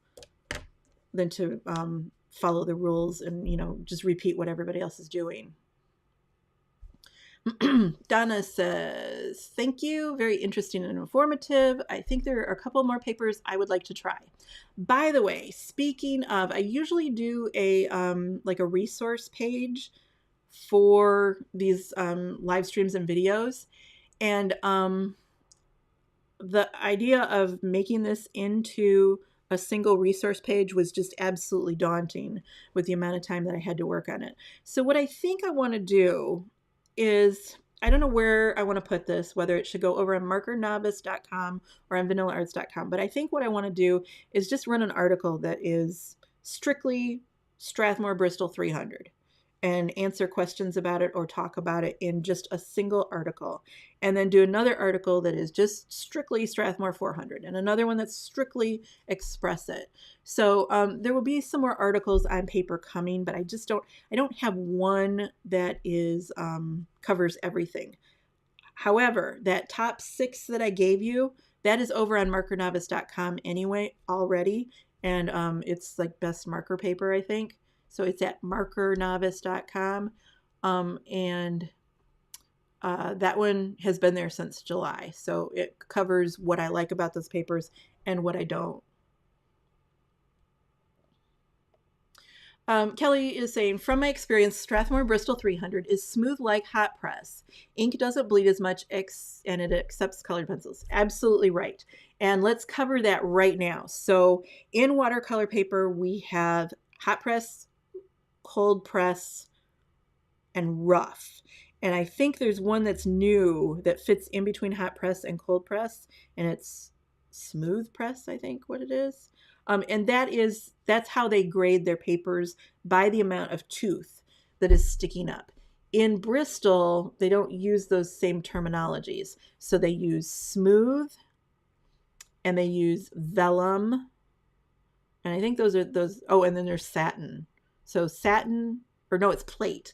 follow the rules and, you know, just repeat what everybody else is doing. Donna says, thank you. Very interesting and informative. I think there are a couple more papers I would like to try. By the way, speaking of, I usually do a like a resource page for these live streams and videos. And the idea of making this into a single resource page was just absolutely daunting with the amount of time that I had to work on it. So what I think I want to do is, I don't know where I want to put this, whether it should go over on markernovice.com or on vanillaarts.com, but I think what I want to do is just run an article that is strictly Strathmore Bristol 300 and answer questions about it or talk about it in just a single article. And then do another article that is just strictly Strathmore 400 and another one that's strictly Express It. So there will be some more articles on paper coming, but I don't have one that is covers everything. However, that top 6 that I gave you, that is over on markernovice.com anyway already. And it's like best marker paper, I think. So it's at markernovice.com. And that one has been there since July. So it covers what I like about those papers and what I don't. Kelly is saying, from my experience, Strathmore Bristol 300 is smooth like hot press. Ink doesn't bleed as much and it accepts colored pencils. Absolutely right. And let's cover that right now. So in watercolor paper, we have hot press, cold press, and rough. And I think there's one that's new that fits in between hot press and cold press, and it's smooth press, I think what it is. And that's how they grade their papers, by the amount of tooth that is sticking up. In Bristol, they don't use those same terminologies. So they use smooth and they use vellum. And I think those, oh, and then there's satin. So satin, or no, it's plate.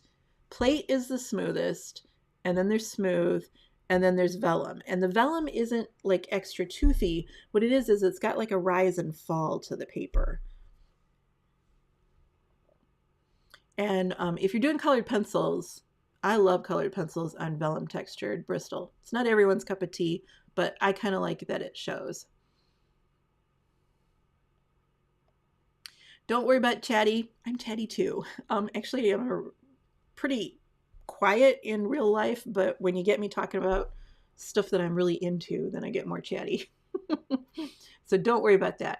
Plate is the smoothest, and then there's smooth, and then there's vellum. And the vellum isn't like extra toothy. What it is it's got like a rise and fall to the paper. And if you're doing colored pencils, I love colored pencils on vellum textured Bristol. It's not everyone's cup of tea, but I kind of like that it shows. Don't worry about chatty. I'm chatty too. Actually, I'm pretty quiet in real life, but when you get me talking about stuff that I'm really into, then I get more chatty. So don't worry about that.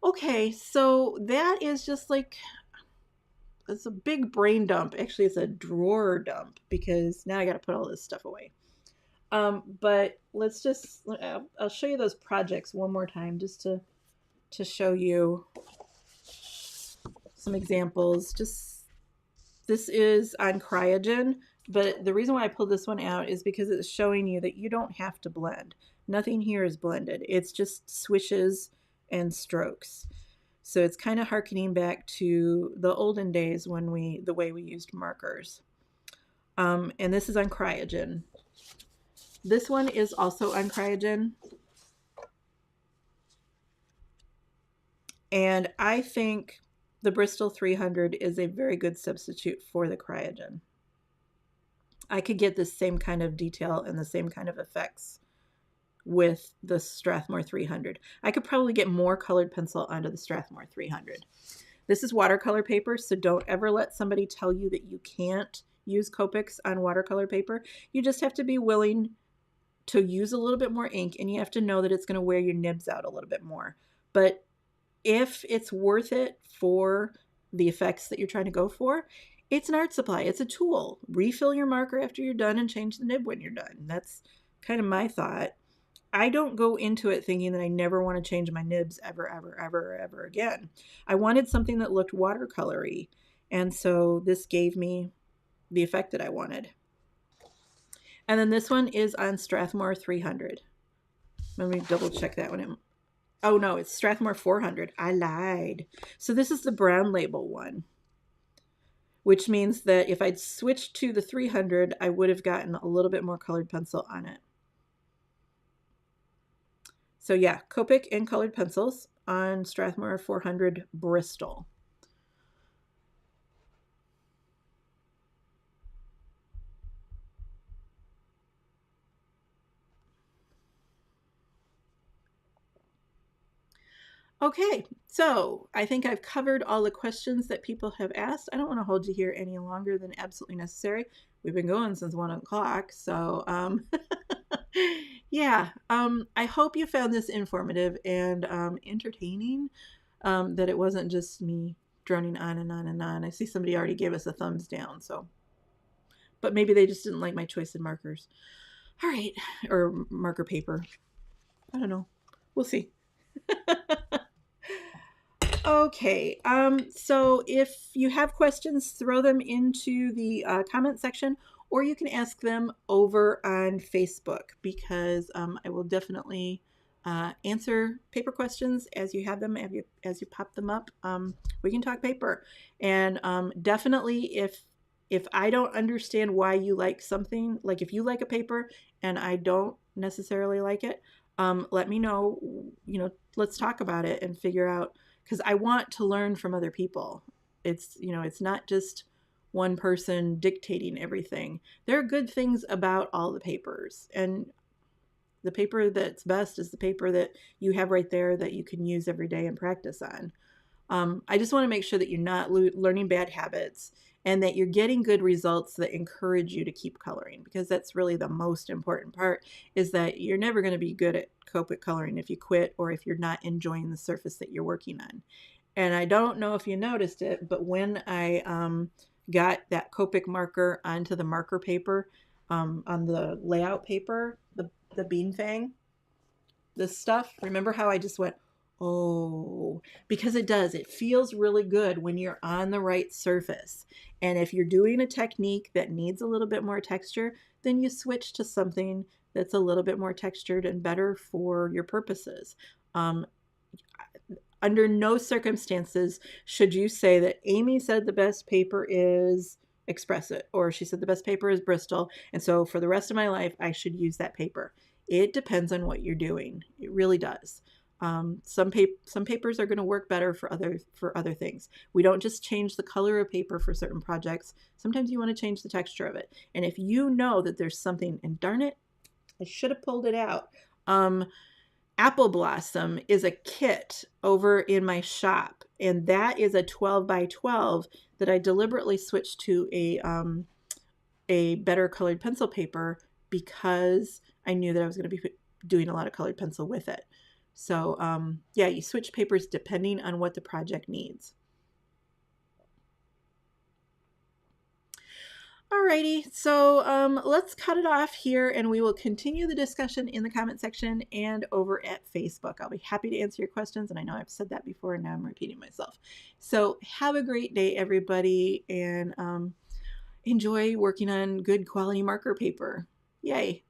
Okay, so that is just like, it's a big brain dump. Actually, it's a drawer dump because now I got to put all this stuff away. But let's just, I'll show you those projects one more time just to show you some examples. This is on Cryogen, but the reason why I pulled this one out is because it's showing you that you don't have to blend. Nothing here is blended. It's just swishes and strokes. So it's kind of harkening back to the olden days when the way we used markers. And this is on Cryogen. This one is also on Cryogen. And I think the Bristol 300 is a very good substitute for the Cryogen. I could get the same kind of detail and the same kind of effects with the Strathmore 300. I could probably get more colored pencil onto the Strathmore 300. This is watercolor paper, so don't ever let somebody tell you that you can't use Copics on watercolor paper. You just have to be willing to use a little bit more ink, and you have to know that it's going to wear your nibs out a little bit more. But if it's worth it for the effects that you're trying to go for, it's an art supply. It's a tool. Refill your marker after you're done and change the nib when you're done. That's kind of my thought. I don't go into it thinking that I never want to change my nibs ever, ever, ever, ever again. I wanted something that looked watercolory, and so this gave me the effect that I wanted. And then this one is on Strathmore 300. Let me double check that one. Oh no, it's Strathmore 400. I lied. So this is the brown label one, which means that if I'd switched to the 300, I would have gotten a little bit more colored pencil on it. So yeah, Copic and colored pencils on Strathmore 400 Bristol. Okay, so I think I've covered all the questions that people have asked. I don't want to hold you here any longer than absolutely necessary. We've been going since 1 o'clock, so yeah, I hope you found this informative and entertaining, that it wasn't just me droning on and on and on. I see somebody already gave us a thumbs down, so, but maybe they just didn't like my choice in markers. All right, or marker paper. I don't know. We'll see. Okay, so if you have questions, throw them into the comment section, or you can ask them over on Facebook, because I will definitely answer paper questions as you have them, as you pop them up. We can talk paper, and definitely if I don't understand why you like something, like if you like a paper and I don't necessarily like it, let me know. Let's talk about it and figure out, because I want to learn from other people. It's not just one person dictating everything. There are good things about all the papers, and the paper that's best is the paper that you have right there that you can use every day and practice on. I just want to make sure that you're not learning bad habits, and that you're getting good results that encourage you to keep coloring, because that's really the most important part, is that you're never going to be good at Copic coloring if you quit, or if you're not enjoying the surface that you're working on. And I don't know if you noticed it, but when I got that Copic marker onto the marker paper, on the layout paper, the bean fang, this stuff, remember how I just went, oh, because it does. It feels really good when you're on the right surface. And if you're doing a technique that needs a little bit more texture, then you switch to something that's a little bit more textured and better for your purposes. Under no circumstances should you say that Amy said the best paper is Express It, or she said the best paper is Bristol, and so for the rest of my life I should use that paper. It depends on what you're doing. It really does. Some papers are going to work better for other things. We don't just change the color of paper for certain projects. Sometimes you want to change the texture of it. And if you know that there's something, and darn it, I should have pulled it out. Apple Blossom is a kit over in my shop, and that is a 12 by 12 that I deliberately switched to a better colored pencil paper, because I knew that I was going to be doing a lot of colored pencil with it. So yeah, you switch papers depending on what the project needs. Alrighty, so let's cut it off here, and we will continue the discussion in the comment section and over at Facebook. I'll be happy to answer your questions, and I know I've said that before, and now I'm repeating myself. So have a great day, everybody, and enjoy working on good quality marker paper. Yay!